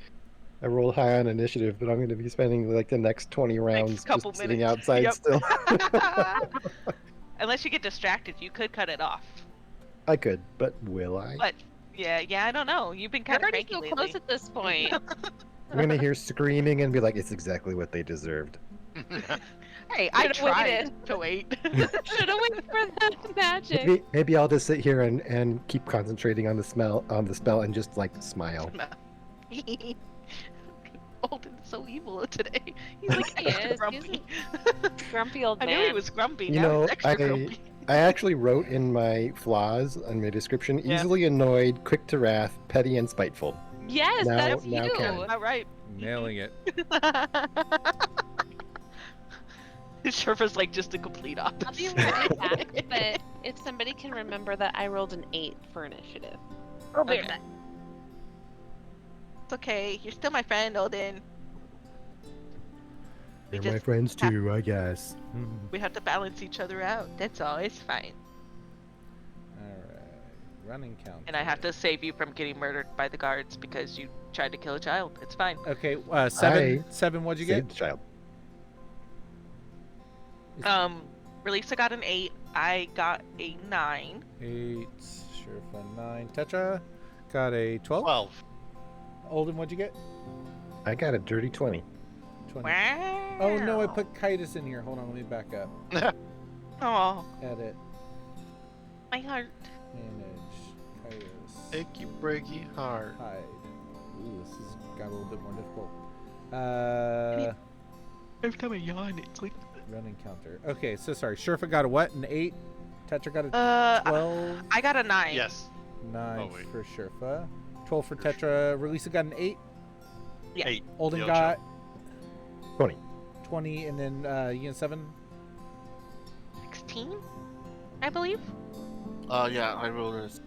I rolled high on initiative, but I'm going to be spending like the next 20 rounds couple just sitting minutes. outside Yep. still. Unless you get distracted, you could cut it off. I could, but will I? But yeah, I don't know. You've been We're kind of already cranky so lately. close at this point. I'm going to hear screaming and be like, it's exactly what they deserved. Hey, I Should've tried waited. to wait. Should have waited for the magic. Maybe I'll just sit here and keep concentrating on the spell and just like smile. Alden's so evil today. He's like He extra is. grumpy. Grumpy old I man. knew he was grumpy. You Now know, he's extra grumpy. I actually wrote in my flaws on my description: Yeah. easily annoyed, quick to wrath, petty and spiteful. Yes, Now- that's now you. Ken. All right. Nailing it. Sherpa's like just a complete I'll be opposite. right back, but if somebody can remember that I rolled an 8 for initiative. I'll be right Okay. back. It's okay. You're still my friend, Alden. We They're my just friends have- too, I guess. We have to balance each other out. That's all. It's fine. All right. Running count. And I have to save you from getting murdered by the guards because you tried to kill a child. It's fine. Okay, 7. 7, what'd you Saved get? the child. Relisa got an 8. I got a 9. 8. Sherfa 9. Tetra got a 12. 12. Olden, what'd you get? I got a dirty 20. 20. Wow. Oh no, I put Kitus in here. Hold on, let me back up. Oh, Edit. my heart. Manage. Kitus. Achy breaky heart. Hide. Ooh, this has got a little bit more difficult. Every time I yawn, it's like. Running counter. Okay, so sorry. Sherfa got a what? An 8. Tetra got a 12. I got a 9. Yes. 9 Oh, wait. for Sherfa. 12 for Tetra. Relisa got an 8. Yeah. 8. Olden Yo, got 20. 20, and then Ian 7. 16, I believe. Yeah, I rolled this.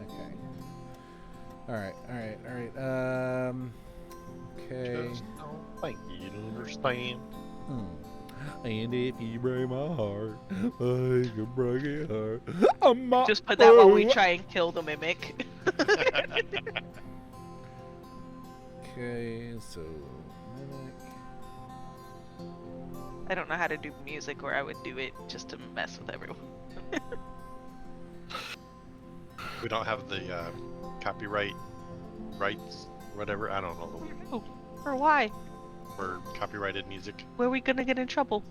Okay. Alright. Okay. Just don't think you understand. And if you break my heart, I can break your heart. I'm my Just put that while we own. try and kill the mimic. Okay, so mimic. I don't know how to do music, or I would do it just to mess with everyone. We don't have the copyright rights, whatever. I don't know the word. Oh, or why? for copyrighted music. Where are we gonna get in trouble?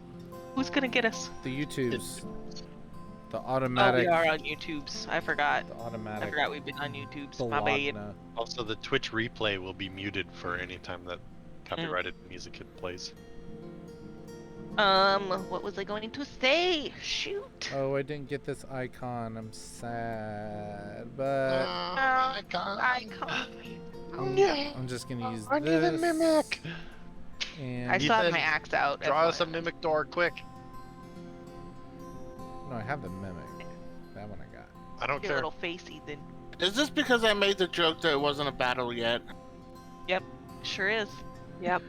Who's gonna get us? The YouTubes. The Oh, automatic. we are on YouTube's. I forgot. The I automatic. forgot we've been on YouTube's. The My bad. Logna. Also, the Twitch replay will be muted for any time that copyrighted music plays. What was I going to say? Shoot. Oh, I didn't get this icon. I'm sad, but I can't. I'm just gonna use I need a this. mimic. And I still have Ethan, my axe out. Draw us a FYI. mimic door, quick. no, I have the mimic. That one I got. I don't Your care. little face, Ethan. Is this because I made the joke that it wasn't a battle yet? Sure is. Yep.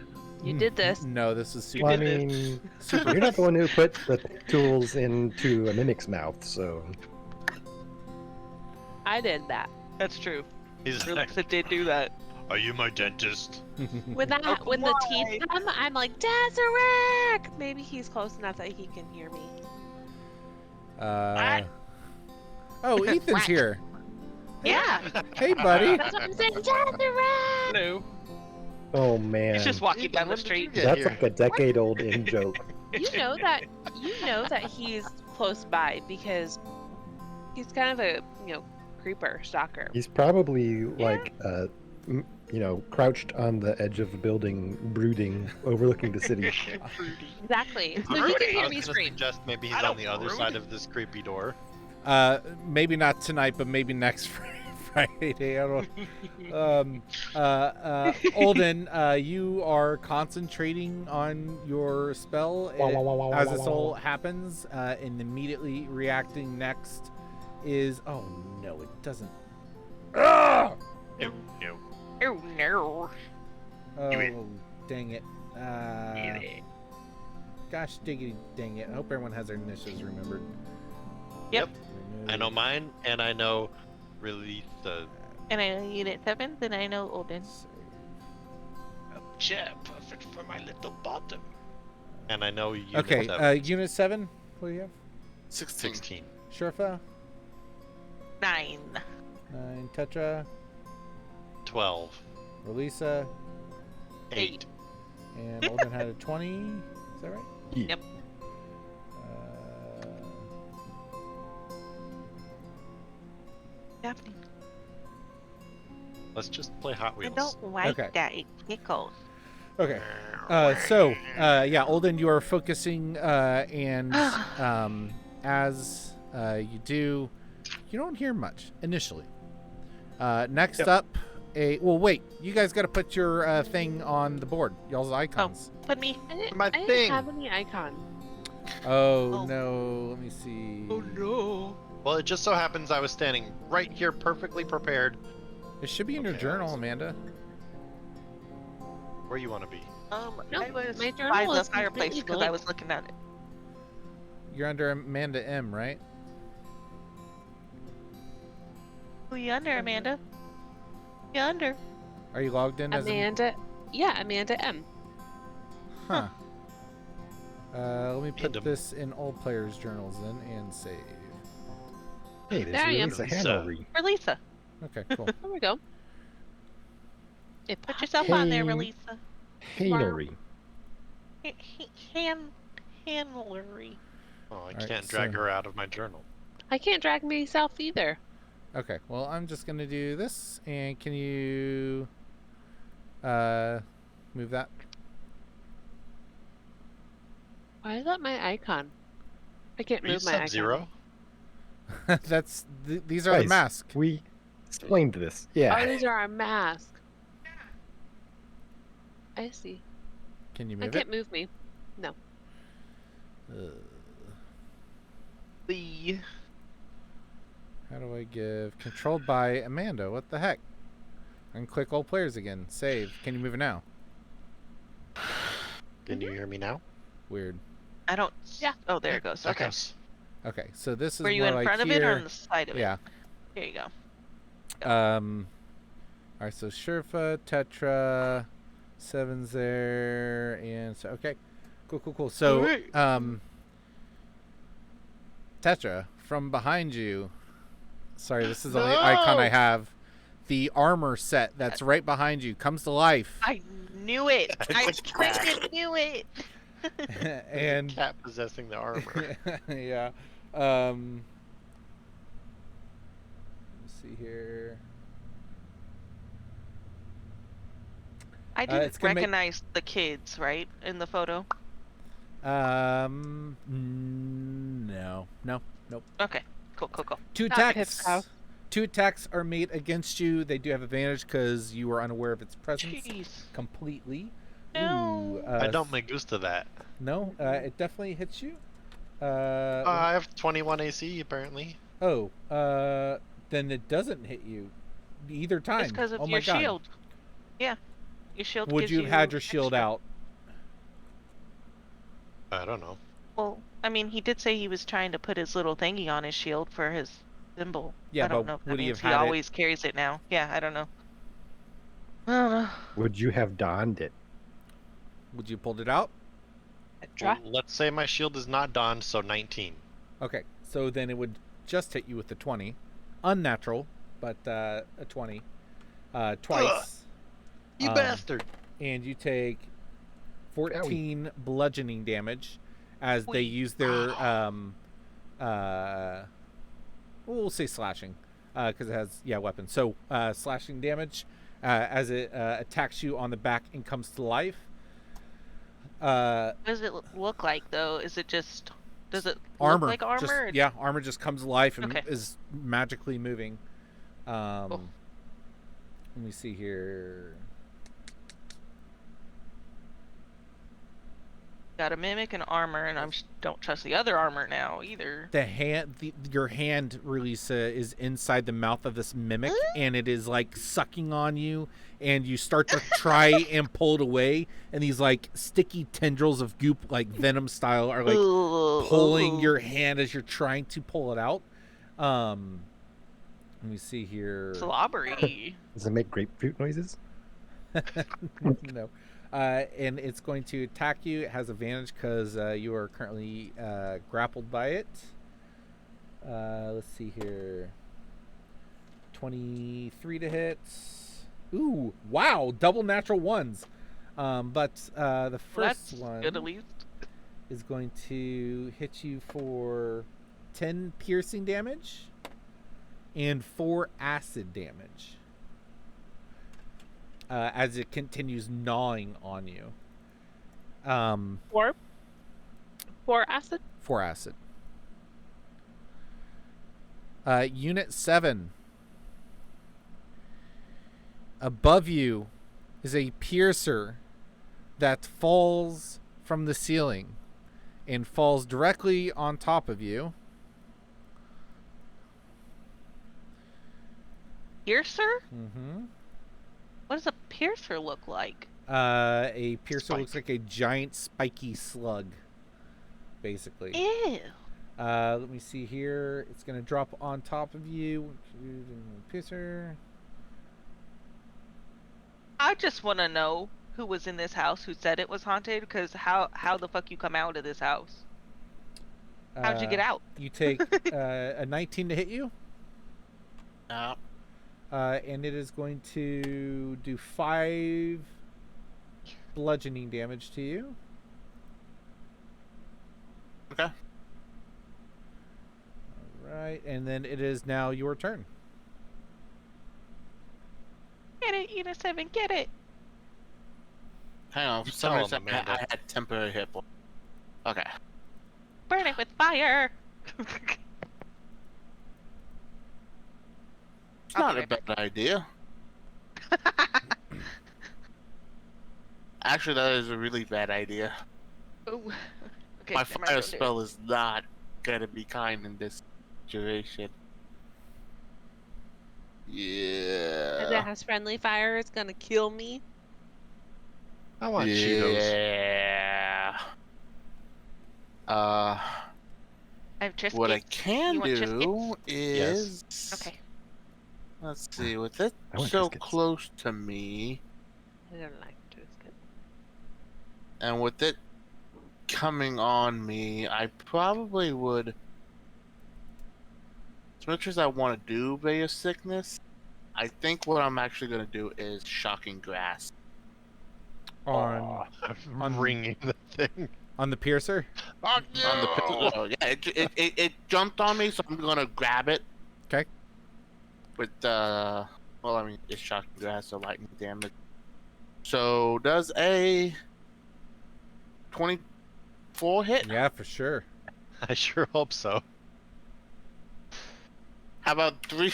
You did this. No, this is super. Well, I did mean, you're not the one who put the tools into a mimic's mouth, so I did that. That's true. He's like, Relissa did do that. are you my dentist? When that, Oh, when the why? teeth come, I'm like, Desiree! Maybe he's close enough that he can hear me. Oh, Ethan's here. Yeah. Hey, buddy. That's what I'm saying, Desiree! No. oh man, He's just walking down the When did you street. get that's here? like a decade-old in joke. You know that he's close by because he's kind of a creeper stalker. He's probably like, crouched on the edge of a building, brooding, overlooking the city. Exactly. So he I can hear was me gonna scream. suggest maybe he's I on don't the other brood. side of this creepy door. Maybe not tonight, but maybe next Friday. I don't know. Olden, you are concentrating on your spell as this all happens, and immediately reacting next is oh no, it doesn't. No, no. Oh no. Oh dang it. Gosh diggity dang it. I hope everyone has their initiatives remembered. Yep. I know mine, and I know release the And I know Unit 7, then I know Olden. chair perfect for my little bottom. And I know you. Okay, Unit 7, what do you have? 16. 16. Sherfa, 9. 9, Tetra, 12. Relisa, 8. and Olden had a 20. Is that right? Yeah. Yep. Happening. Let's just play Hot I Wheels. don't like Okay. that. It tickles. Okay. Yeah, Olden, you are focusing, and as you do, you don't hear much initially. Next Yep. up, well, wait, you guys got to put your thing on the board, y'all's icons. Put me. My I didn't thing. have any icon. Oh, Oh. no, let me see. no. Well, it just so happens I was standing right here, perfectly prepared. It should be in your Okay, journal, awesome. Amanda. Where you want to be? No, I was my by journal the is fireplace completely because I blank. was looking at it. You're under Amanda M, right? Who you under, Amanda? You under? Are you logged in as Amanda. Yeah, Amanda M. Huh. Let me put Random. this in all players' journals then and save. Hey, there's There I am. Lisa Lisa. Hanover. For Lisa. Okay, cool. There we go. It Put popped yourself in. on there, Hey. Relisa. Hanover. Handlery. Oh, I Alright, can't drag so- her out of my journal. I can't drag myself either. Okay, well, I'm just gonna do this, and can you move that? Why is that my icon? I can't Are you move my icon. Sub-Zero? These are the Guys, masks. We explained this. Oh, Yeah. these are our masks. I see. Can you I move can't it? move me. The How do I give controlled by Amanda? What the heck? I can click all players again. Save. Can you move it now? Can you hear me now? Weird. I don't. Yeah. Oh, there it goes. That Okay. goes. Okay, so this is Were you more in like front of here. it or on the side of it? Yeah. Here you go. All right, so Sherfa, Tetra, Seven's there, and so okay, cool. So, Alright. Tetra, from behind you. Sorry, this is the only icon I No! have. The armor set that's right behind you comes to life. I knew it. I It's a cat. freaking knew it. And Cat possessing the armor. yeah. Let's see here. I It's didn't gonna make- recognize the kids, right, in the photo. No, nope. Okay, cool. Two Not Pip's attacks. house. 2 attacks are made against you. They do have advantage because you are unaware of its presence Jeez. completely. No. I don't make use of that. No, it definitely hits you. I have 21 AC apparently. Then it doesn't hit you either time. It's because of oh my your God. shield. Yeah, your shield. Would gives you have had your shield extra. out? I don't know. Well, I mean, he did say he was trying to put his little thingy on his shield for his symbol. Yeah, I don't but know if that would he means have had it? always carries it now. Yeah, I don't know. I don't know. Would you have donned it? Would you pulled it out? Petra? Well, let's say my shield is not donned, so 19. Okay, so then it would just hit you with the 20. Unnatural, but a 20. Twice. You Um, bastard! And you take 14 bludgeoning damage as they use their we'll say slashing because it has weapons. So slashing damage as it attacks you on the back and comes to life. What does it look like though? Is it just? Does it Armor, look like armor? just, or- yeah, armor just comes to life and Okay. is magically moving. Cool. Let me see here. Got a mimic and armor, and I don't trust the other armor now either. Your hand, Relisa, is inside the mouth of this mimic, and it is like sucking on you, and you start to try and pull it away, and these like sticky tendrils of goop, like venom style, are like pulling your hand as you're trying to pull it out. Let me see here. slobbery. Does it make grapefruit noises? No. And it's going to attack you. It has advantage because you are currently grappled by it. Let's see here. 23 to hit. Ooh, wow, double natural ones. But the Well, first that's one good at least. is going to hit you for 10 piercing damage and 4 acid damage. As it continues gnawing on you. 4 acid? 4 acid. Unit 7. Above you is a piercer that falls from the ceiling and falls directly on top of you. Piercer? Mm-hmm. What does a piercer look like? A piercer Spike. looks like a giant spiky slug, basically. Ew. Let me see here. It's gonna drop on top of you. Piercer. I just want to know who was in this house who said it was haunted, because how the fuck you come out of this house? How'd you get out? You take a 19 to hit you, and it is going to do 5 bludgeoning damage to you. Okay. All right, and then it is now your turn. Get it, Unit 7, get it. Hang on. For You some tell him, reason, Amanda. I had temporary hit points. Okay. Burn it with fire. It's not a bad idea. Actually, that is a really bad idea. Ooh. Okay, My never mind, fire don't do it. spell is not gonna be kind in this situation. If it Yeah. has friendly fire, it's gonna kill me. I want Cheetos. Yeah. I have Triscuits. What I can You want do Triscuits? is Okay. Let's see. With it I want so Triscuits. close to me, I don't like Triscuit. and with it coming on me, I probably would. As much as I want to do Bay of Sickness, I think what I'm actually going to do is Shocking Grass. I'm ringing the thing. On the piercer? Fuck you! On the pillow. Yeah, it jumped on me, so I'm gonna grab it. Okay. With well, I mean, it's shocking grass, so lightning damage. So does a 24 hit? Yeah, for sure. I sure hope so. How about three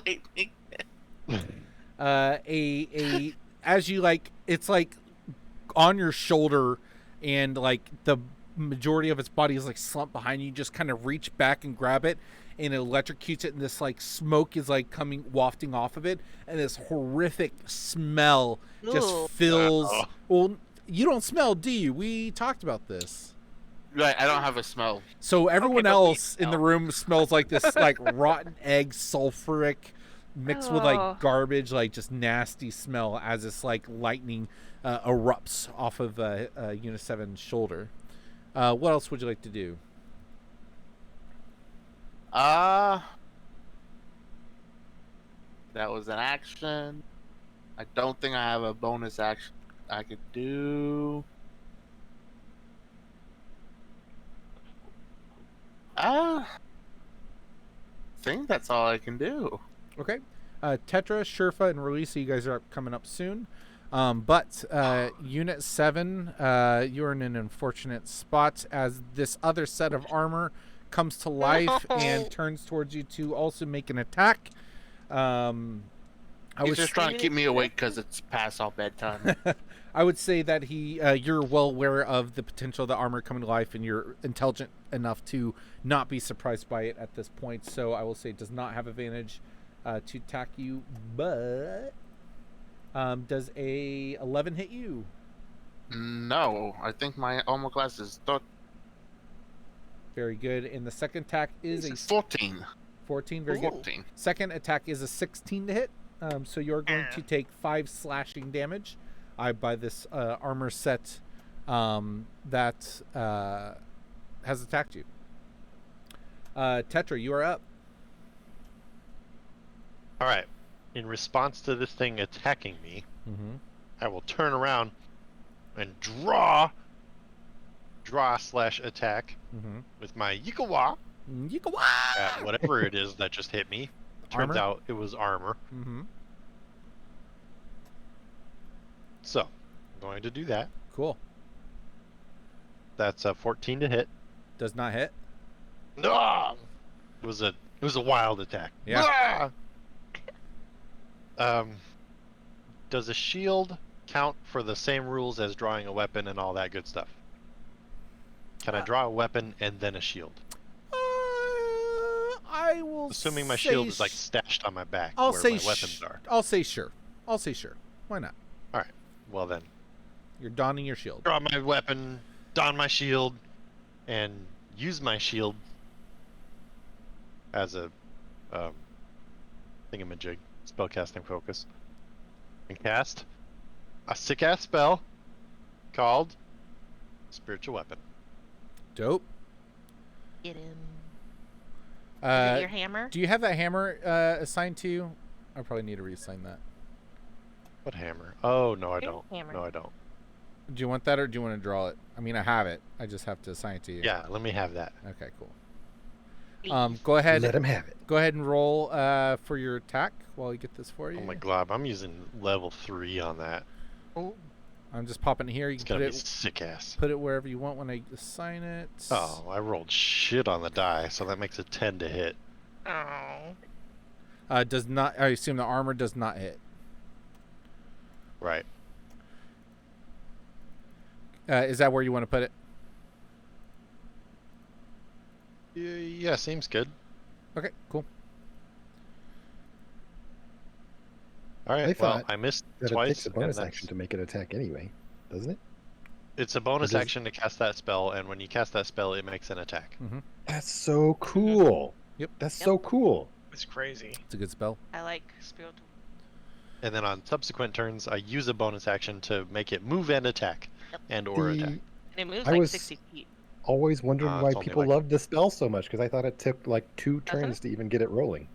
lightning? As you it's like on your shoulder, and like the majority of its body is like slumped behind you. You just kind of reach back and grab it, and it electrocutes it, and this like smoke is like coming wafting off of it, and this horrific smell just Ooh. fills. Uh-oh. Well, you don't smell, do you? We talked about this. Right, I don't have a smell. So everyone but we else in the smell. room smells like this like rotten egg, sulfuric, mixed with Oh. like garbage, like just nasty smell as this like lightning erupts off of Unit 7's shoulder. What else would you like to do? That was an action. I don't think I have a bonus action I could do. I think that's all I can do. Okay. Tetra, Sherfa, and Release, you guys are coming up soon. But Unit 7, you're in an unfortunate spot as this other set of armor comes to life and turns towards you to also make an attack. He's just trying to keep me awake because it's past all bedtime. I would say that you're well aware of the potential of the armor coming to life, and you're intelligent enough to not be surprised by it at this point. So I will say it does not have advantage to attack you, but does a 11 hit you? No, I think my armor class is Very good. And the second attack is a 14. 14. Very good. 14. Second attack is a 16 to hit. So you're going to take 5 slashing damage by this armor set that has attacked you. Tetra, you are up. All right. In response to this thing attacking me, Mm-hmm. I will turn around and draw / attack Mm-hmm. with my Yikawa at whatever it is that just hit me. Turns Armor? out it was armor. Mm-hmm. So, I'm going to do that. Cool. That's a 14 to hit. Does not hit. Ah! It was a wild attack. Yeah. Ah! Does a shield count for the same rules as drawing a weapon and all that good stuff? Can I draw a weapon and then a shield? I will. Assuming my say shield is like stashed on my back I'll where say my weapons are. I'll say sure. I'll say sure. Why not? Well then, You're donning your shield. draw my weapon, don my shield, and use my shield as a thingamajig, spellcasting focus, and cast a sick-ass spell called Spiritual Weapon. Dope. Get him. Is it your Uh, hammer? do you have that hammer assigned to you? I probably need to reassign that. What hammer? Oh, no, I Your don't. hammer. No, I don't. Do you want that, or do you want to draw it? I mean, I have it. I just have to assign it to you. Yeah, let me have that. Okay, cool. Please. Go ahead. Let him have it. Go ahead and roll for your attack while you get this for you. Oh my glob, I'm using level 3 on that. Oh, I'm just popping it here. You It's can gonna put be it sick-ass. put it wherever you want when I assign it. Oh, I rolled shit on the die, so that makes it 10 to hit. oh. Does not. I assume the armor does not hit. Right. Is that where you want to put it? Yeah, seems good. Okay, cool. All right. I Well, thought I missed That it twice. takes a bonus and action to make it attack anyway, doesn't it? It's a bonus does- action to cast that spell, and when you cast that spell, it makes an attack. That's so cool. Yep. That's so cool. It's crazy. It's a good spell. I like spiritual. And then on subsequent turns, I use a bonus action to make it move and attack, and or attack. And it moves I like was- 60 feet. Always wondered It's why only people like- loved the spell so much because I thought it took like 2 Doesn't turns to even get it rolling.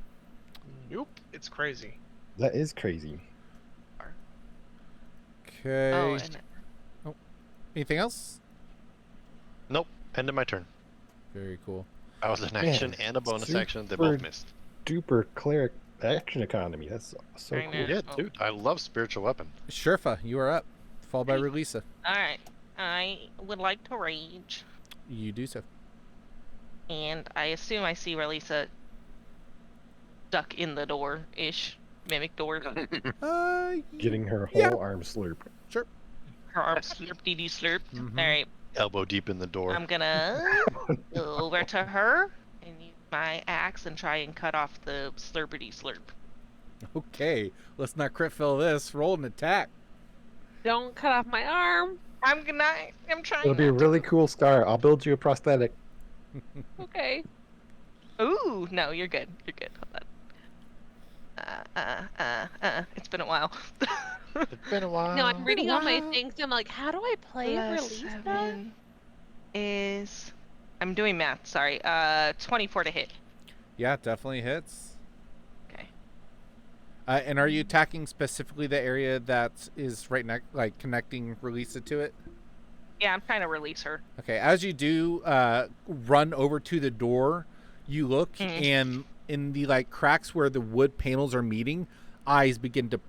Nope. It's crazy. That is crazy. Okay. Oh, and Anything else? Nope. End of my turn. Very cool. That was an Man, action and a bonus action. They super both missed. Duper cleric action economy. That's so I cool. know. Yeah, Oh. dude. I love spiritual weapon. Sherfa, you are up. Followed by Relisa. All right. I would like to rage, You do so. and I assume I see Relisa stuck in the door ish, mimic door. Getting her whole Yeah. arm slurped. Sure. Her arm slurp dee dee slurp. Mhm. All right. Elbow deep in the door. I'm gonna go over to her and use my axe and try and cut off the slurpity slurp. Okay, let's not crit fail this. Roll an attack. Don't cut off my arm. I'm trying. It'll be a not really cool scar. I'll build you a prosthetic. Okay. to. Ooh, no, you're good. You're good. Hold on. It's been a while. It's been a while. No, I'm reading all my things. I'm like, how do I play Plus release that? 7 is. I'm doing math. Sorry. 24 to hit. Yeah, definitely hits. Okay. And are you attacking specifically the area that is right next, like connecting Relisa to it? Yeah, I'm trying to release her. Okay, as you do run over to the door, you look, Mhm. and in the like cracks where the wood panels are meeting, eyes begin to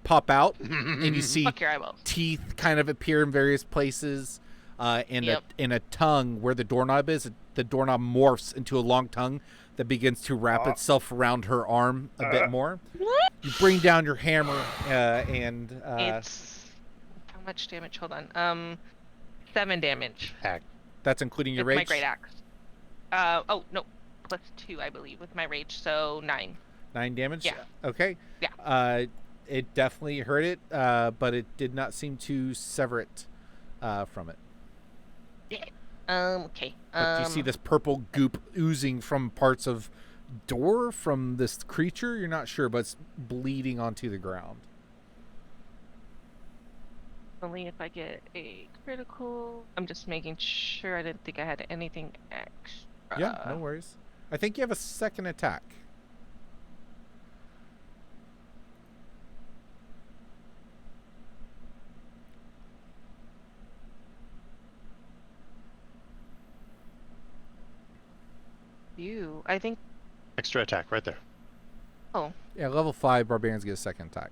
pop out, and you see Fuck your eyeballs. teeth kind of appear in various places, and Yep. a tongue where the doorknob is. The doorknob morphs into a long tongue that begins to wrap itself around her arm a bit more. You bring down your hammer, and It's how much damage? Hold on. 7 damage. that's including your With my rage. great axe. Oh no, +2 I believe with my rage, so 9. 9 damage? Yeah. Okay. Yeah. It definitely hurt it, but it did not seem to sever it from it. Okay. But you see this purple goop oozing from parts of door from this creature. You're not sure, but it's bleeding onto the ground. Only if I get a critical. I'm just making sure. I didn't think I had anything extra. Yeah, no worries. I think you have a second attack. I think. Extra attack right there. Oh, Yeah, level 5 barbarians get a second attack.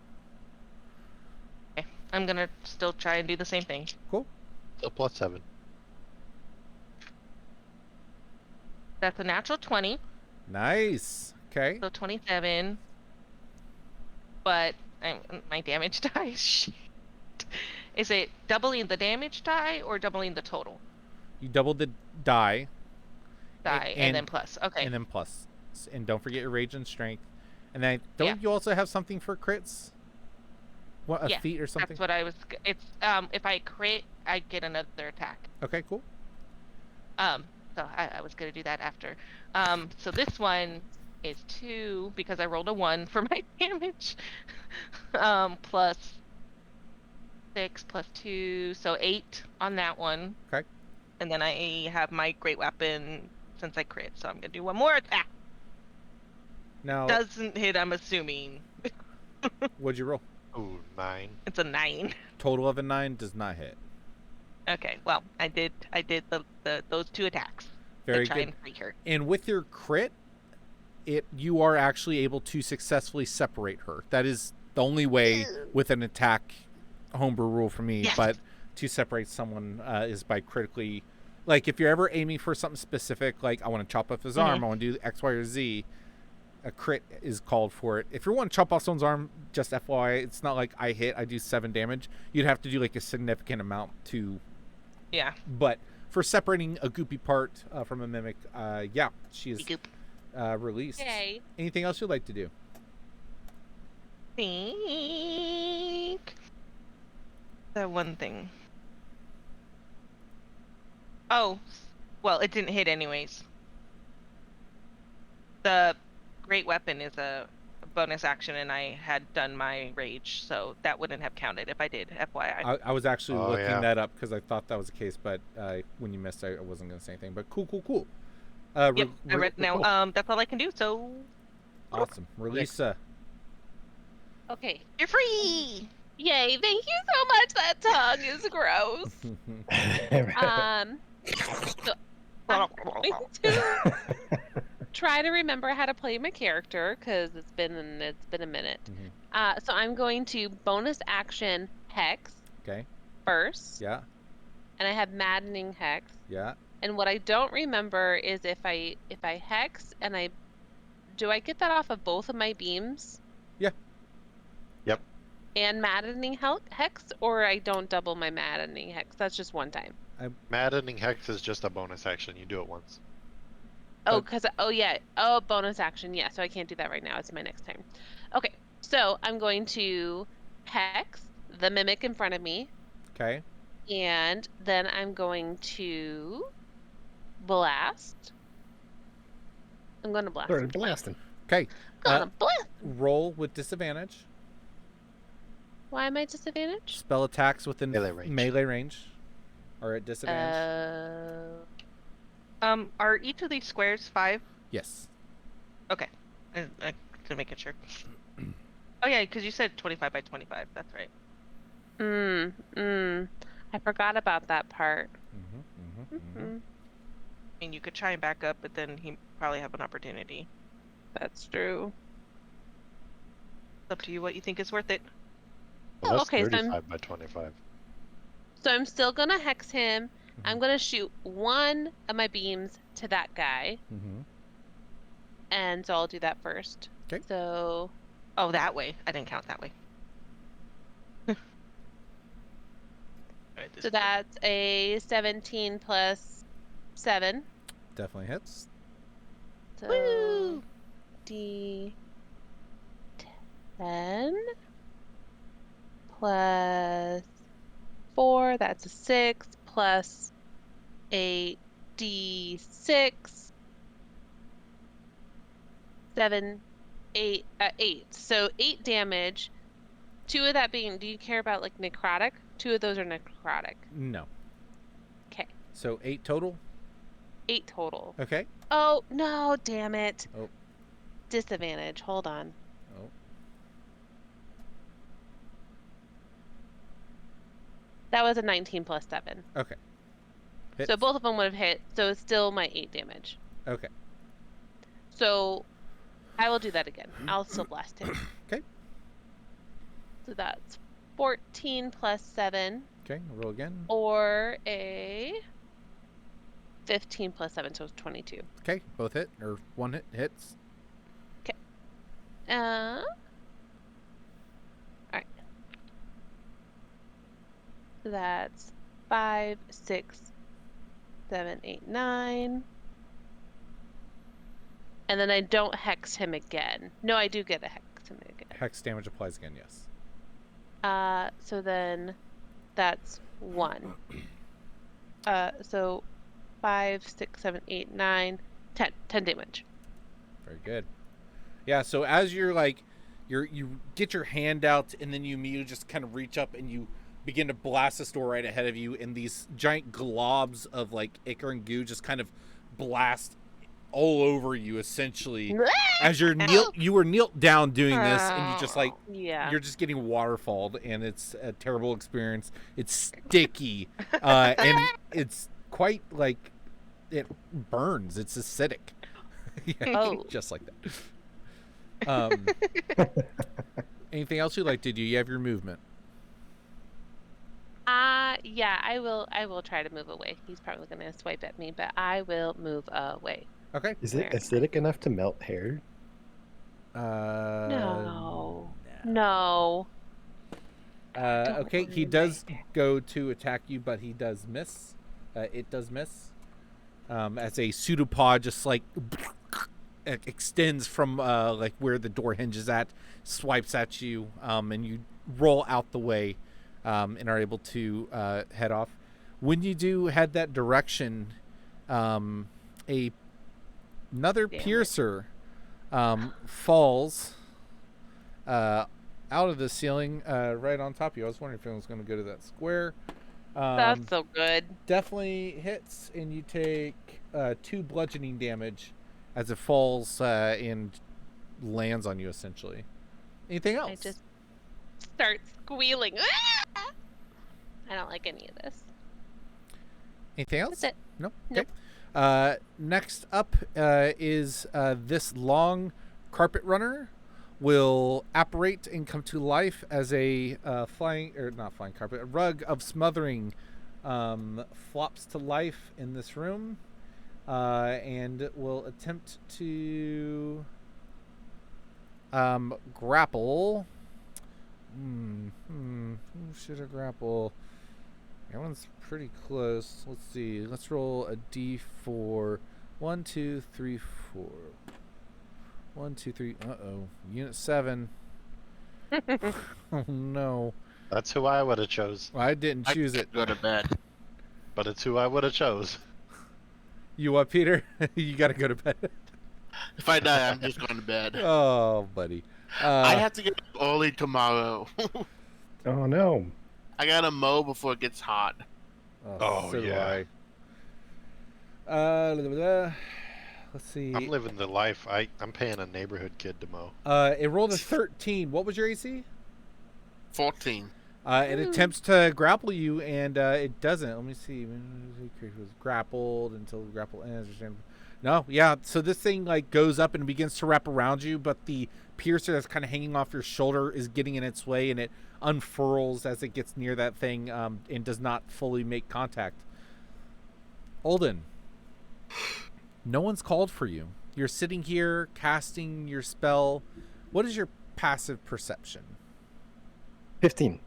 okay. I'm gonna still try and do the same thing. Cool. Still +7. That's a natural 20, Nice. Okay. so 27. But my damage die. Shit. Is it doubling the damage die or doubling the total You doubled the die, die and then plus? Okay. and then plus. And don't forget your rage and strength. And then don't Yeah. you also have something for crits? What, a Yeah, feat or something? That's what I was. It's if I crit, I get another attack. Okay, cool. So I was gonna do that after. So this one is 2 because I rolled a 1 for my damage. Plus 6 plus 2, so 8 on that one. Okay. And then I have my great weapon since I crit, so I'm gonna do one more attack. Now, Doesn't hit, I'm assuming. what'd you roll? Ooh, 9. It's a 9. Total of a 9 does not hit. Okay, well, I did the those 2 attacks. Very to try good. and free her. And with your crit, you are actually able to successfully separate her. That is the only way with an attack homebrew rule for me, Yes. but to separate someone is by critically, like if you're ever aiming for something specific, like I want to chop off his arm, I want to do X, Y, or Z, a crit is called for it. If you want to chop off someone's arm, just FYI, it's not like I hit, I do 7 damage. You'd have to do like a significant amount to, Yeah. but for separating a goopy part from a mimic, yeah, she is Goop. released. Yay. Anything else you'd like to do? Think that one thing. Oh, well, it didn't hit anyways. The great weapon is a bonus action, and I had done my rage, so that wouldn't have counted if I did. FYI. I was actually Oh, looking yeah. that up because I thought that was the case, but when you missed, I wasn't going to say anything. But cool. Yep, I read now. That's all I can do. So Awesome. Release. Okay. you're free. Yay. Okay, thank you so much. That tongue is gross. So I'm going to try to remember how to play my character because it's been a minute. So I'm going to bonus action hex Okay. first, Yeah. and I have maddening hex. Yeah. And what I don't remember is if I hex and do I get that off of both of my beams? Yeah. Yep. And maddening hex, or I don't double my maddening hex. That's just one time. Maddening Hex is just a bonus action. You do it once. Oh, bonus action. Yeah, so I can't do that right now. It's my next turn. Okay, so I'm going to hex the mimic in front of me, Okay. and then I'm going to blast. I'm going to blast. Started blasting. Okay. Gonna blast. Roll with disadvantage. Why am I disadvantaged? Spell attacks within Melee range. or at disadvantage. Are each of these squares 5? Yes. Okay. I to make it sure. Oh yeah, because you said 25 by 25. That's right. I forgot about that part. I mean, you could try and back up, but then he probably have an opportunity. That's true. It's up to you what you think is worth it. Well, that's Okay, so 35 by 25. So I'm still gonna hex him. I'm gonna shoot one of my beams to that guy. And so I'll do that first. Okay. So Oh, that way. I didn't count that way. Alright, this so that's a 17 plus 7. Definitely hits. So Woo! D10 plus 4, that's a 6, plus a D6, 7, 8, 8. So 8 damage. 2 of that being, do you care about like necrotic? 2 of those are necrotic. No. Okay. So 8 total. 8 total. Okay. Oh, no, damn it. Oh. Disadvantage. Hold on. Oh. That was a 19 plus 7. Okay. So Hits. both of them would have hit. So it's still my 8 damage. Okay. So I will do that again. I'll still blast him. Okay. So that's 14 plus 7, Okay. Roll again. or a 15 plus 7, so it's 22. Okay. Both hit or one hits. Alright. So that's 5, 6, 7, 8, 9. And then I don't hex him again. No, I do get a hex him again. Hex damage applies again. Yes. So then that's 1. So 5, 6, 7, 8, 9, 10. 10 damage. Very good. Yeah. So as you're like, you get your hand out and then you immediately just kind of reach up and you begin to blast this door right ahead of you, and these giant globs of like ichor and goo just kind of blast all over you essentially as you were knelt down doing this, and you just like Yeah. you're just getting waterfalled, and it's a terrible experience. It's sticky, and it's quite like it burns. It's acidic. Yeah, Oh. just like that. Anything else you'd like to do? You have your movement. Yeah, I will try to move away. He's probably gonna swipe at me, but I will move away. Okay. Is it Where? acidic enough to melt hair? No. No. Don't Okay, he worry, does my- go to attack you, but he does miss. It does miss. As a pseudopod just like extends from like where the door hinges at, swipes at you, and you roll out the way, and are able to head off. When you do head that direction, another Damn it. piercer falls out of the ceiling right on top of you. I was wondering if it was going to go to that square. That's so good. Definitely hits, and you take 2 bludgeoning damage as it falls and lands on you essentially. Anything else? start squealing. Ah! I don't like any of this. Anything else? That's it. No. Nope. Okay. Next up is this long carpet runner will apparate and come to life as a not flying carpet, a rug of smothering flops to life in this room, and will attempt to grapple. Who should I grapple? That one's pretty close. Let's see. Let's roll a d4. 1, 2, 3, 4. 1, 2, 3. Uh-oh. Unit 7. Oh, no. That's who I would have chose, Well, I didn't I choose can't it. go to bed. but it's who I would have chose. You what, Peter? You gotta go to bed. If I die, I'm just going to bed. Oh, buddy. I have to get up early tomorrow. Oh no. I gotta mow before it gets hot. Oh, so do yeah. I. Blah, blah, blah. Let's see. I'm living the life. I'm paying a neighborhood kid to mow. It rolled a 13. What was your AC? 14. It attempts to grapple you, and it doesn't. Let me see. It was grappled until the grapple ends. No, yeah. So this thing like goes up and begins to wrap around you, but the piercer that's kind of hanging off your shoulder is getting in its way, and it unfurls as it gets near that thing, and does not fully make contact. Olden, no one's called for you. You're sitting here casting your spell. What is your passive perception? 15.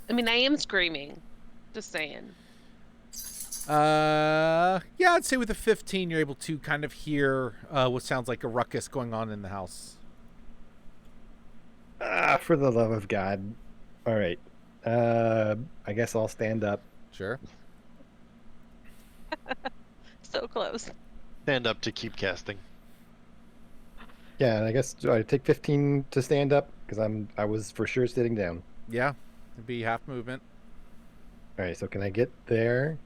I mean, I am screaming. Just saying. Yeah, I'd say with a 15, you're able to kind of hear what sounds like a ruckus going on in the house. For the love of God. All right. I guess I'll stand up. Sure. So close. Stand up to keep casting. Yeah, and I guess do I take 15 to stand up because I was for sure sitting down. Yeah, it'd be half movement. All right, so can I get there?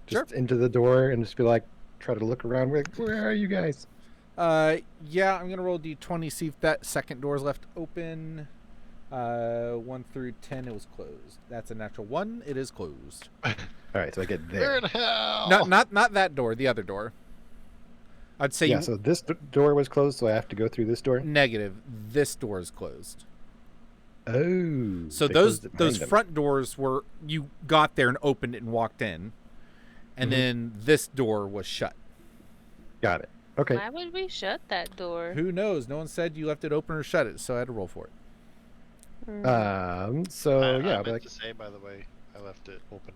Just Sure. into the door and just be like, try to look around. Like, where are you guys? Yeah, I'm gonna roll d20, see if that second door is left open. 1 through 10, it was closed. That's a natural 1. It is closed. All right, so I get Where there. in hell? Not that door. The other door. I'd say Yeah, so this door was closed, so I have to go through this door. negative. This door is closed. Oh. So they those closed it behind those them. front doors were, you got there and opened it and walked in, and then this door was shut. Got it. Okay. Why would we shut that door? Who knows? No one said you left it open or shut it, so I had to roll for it. So I yeah, I'll be meant like, to say, by the way, I left it open.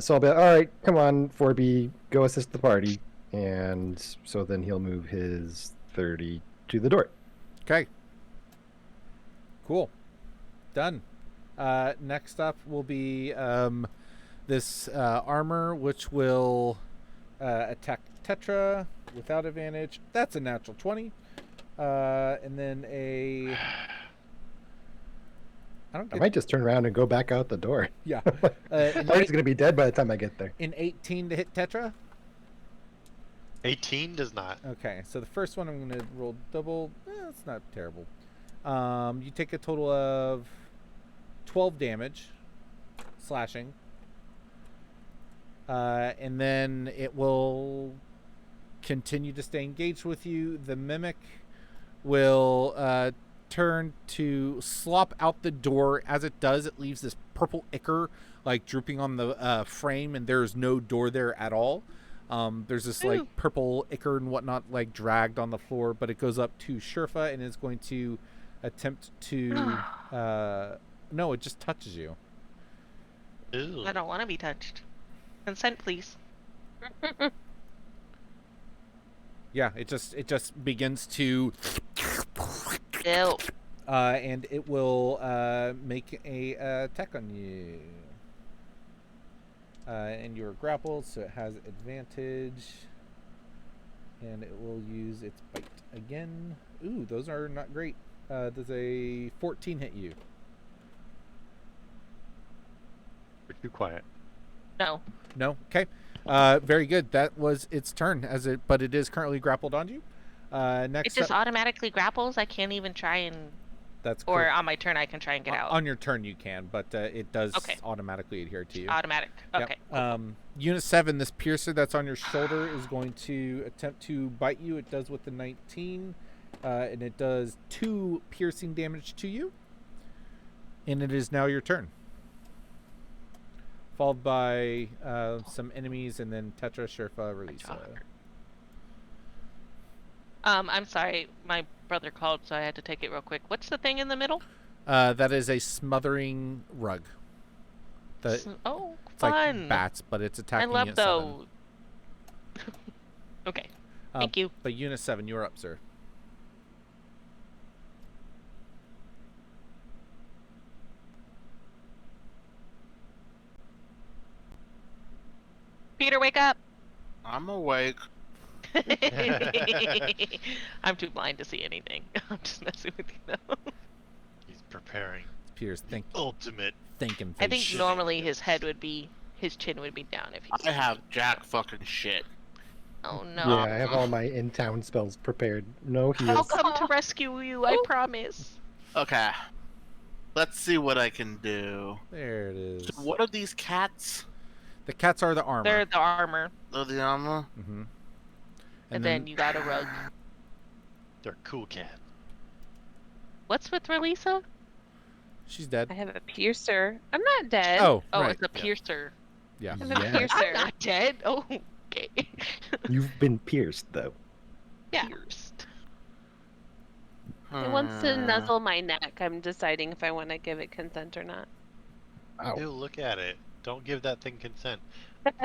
so I'll be like, all right, come on, 4B, go assist the party, and so then he'll move his 30 to the door. Okay. Cool. Done. Next up will be this armor, which will attack Tetra without advantage. That's a natural 20. And then a... I don't I get... might just turn around and go back out the door. Yeah. Party's gonna be dead by the time I get there. An 18 to hit Tetra. 18 does not. Okay, so the first one I'm going to roll double. It's not terrible. You take a total of 12 damage, slashing. And then it will continue to stay engaged with you. The mimic will turn to slop out the door. As it does, it leaves this purple ichor like drooping on the frame, and there's no door there at all. There's this like purple ichor and whatnot like dragged on the floor, but it goes up to Sherfa and is going to attempt to no, it just touches you. Ew. I don't want to be touched. Consent, please. Yeah, it just begins to Ew. and it will make a attack on you. And you are grappled, so it has advantage. And it will use its bite again. Ooh, those are not great. Does a 14 hit you? You're too quiet. No. No? Okay. Very good. That was its turn, but it is currently grappled on you. It Next just up, automatically grapples. I can't even try and, that's or correct. on my turn I can try and get out. On your turn you can, but it does Okay. automatically adhere to you. Automatic. Yep. Okay. Cool. Unit 7, this piercer that's on your shoulder is going to attempt to bite you. It does with the 19, and it does 2 piercing damage to you. And it is now your turn. Followed by some enemies, and then Tetra, Sherfa, Relisa. I'm sorry, my brother called, so I had to take it real quick. What's the thing in the middle? That is a smothering rug. Oh, It's fun! like bats, but it's I attacking love Unit 7. those. Okay, thank you. But Unit 7, you're up, sir. Peter, wake up! I'm awake. I'm too blind to see anything. I'm just messing with you now. He's preparing Pierce, ultimate. thinking I think face. normally his chin would be down if he's. I have jack fucking shit. Oh no. Yeah, I have all my in-town spells prepared. No I'll heals. come to rescue you, I promise. Okay. Let's see what I can do. There it is. So what are these cats? The cats are the armor. They're the armor, Oh, the armor? Mm-hmm. and then you got a rug. They're cool cat. What's with Relisa? she's dead. I have a piercer. I'm not dead. Oh, Oh, right. it's a piercer. Yeah. I'm a Yeah. I'm piercer. not dead. Oh, okay. You've been pierced, though. Yeah. Pierced. It wants to nuzzle my neck. I'm deciding if I want to give it consent or not. Wow. Ew, look at it. Don't give that thing consent.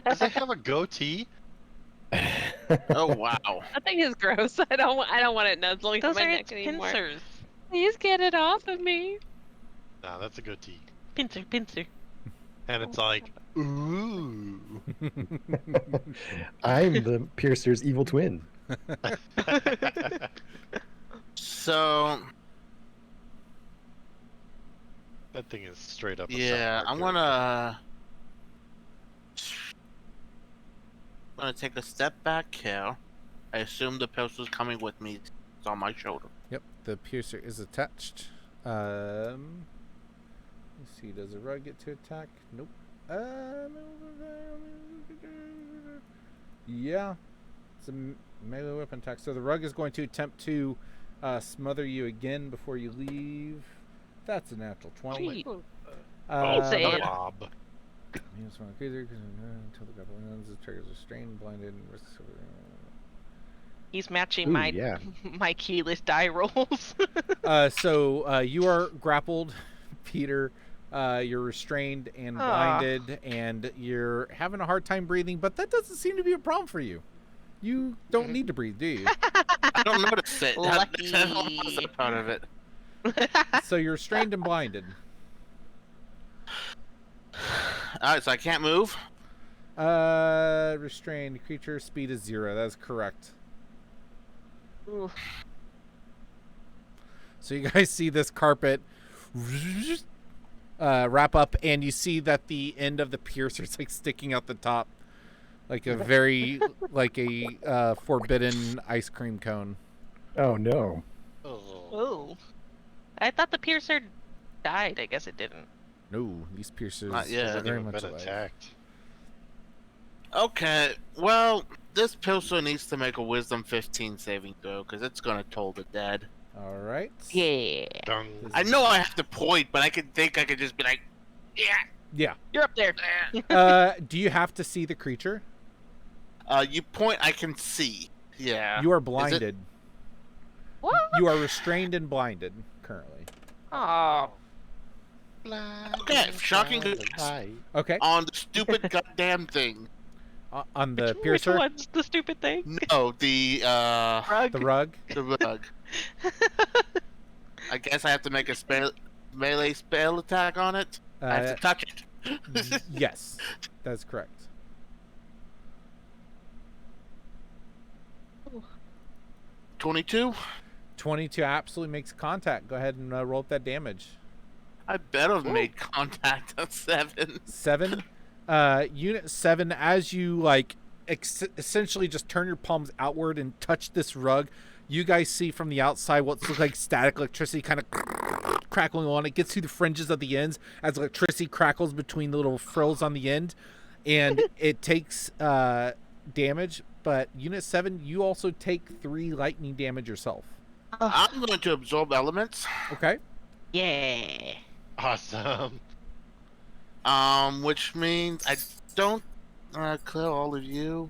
Does it have a goatee? Oh, wow. That thing is gross. I don't want it nuzzling Those my are neck its anymore. pincers. Please get it off of me. Nah, that's a goatee. Pincer, pincer. And it's like, ooh. I'm the piercer's evil twin. So, That thing is straight up. A yeah, South Park I'm gonna take a step back here. I assume the pistol's coming with me. It's on my shoulder. Yep, the piercer is attached. Let's see, does a rug get to attack? Nope. Yeah, it's a melee weapon attack. So the rug is going to attempt to smother you again before you leave. That's a natural 20. Gee. Oh, say it. Bob. Minus one creature until the grapple ends. The triggers are strained, blinded, and risks. He's matching Ooh, my yeah. my keyless die rolls. So you are grappled, Peter. You're restrained and blinded, and you're having a hard time breathing, but that doesn't seem to be a problem for you. You don't need to breathe, do you? I don't notice it. Lucky. That's a part of it. So you're restrained and blinded. Alright, so I can't move. Restrained creature speed is 0. That's correct. Ooh. So you guys see this carpet wrap up, and you see that the end of the piercer is like sticking out the top, like a very like a forbidden ice cream cone. Oh no. Oh. Oh. I thought the piercer died. I guess it didn't. No, these piercers Not yet. are Hasn't very even much been alive. attacked. Okay, well, this pistol needs to make a wisdom 15 saving throw, because it's gonna toll the dead. All right. Yeah. Dung. I know I have to point, but I could just be like, yeah. Yeah. You're up there. Do you have to see the creature? You point, I can see. Yeah. You are blinded. What? You are restrained and blinded currently. Oh. Okay, shocking Okay. on the stupid goddamn thing. On the Which piercer, one's the stupid thing? No, the Rug. the rug. rug. I guess I have to make a melee spell attack on it. I have to touch it. Yes, that's correct. 22. 22 absolutely makes contact. Go ahead and roll up that damage. I bet I've made contact on 7. 7. Unit 7, as you like essentially just turn your palms outward and touch this rug, You guys see from the outside what looks like static electricity kind of crackling on. It gets through the fringes of the ends as electricity crackles between the little frills on the end, and it takes damage. But Unit 7, you also take 3 lightning damage yourself. I'm going to absorb elements. Okay. Yeah. Awesome. Which means I don't clear all of you.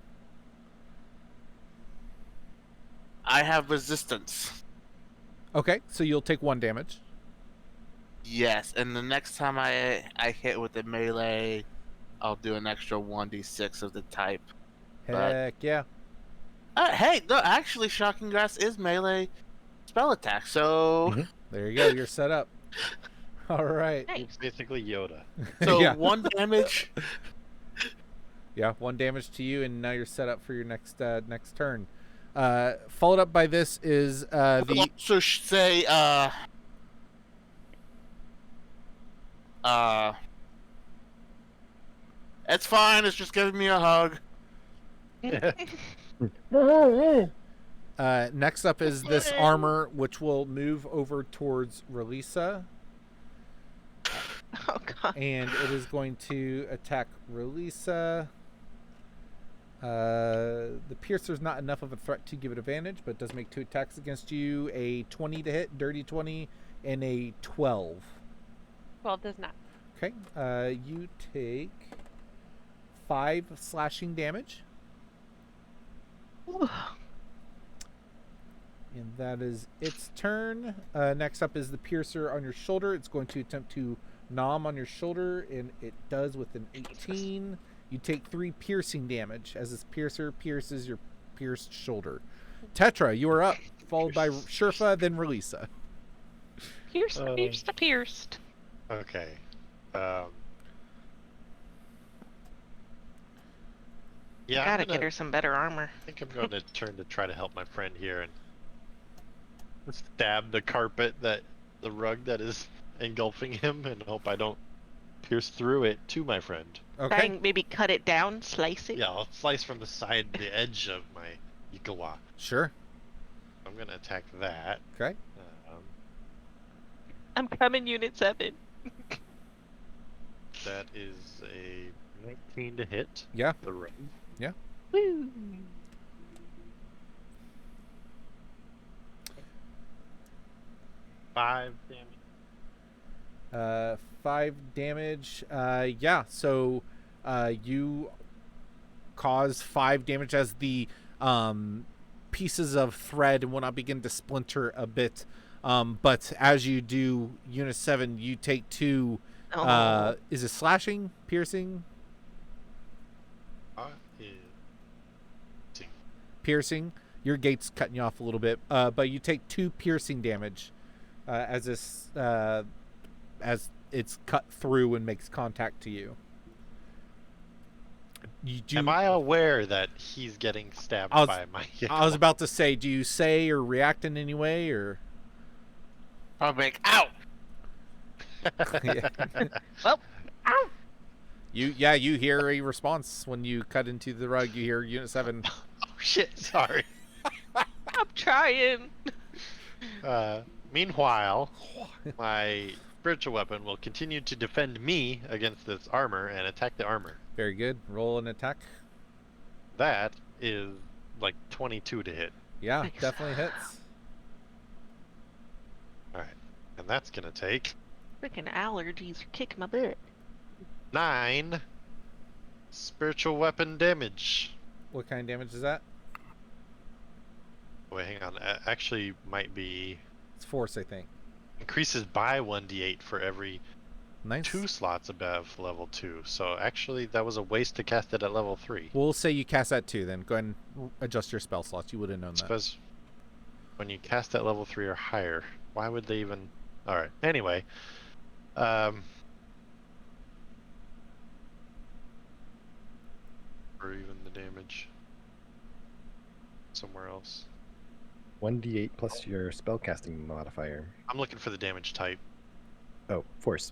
I have resistance. Okay, so you'll take 1 damage. Yes, and the next time I hit with the melee, I'll do an extra 1d6 of the type. Heck yeah. Hey, no, actually, Shocking Grass is melee spell attack, so There you go. You're set up. All right. It's basically Yoda. so Yeah. 1 damage. Yeah, 1 damage to you, and now you're set up for your next next turn. Followed up by this is the So say it's fine. It's just giving me a hug. next up is this armor, which will move over towards Relisa, Oh god. and it is going to attack Relisa. The Piercer's not enough of a threat to give it advantage, but it does make 2 attacks against you: a 20 to hit, dirty 20, and a 12. 12 does not. Okay. You take 5 slashing damage. And that is its turn. Next up is the Piercer on your shoulder. It's going to attempt to nom on your shoulder, and it does with an 18. You take 3 piercing damage as this Piercer pierces your pierced shoulder. Tetra, you are up, followed by Sherfa, then Relisa. Pierced, pierced. Okay. Yeah, Gotta get her some better armor. I think I'm going to turn to try to help my friend here and stab the carpet the rug that is engulfing him, and hope I don't pierce through it to my friend. Try Okay. and maybe cut it down, slice it. Yeah, I'll slice from the side, the edge of my Ikawa. Sure. I'm going to attack that. Okay. I'm coming, Unit 7. That is a 19 to hit. Yeah. The rug. Woo. 5 damage. 5 damage. Yeah. So, you cause 5 damage as the pieces of thread and whatnot begin to splinter a bit. But as you do, Unit 7, you take 2. Oh. Is it slashing, piercing? Piercing. Your gate's cutting you off a little bit, but you take 2 piercing damage as this as it's cut through and makes contact to you. Am I aware that he's getting stabbed by my I was about to say, do you say or react in any way, or? I'll make ow. Yeah. Well, ow. You hear a response when you cut into the rug. You hear Unit 7. Oh shit! Sorry. I'm trying. Meanwhile, my spiritual weapon will continue to defend me against this armor and attack the armor. Very good. Roll an attack. That is like 22 to hit. Yeah, Nice. definitely hits. Alright. And that's gonna take Freaking allergies are kicking my butt. 9 spiritual weapon damage. What kind of damage is that? Wait, hang on. Actually, might be It's force, I think. increases by 1d8 for every Nice. 2 slots above level 2. So actually, that was a waste to cast it at level 3. We'll say you cast that too. Then go ahead and adjust your spell slots. You would have known that. Suppose when you cast at level 3 or higher, why would they even? All right. Anyway, or even the damage somewhere else. 1d8 plus your spellcasting modifier. I'm looking for the damage type. Oh, force.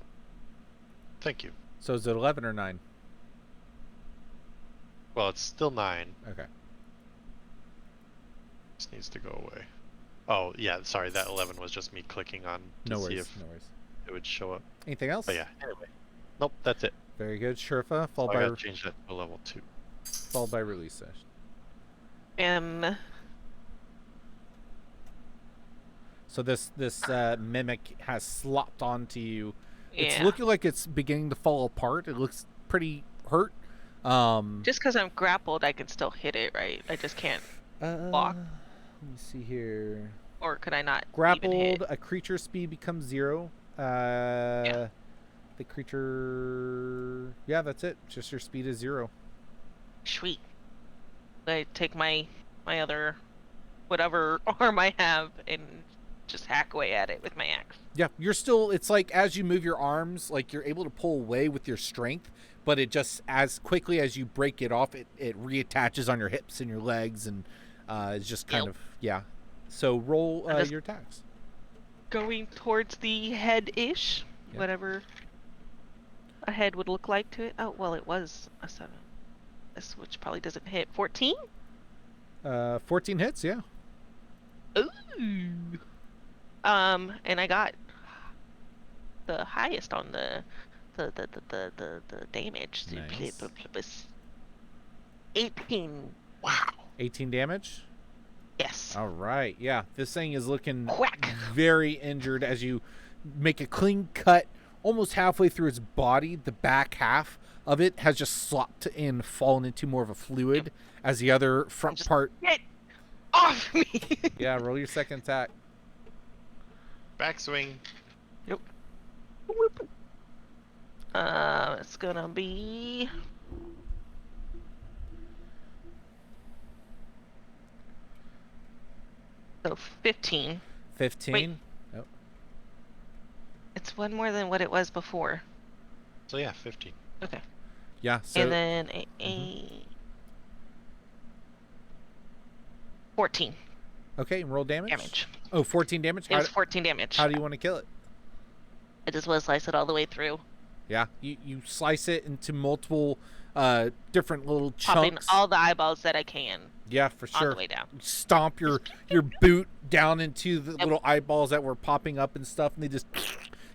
Thank you. So is it 11 or 9? Well, it's still 9. Okay. This needs to go away. Oh, yeah, sorry, that 11 was just me clicking on to No see worries. if No worries. it would show up. Anything else? But yeah, anyway. Nope, that's it. Very good. Shurfa, So followed I by gotta change that to level 2. Release session. So this mimic has slopped onto you. It's Yeah. looking like it's beginning to fall apart. It looks pretty hurt. Just because I'm grappled, I can still hit it, right? I just can't block. Let me see here. Or could I not even Grappled, hit? a creature's speed becomes 0. The creature... Yeah, that's it. Just your speed is 0. Sweet. I take my other whatever arm I have and just hack away at it with my axe. Yeah, you're still... It's like as you move your arms, like you're able to pull away with your strength, but it just, as quickly as you break it off, it reattaches on your hips and your legs, and it's just kind of... Yeah. So roll your attacks. Going towards the head-ish, Yep. whatever a head would look like to it. Oh, well, it was a 7. This, which probably doesn't hit. 14? 14 hits, yeah. Ooh. And I got the highest on the damage. Nice. 18. Wow. 18 damage. Yes. All right. Yeah, this thing is looking Whack. very injured as you make a clean cut almost halfway through its body. The back half of it has just slopped and fallen into more of a fluid as the other front part. Get off me! Yeah, roll your second attack. Backswing. Whoop. It's gonna be... So 15. 15. Wait. Nope. It's one more than what it was before. So yeah, 15. Okay. Yeah, so And then a 14 okay, and roll damage. Oh, 14 damage. It was 14 damage. How do you want to kill it? I just want to slice it all the way through. Yeah, you slice it into multiple different little Popping chunks. all the eyeballs that I can Yeah, for on sure. the way down. Stomp your boot down into the little eyeballs that were popping up and stuff, and they just...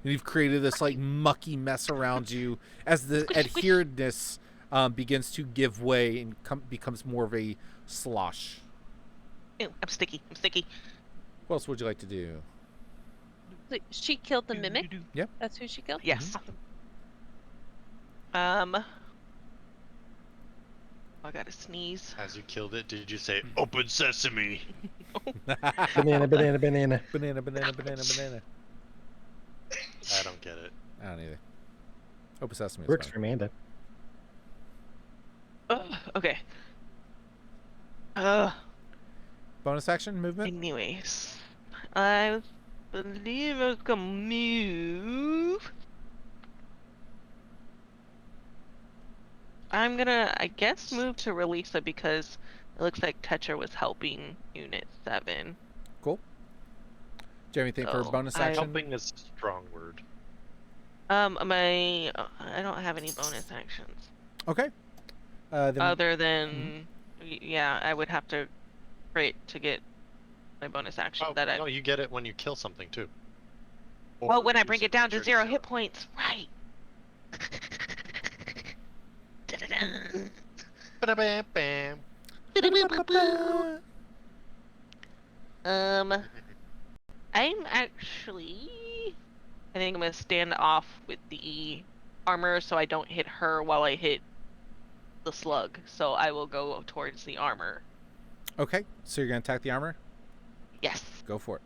And you've created this like mucky mess around you as the Squish, squish. adheredness begins to give way and becomes more of a slosh. Ew, I'm sticky. What else would you like to do? So she killed the mimic? Yep. That's who she killed? Yes. I gotta sneeze. As you killed it, did you say, "Open sesame"? Banana. Banana. I don't get it. I don't either. Open Sesame is Works fine. for Amanda. Okay. Bonus action movement? Anyways, I believe I was gonna move. I'm gonna, I guess, move to Relisa because it looks like Tetra was helping Unit 7. Cool. Do you have anything for So, bonus I- action? Helping is a strong word. I don't have any bonus actions. Okay. Then Other than, yeah, I would have to crit to get my bonus action Oh, that I... no, you get it when you kill something too. Well, when I use bring a it down to creature 0 hit points, right. Ba-da-bam-bam. I'm actually... I think I'm gonna stand off with the armor so I don't hit her while I hit the slug. So I will go towards the armor. Okay, so you're going to attack the armor? Yes. Go for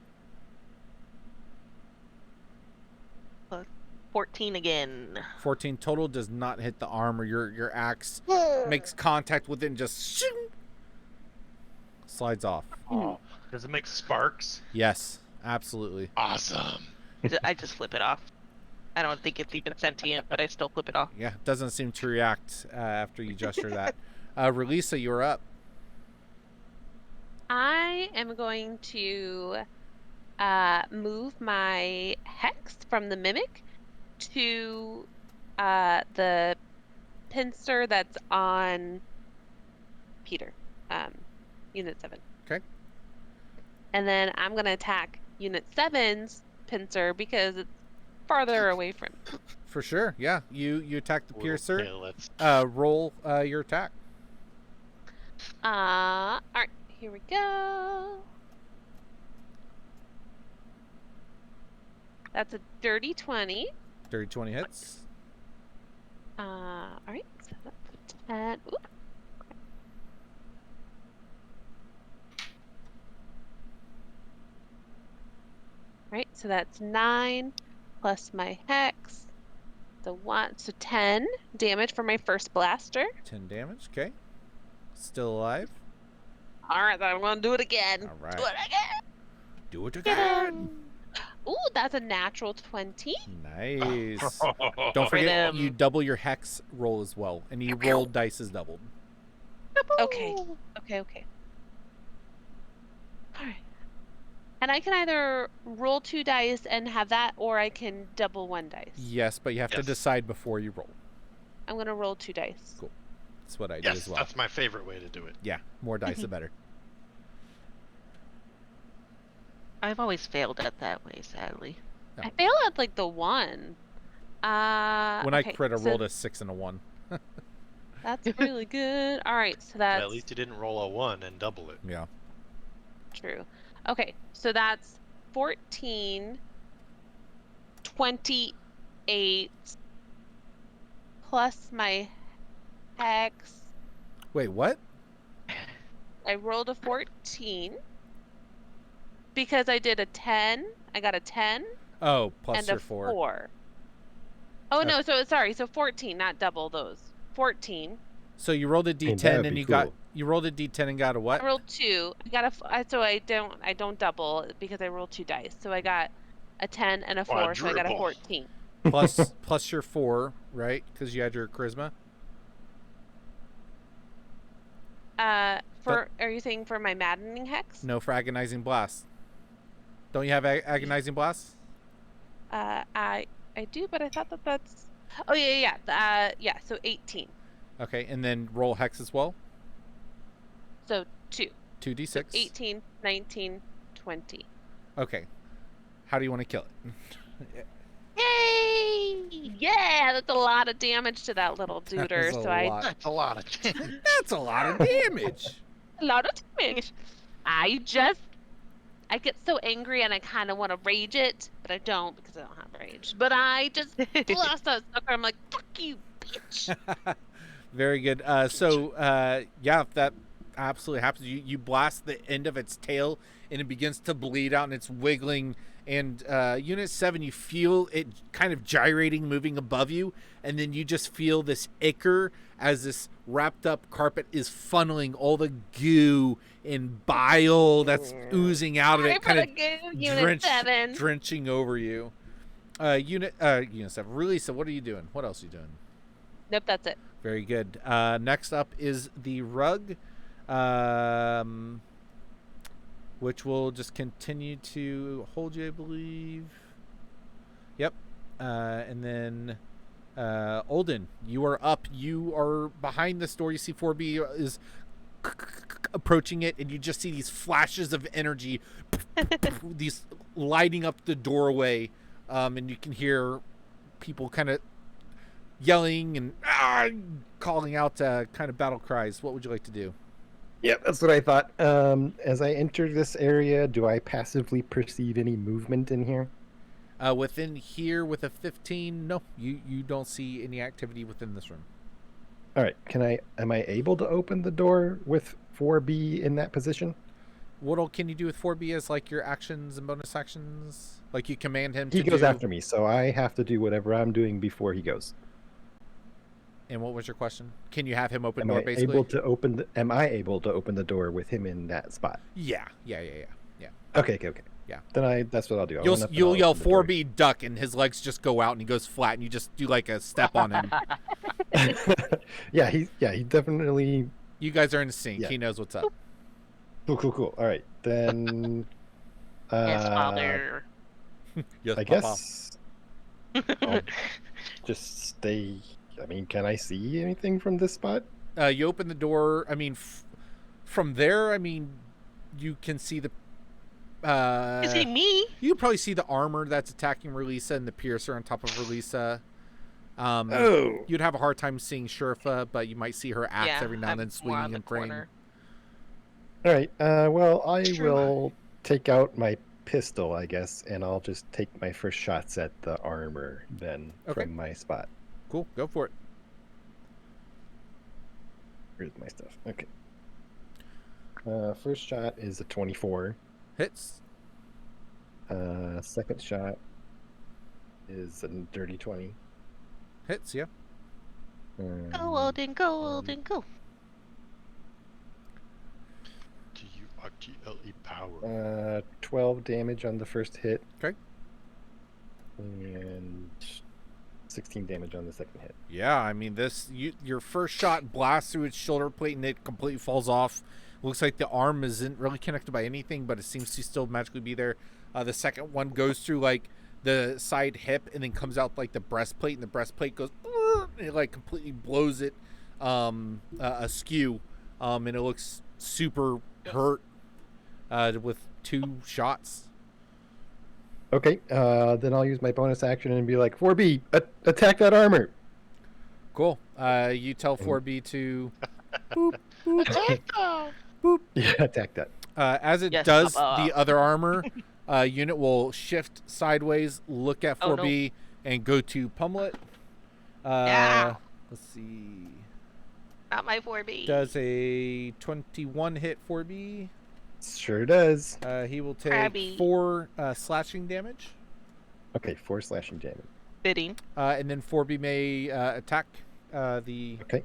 it. 14 again. 14 total does not hit the armor. Your axe makes contact with it and just shoo, slides off. Oh, does it make sparks? Yes, absolutely. Awesome. I just flip it off. I don't think it's even sentient, but I still flip it off. Yeah, doesn't seem to react after you gesture that. Relisa, you're up. I am going to move my hex from the mimic to the pincer that's on Peter, Unit 7. And then I'm going to attack Unit 7's pincer because it's farther away from me. For sure, yeah. You attack the Will piercer. kill it. Roll your attack. All right, here we go. That's a dirty 20. Dirty 20 hits. All right, so that's a 10. Ooh. Right, so that's 9 plus my hex. So 10 damage for my first blaster. 10 damage. Okay. Still alive. All right, then I'm gonna do it again. All right. Do it again. Do it again. Ooh, that's a natural 20. Nice. Don't forget you double your hex roll as well, and you roll dice is doubled. Okay. All right. And I can either roll 2 dice and have that, or I can double 1 dice. Yes, but you have to Yes. decide before you roll. I'm gonna roll 2 dice. Cool. That's what I do Yes, as well. that's my favorite way to do it. Yeah, more dice the better. I've always failed at that way, sadly. Oh. I fail at like the 1. When I okay, crit, I so rolled a 6 and a 1. That's really good. All right, so But that's at least you didn't roll a 1 and double it. Yeah. true. Okay, so that's 14, 28 plus my hex. Wait, what? I rolled a 14 because I did a 10. I got a 10 Oh, plus and your a 4. 4. Oh no, so sorry, so 14, not double those. 14. So you rolled a mean, that d10 would and be you cool. rolled a d10 and got a what? I rolled 2. I got so I don't double because I rolled 2 dice. So I got a 10 and a 4, so I got a Quadruple. 14. plus your 4, right? Because you had your charisma. Are you saying for my maddening hex? No, for agonizing blast. Don't you have agonizing blast? I do, but I thought that's. Oh yeah. Yeah. So 18. Okay, and then roll hex as well. So 2. 2d6. So 18, 19, 20. Okay. How do you want to kill it? Yay! Yeah, that's a lot of damage to that little That duder. is a So I lot. That's a lot of That's a lot of damage. a lot of damage. I get so angry and I kind of want to rage it, but I don't because I don't have rage. But I just blast that sucker. I'm like, fuck you, bitch. Very good. Yeah, if that absolutely happens, you blast the end of its tail and it begins to bleed out and it's wiggling. And Unit 7, you feel it kind of gyrating, moving above you, and then you just feel this ichor as this wrapped up carpet is funneling all the goo and bile that's oozing out of it, kind of Unit 7. drenching over you. Unit 7. Relisa, what are you doing? What else are you doing? Nope, that's it. Very good. Next up is the rug, which will just continue to hold you, I believe. Yep. And then Olden, you are up. You are behind this door. You see 4B is approaching it, and you just see these flashes of energy, these lighting up the doorway, and you can hear people kind of yelling and calling out kind of battle cries. What would you like to do? Yep, that's what I thought. As I enter this area, do I passively perceive any movement in here? Within here with a 15, no, you don't see any activity within this room. All right, am I able to open the door with 4B in that position? What all can you do with 4B as like your actions and bonus actions? Like you command him to He goes do... after me, so I have to do whatever I'm doing before he goes. And what was your question? Can you have him open Am door I basically? am I able to open the door with him in that spot? Yeah. Okay. Yeah. Then that's what I'll do. I'll run up and You'll I'll yell open the door. 4B duck and his legs just go out and he goes flat and you just do like a step on him. Yeah, he definitely. You guys are in sync. Yeah. He knows what's up. Cool. All right, then. Yes, father. Yes, I Papa. guess I'll just stay. I mean, can I see anything from this spot? You open the door. I mean, from there, I mean, you can see the Is it me? You probably see the armor that's attacking Relisa and the piercer on top of Relisa. Oh. You'd have a hard time seeing Sherfa, but you might see her axe Yeah, every now and then I'm more on swinging the in frame. corner. All right. Well, I It's true. will take out my pistol, I guess, and I'll just take my first shots at the armor then Okay. from my spot. Cool, go for it. Here's my stuff. Okay. First shot is a 24. Hits. Second shot is a dirty 20. Hits, yeah. Go, Odin, go, Odin, go. G-U-R-T-L-E power. 12 damage on the first hit. Okay. And 16 damage on the second hit. Yeah, I mean, your first shot blasts through its shoulder plate and it completely falls off. Looks like the arm isn't really connected by anything, but it seems to still magically be there. The second one goes through like the side hip and then comes out like the breastplate, and the breastplate goes and it like completely blows it askew, and it looks super hurt with 2 shots. Okay, then I'll use my bonus action and be like, 4B, attack that armor. Cool. You tell 4B to boop, boop, Attack them! boop. Yeah, attack that. As it Yes, does, Papa. the other armor unit will shift sideways, look at 4B, and go to pummel it. Yeah. Let's see. Not my 4B. Does a 21 hit 4B? Sure does. He will take Crabby. 4 slashing damage. Okay, 4 slashing damage. Fitting. And then 4B may attack the Okay.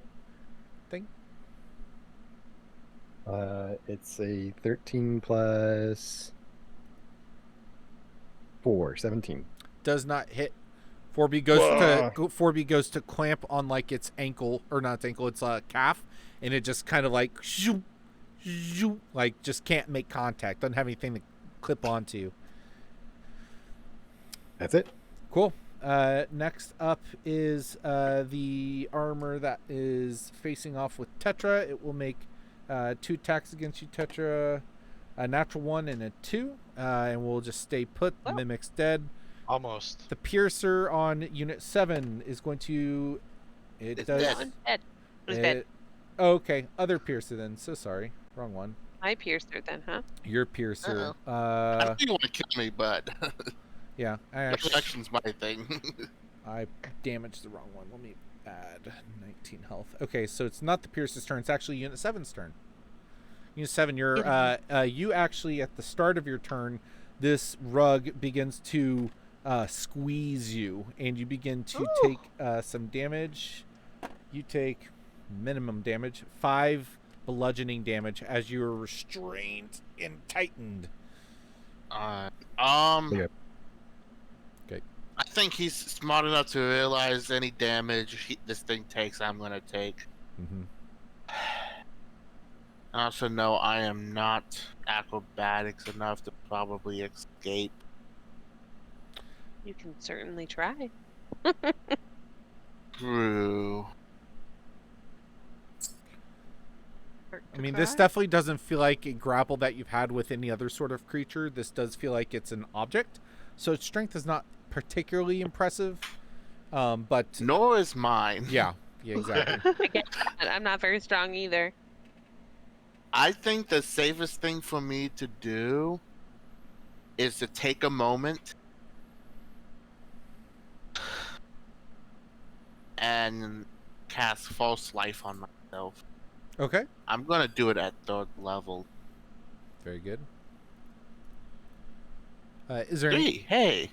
thing. It's a 13 plus 4, 17. Does not hit. 4B goes to clamp on like its ankle, or not its ankle, its calf, and it just kind of like zoom, zoom, like just can't make contact. Doesn't have anything to clip onto. That's it. Cool. Next up is the armor that is facing off with Tetra. It will make 2 attacks against you, Tetra. A natural 1 and a 2. And we'll just stay put. The Oh. Mimic's dead. Almost. The Piercer on Unit 7 is going to... It It's does... dead. One's dead. Who's dead? Oh, okay. Other Piercer then. So sorry. Wrong one. My piercer then, huh? Your Piercer. I Uh, know you want to kill me, but yeah. I actually... reflection's my thing. I damaged the wrong one. Let me add 19 health. Okay, so it's not the Pierce's turn. It's actually Unit 7's turn. Unit 7, you're you actually at the start of your turn, this rug begins to squeeze you, and you begin to take some damage. You take minimum damage, 5 bludgeoning damage as you are restrained and tightened. Yeah. Okay. I think he's smart enough to realize any damage this thing takes, I'm gonna take. Mm-hmm. I also know I am not acrobatics enough to probably escape. You can certainly try. True. I mean, this definitely doesn't feel like a grapple that you've had with any other sort of creature. This does feel like it's an object, so its strength is not particularly impressive. But Nor is mine. yeah, exactly. I get that. I'm not very strong either. I think the safest thing for me to do is to take a moment and cast False Life on myself. Okay, I'm gonna do it at 3rd level. very good. Is there any... Hey,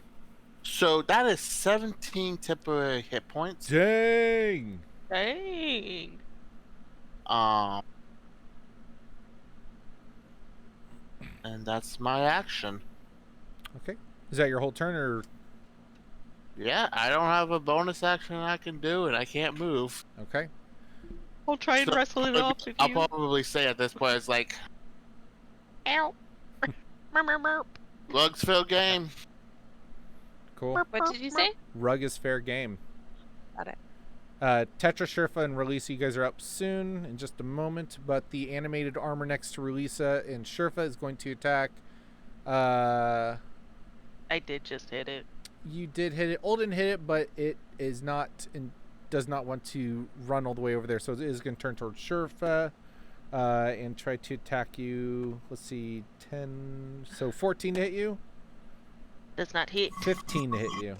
so that is 17 temporary hit points. Dang! Dang. And that's my action. Okay, is that your whole turn, or Yeah, I don't have a bonus action I can do, and I can't move. okay? I'll try and So, wrestle it off if I'll you... probably say at this point, it's like, Ow. Merp, merp, merp. Lugs fill game. Cool. What did you say? Rug is fair game. Got it. Tetra, Sherfa, and Relisa, you guys are up soon in just a moment, but the animated armor next to Relisa and Sherfa is going to attack Uh, I did just hit it. you did hit it. Olden hit it, but it is not does not want to run all the way over there, so it is going to turn towards Sherfa and try to attack you. Let's see, 10. So 14 to hit you. Does not hit. 15 to hit you.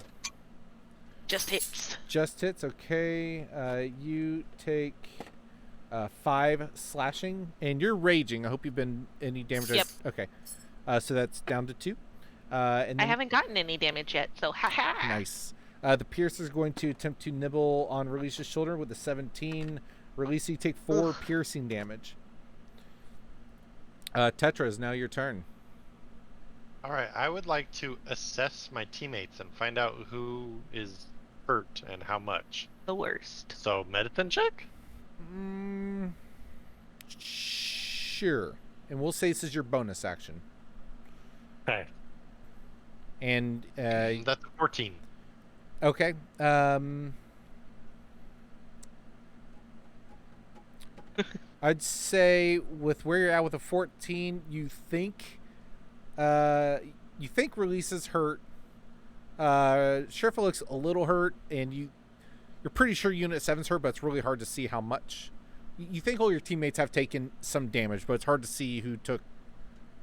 Just hits. Just hits. Okay. You take 5 slashing, and you're raging. I hope you've been any damage. Yep. Okay. So that's down to 2. And I then, haven't gotten any damage yet, so haha. nice. The piercer is going to attempt to nibble on Release's shoulder with a 17. Release, you take 4 piercing damage. Tetra, is now your turn. Alright, I would like to assess my teammates and find out who is hurt and how much. The worst. So, medicine check? Sure. And we'll say this is your bonus action. Okay. And That's a 14. okay. I'd say with where you're at with a 14, you think Release's hurt. Sherfa looks a little hurt, and you're pretty sure Unit 7's hurt, but it's really hard to see how much. You think all your teammates have taken some damage, but it's hard to see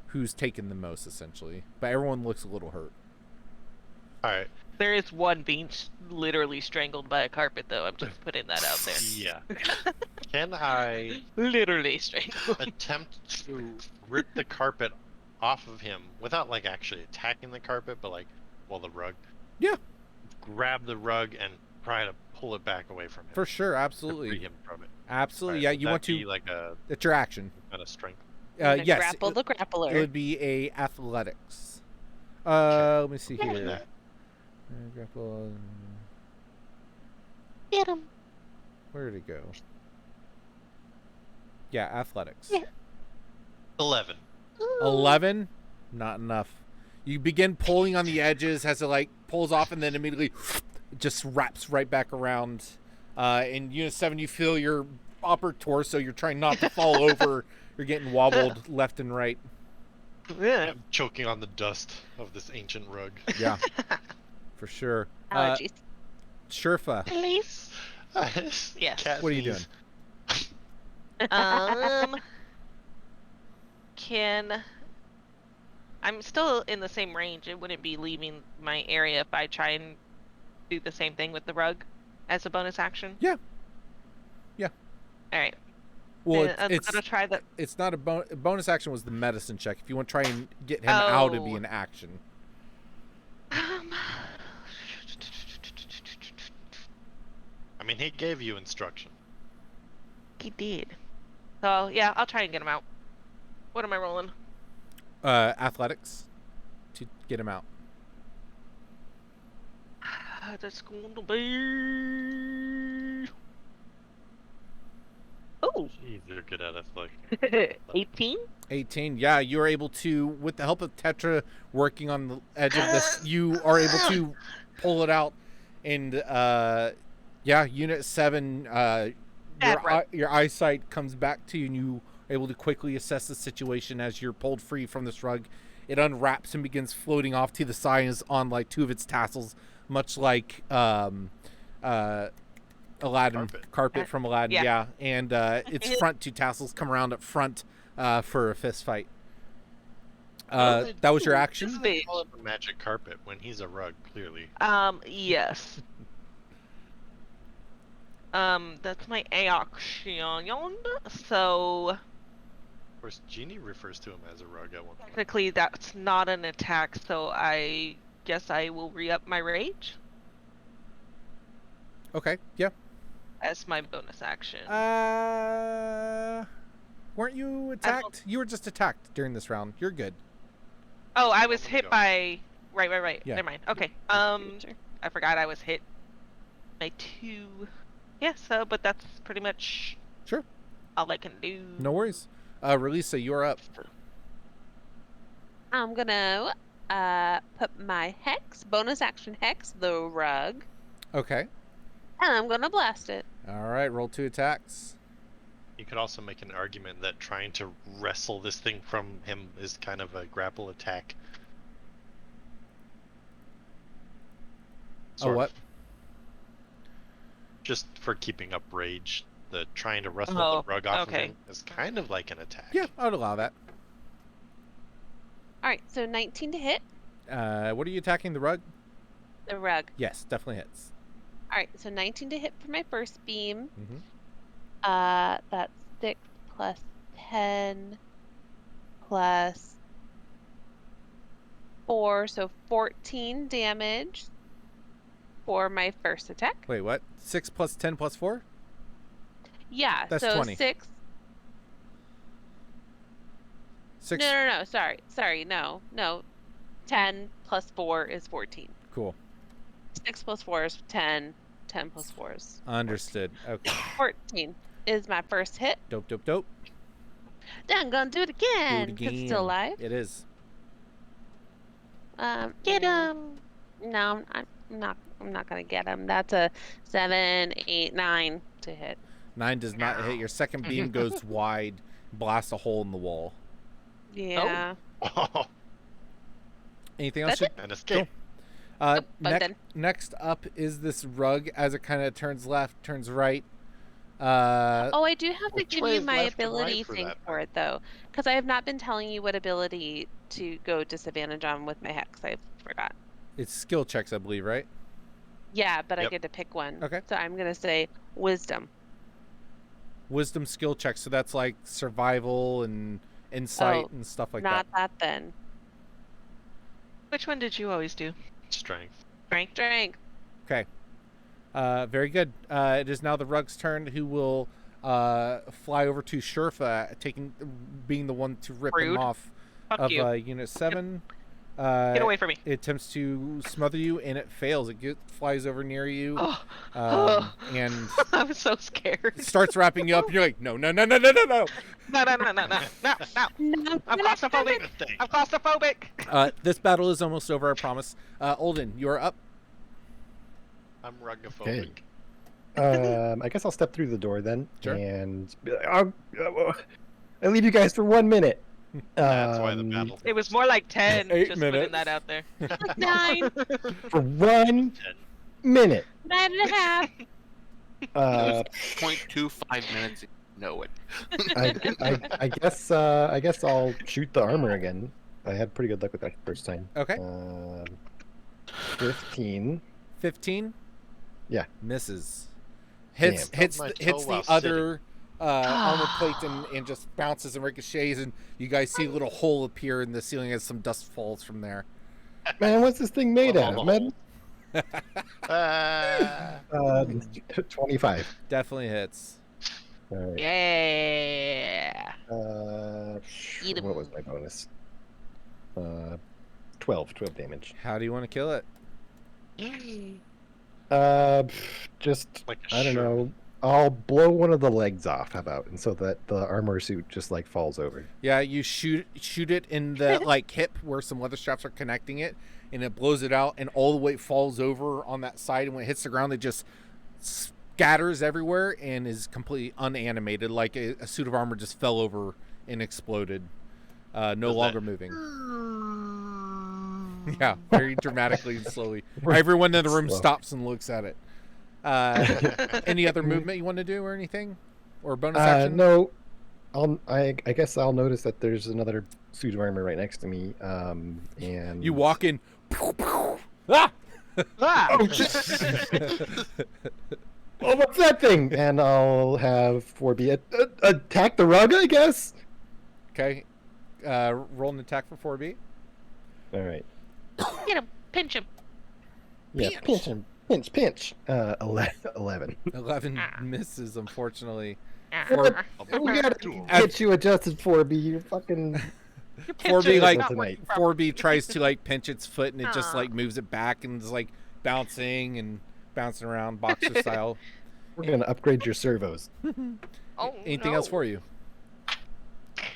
who's taken the most, essentially. But everyone looks a little hurt. Alright. There is one being literally strangled by a carpet, though. I'm just putting that out there. Yeah. Can I Literally strangled. attempt to rip the carpet off of him without, like, actually attacking the carpet, but, like, the rug? Yeah. Grab the rug and try to pull it back away from him. For sure, To absolutely. free him from it. Absolutely. Alright, Yeah, would you want that to. be like a It's your action. kind of strength? Gonna Yes. grapple the grappler. It would be a athletics. Let me see Yeah. here. Grapple. Get him. Where did it go? Yeah, athletics. Yeah. 11. 11? Not enough. You begin pulling on the edges as it like pulls off and then immediately just wraps right back around. In Unit 7, you feel your upper torso. You're trying not to fall over. You're getting wobbled left and right. Yeah. I'm choking on the dust of this ancient rug. Yeah, for sure. Allergies. Sherfa, Please. Yes. Cat what are you sneeze. doing? I'm still in the same range. It wouldn't be leaving my area if I try and do the same thing with the rug as a bonus action. Yeah. Yeah. All right. Well, I'm gonna try that. it's not a bonus action was the medicine check. If you want to try and get him out, it'd be Oh. an action. I mean, he gave you instruction. He did. So yeah, I'll try and get him out. What am I rolling? Athletics to get him out. That's going to be. Oh, Jeez, you're good at athletics. 18. 18. Yeah, you are able to, with the help of Tetra working on the edge of this, you are able to pull it out. And yeah, Unit 7, your eyesight comes back to you, and you are able to quickly assess the situation as you're pulled free from this rug. It unwraps and begins floating off to the side and is on like 2 of its tassels, much like Aladdin carpet from Aladdin. Yeah. And its front 2 tassels come around up front for a fist fight. That was your action. Isn't it call it a magic carpet when he's a rug? Clearly. Yes. That's my action. So Of course, Genie refers to him as a rug at one point. technically that's not an attack, so I guess I will re-up my rage Okay. Yeah. as my bonus action. Weren't you attacked? You were just attacked during this round. You're good. Oh, I was There we hit go. by. Right. Yeah. Never mind. Okay. Sure. I forgot I was hit by 2. Yeah. So, but that's pretty much Sure. all I can do. No worries. Relisa, you're up. I'm gonna put my hex, bonus action hex, the rug, Okay. and I'm gonna blast it. All right. Roll 2 attacks. You could also make an argument that trying to wrestle this thing from him is kind of a grapple attack. Oh, Sort what? of. Just for keeping up rage, the trying to wrestle Oh, the rug off okay. of him is kind of like an attack. Yeah, I would allow that. All right, so 19 to hit What are you attacking, the rug? the rug. Yes, definitely hits. All right, so 19 to hit for my first beam. Mm-hmm. That's 6 plus 10 plus 4, so 14 damage for my first attack. Wait, what? 6 plus 10 plus 4? Yeah, That's so 20. 6. 6. No. Sorry, no. 10 plus 4 is 14. Cool. 6 plus 4 is 10. 10 plus 4 is Understood. Okay. 14 is my first hit. Dope. Then I'm gonna do it again. Do it 'cause again. it's still alive. It is. Get him. No, I'm not gonna get him. That's a 7, 8, 9 to hit. 9 does not hit. Your second beam goes wide, blasts a hole in the wall. Yeah. Oh, Anything else? That's and escape. Nope, I'm done. Next up is this rug as it kind of turns left, turns right. Oh, I do have to Which give way you is my left and right ability for thing that for it though, because I have not been telling you what ability to go disadvantage on with my hex. I forgot. It's skill checks, I believe, right? Yeah, but I Yep. get to pick one. Okay. So I'm gonna say wisdom. Wisdom skill checks. So that's like survival and insight Oh, and stuff like Not that then. Which one did you always do? Strength. Strength? Strength. that. Okay. Very good. It is now the rug's turn, who will fly over to Sherfa, being the one to rip him Rude. off Fuck of you. Unit 7. Get away from me. It attempts to smother you, and it fails. It flies over near you, Oh. and I'm so scared. starts wrapping you up. And you're like, no. No. I'm claustrophobic. Good thing. I'm claustrophobic. This battle is almost over, I promise. Olden, you are up. I'm rugophobic. Okay. I guess I'll step through the door then, Sure. and be like, I leave you guys for 1 minute. That's why the battle. It was more like 10. 8 just minutes. putting that out there. 9, For 1 minute. 9.5. Uh, 0.25 minutes. You know it. I guess I'll shoot the armor again. I had pretty good luck with that first time. Okay. 15. 15. Yeah. Misses. Hits Damn. hits Stubbed the, my hits toe the while other armor plate and just bounces and ricochets, and you guys see a little hole appear in the ceiling as some dust falls from there. Man, what's this thing made out of, man? 25. Definitely hits. All right. Yeah. Eat 'em. What was my bonus? 12 damage. How do you want to kill it? Just Like a I don't shirt. know. I'll blow one of the legs off. How about, and so that the armor suit just like falls over. Yeah, you shoot it in the like hip where some leather straps are connecting it, and it blows it out, and all the weight falls over on that side, and when it hits the ground, it just scatters everywhere and is completely unanimated, like a suit of armor just fell over and exploded, no Does longer that- moving. Yeah, very dramatically and slowly. Everyone in the room Slow. stops and looks at it. Any other movement you want to do or anything, or bonus action? No. I guess I'll notice that there's another suit of armor right next to me. And You walk in. Ah! Ah! Oh, what's that thing? And I'll have 4B attack the rug, I guess. Okay. Roll an attack for 4B. All right. Get him. Pinch him. Yeah, pinch him. Pinch. 11. 11 misses, unfortunately. What? We gotta get you adjusted 4B. You fucking 4B like Not tonight. 4B tries to like pinch its foot, and it just Aw. like moves it back and is like bouncing around boxer style. we're gonna upgrade your servos. Oh, Anything else for you?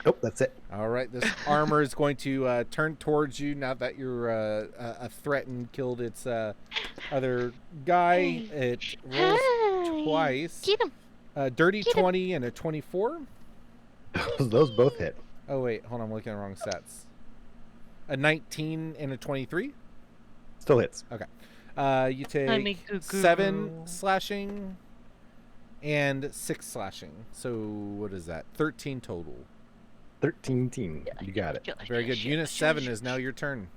Nope, that's it. All right, this armor is going to turn towards you now that you're a threat and killed its other guy. It rolls twice. Get him. Dirty 20 and a 24. Those both hit. Oh wait, hold on, I'm looking at the wrong stats. A 19 and a 23. Still hits. Okay. You make take the 7 girl. slashing and 6 slashing. So what is that? 13 total. 13 team. You got it. Very good. Unit 7 is now your turn.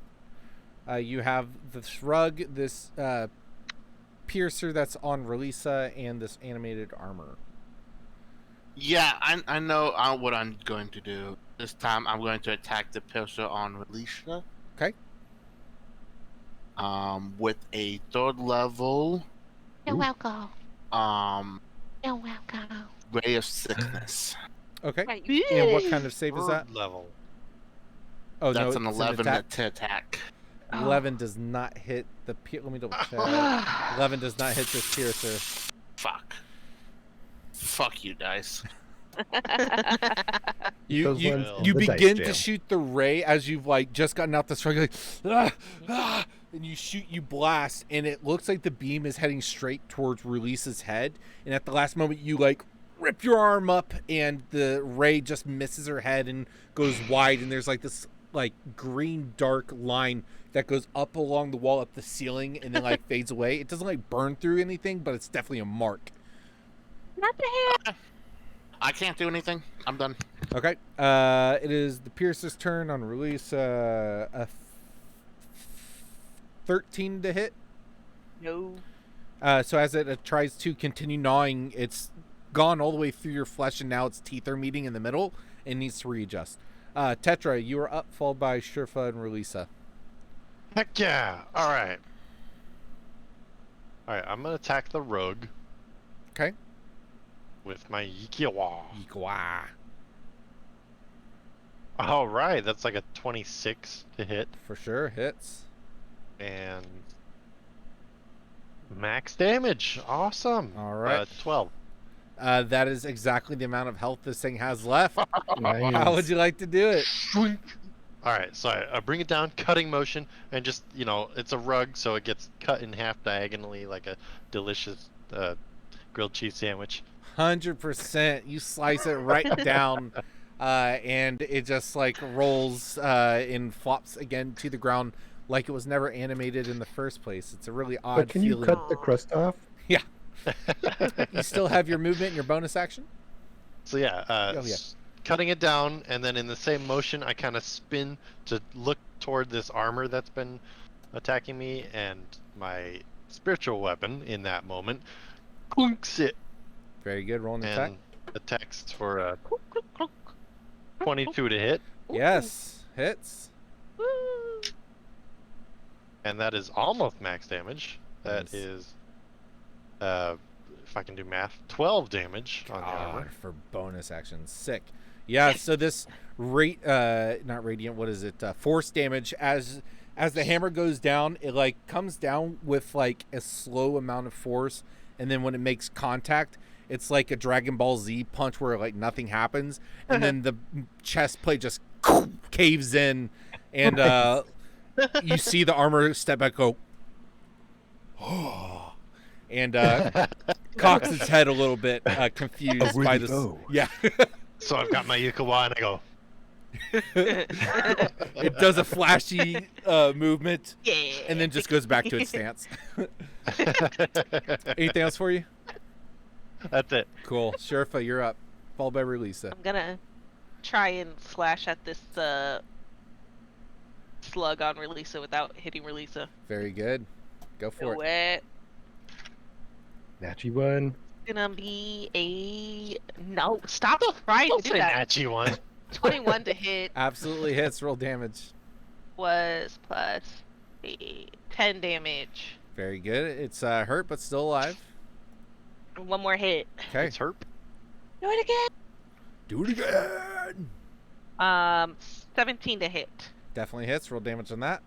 You have this rug, this piercer that's on Relisa, and this animated armor. Yeah, I know what I'm going to do. This time I'm going to attack the piercer on Relisha. Okay. With a 3rd level You're welcome. You're welcome. Ray of Sickness. Okay. Right, And what kind of save is that? Third level. Oh, no, That's an it's 11 attack. to attack. 11 does not hit the let me double check. 11 does not hit this piercer. Fuck you, dice. You Those you, ones in you the dice begin to jam. shoot the ray as you've like just gotten out the struggle, like, and you blast, and it looks like the beam is heading straight towards Release's head, and at the last moment you like rip your arm up, and the ray just misses her head and goes wide, and there's like this like green dark line that goes up along the wall up the ceiling and then like fades away. It doesn't like burn through anything, but it's definitely a mark. Not the hair. I can't do anything. I'm done. Okay. It is the Piercer's turn on release. A 13 to hit. No. So as it tries to continue gnawing, it's gone all the way through your flesh, and now its teeth are meeting in the middle and needs to readjust. Tetra, you are up, followed by Shurfa and Relisa. Heck yeah! Alright. Alright, I'm gonna attack the rogue Okay. with my Yikiwa. Equa. Alright, that's like a 26 to hit. For sure, hits. And max damage. Awesome. All right. 12. That is exactly the amount of health this thing has left. Nice. How would you like to do it? Alright, so I bring it down, cutting motion, and just, it's a rug, so it gets cut in half diagonally like a delicious grilled cheese sandwich. 100%. You slice it right down, and it just like rolls and flops again to the ground like it was never animated in the first place. It's a really odd But can you feeling. cut the crust off? Yeah. You still have your movement and your bonus action? So yeah, Oh, yeah. Cutting it down, and then in the same motion, I kind of spin to look toward this armor that's been attacking me, and my spiritual weapon in that moment clunks it Very good. Roll an attack. and attacks for a 22 to hit, Yes. Hits. and that is almost max damage. That Nice. is, if I can do math, 12 damage on the armor. God, for bonus action. Sick. Yeah, so this not radiant, what is it? Force damage as the hammer goes down, it like comes down with like a slow amount of force, and then when it makes contact, it's like a Dragon Ball Z punch where like nothing happens, and then the chest plate just caves in, and you see the armor step back, go, and cocks its head a little bit, confused where'd by you this. go? Yeah. So I've got my Yukawa, and I go, It does a flashy movement Yeah. and then just goes back to its stance. Anything else for you? that's it. Cool. Shurfa, you're up. Followed by Relisa. I'm gonna try and slash at this slug on Relisa without hitting Relisa. Very good. Go for Do it. it. Natchy one. Gonna be a no. Stop trying to Don't do say that. Natchy one. 21 to hit Absolutely hits. Roll damage. was plus 10 damage. Very good. It's hurt but still alive. One more hit. Okay. It's herp. Do it again. Do it again. 17 to hit. Definitely hits. Roll damage on that.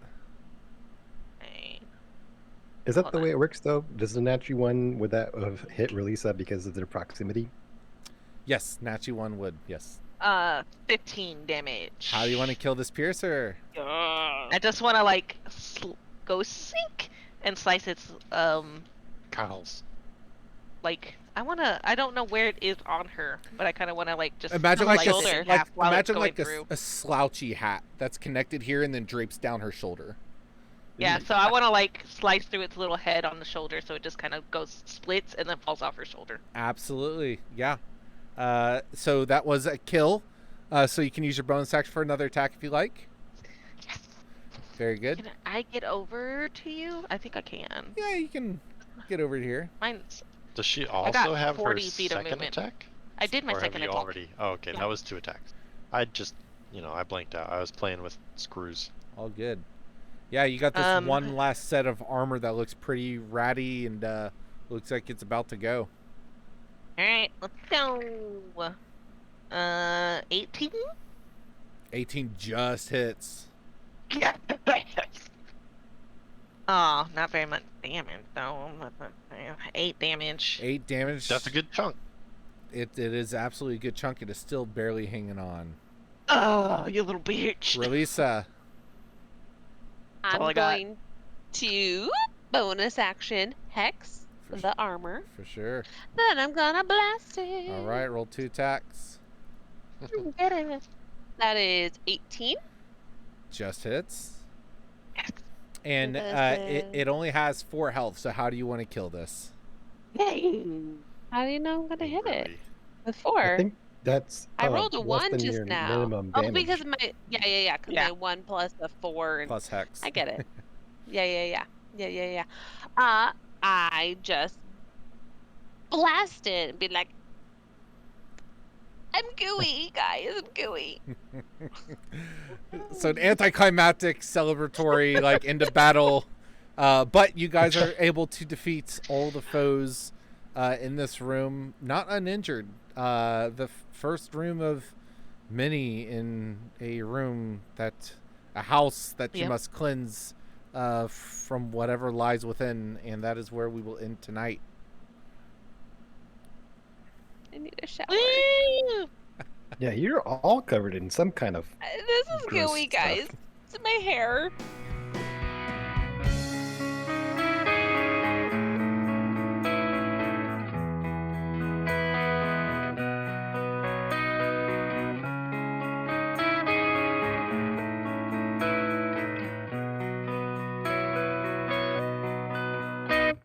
Okay. Is that Hold the on. way it works though? Does the Natchy one, would that have hit Relisa because of their proximity? Yes, Natchy one would. Yes. 15 damage. How do you want to kill this piercer? I just want to like go sink and slice its Kyle's. like I don't know where it is on her, but I kind of want to like just Imagine on like the a, shoulder. like while it's imagine going like through. a slouchy hat that's connected here and then drapes down her shoulder. Yeah, so I want to like slice through its little head on the shoulder, so it just kind of goes splits and then falls off her shoulder. Absolutely, yeah. So that was a kill. So you can use your bonus action for another attack if you like. Yes. Very good. Can I get over to you? I think I can. Yeah, you can get over here. Mine's. Does she got also have her 40 feet of second movement. attack? I did my Or have second you attack. already? Oh, okay, Yeah. that was 2 attacks. I just, I blanked out. I was playing with screws. All good. Yeah, you got this one last set of armor that looks pretty ratty and looks like it's about to go. All right, let's go. 18. 18 just hits. Yes. Oh, not very much damage though. 8 damage. 8 damage. That's a good chunk. It is absolutely a good chunk. It is still barely hanging on. Oh, you little bitch. Relisa. all I'm I got. going to bonus action hex For the armor. For sure. Then I'm gonna blast it. All right, roll 2 attacks. Get it. That is 18. Just hits. Yes. And This it only has 4 health, so how do you want to kill this? Yay. How do you know I'm gonna hit it? Really. With I 4. think that's. I rolled a less 1 than just your now. Minimum Oh, damage. because my yeah. Because Yeah. my 1 plus a 4 and Plus hex. I get it. Yeah. I just blast it and be like, I'm gooey, guys. I'm gooey. So an anticlimactic, celebratory, like end of battle. But you guys are able to defeat all the foes in this room, not uninjured. The first room of many in a house that you Yep. must cleanse from whatever lies within, and that is where we will end tonight. I need a shower. Woo! Yeah, you're all covered in some kind of. This is Gross gooey, stuff. guys. It's my hair.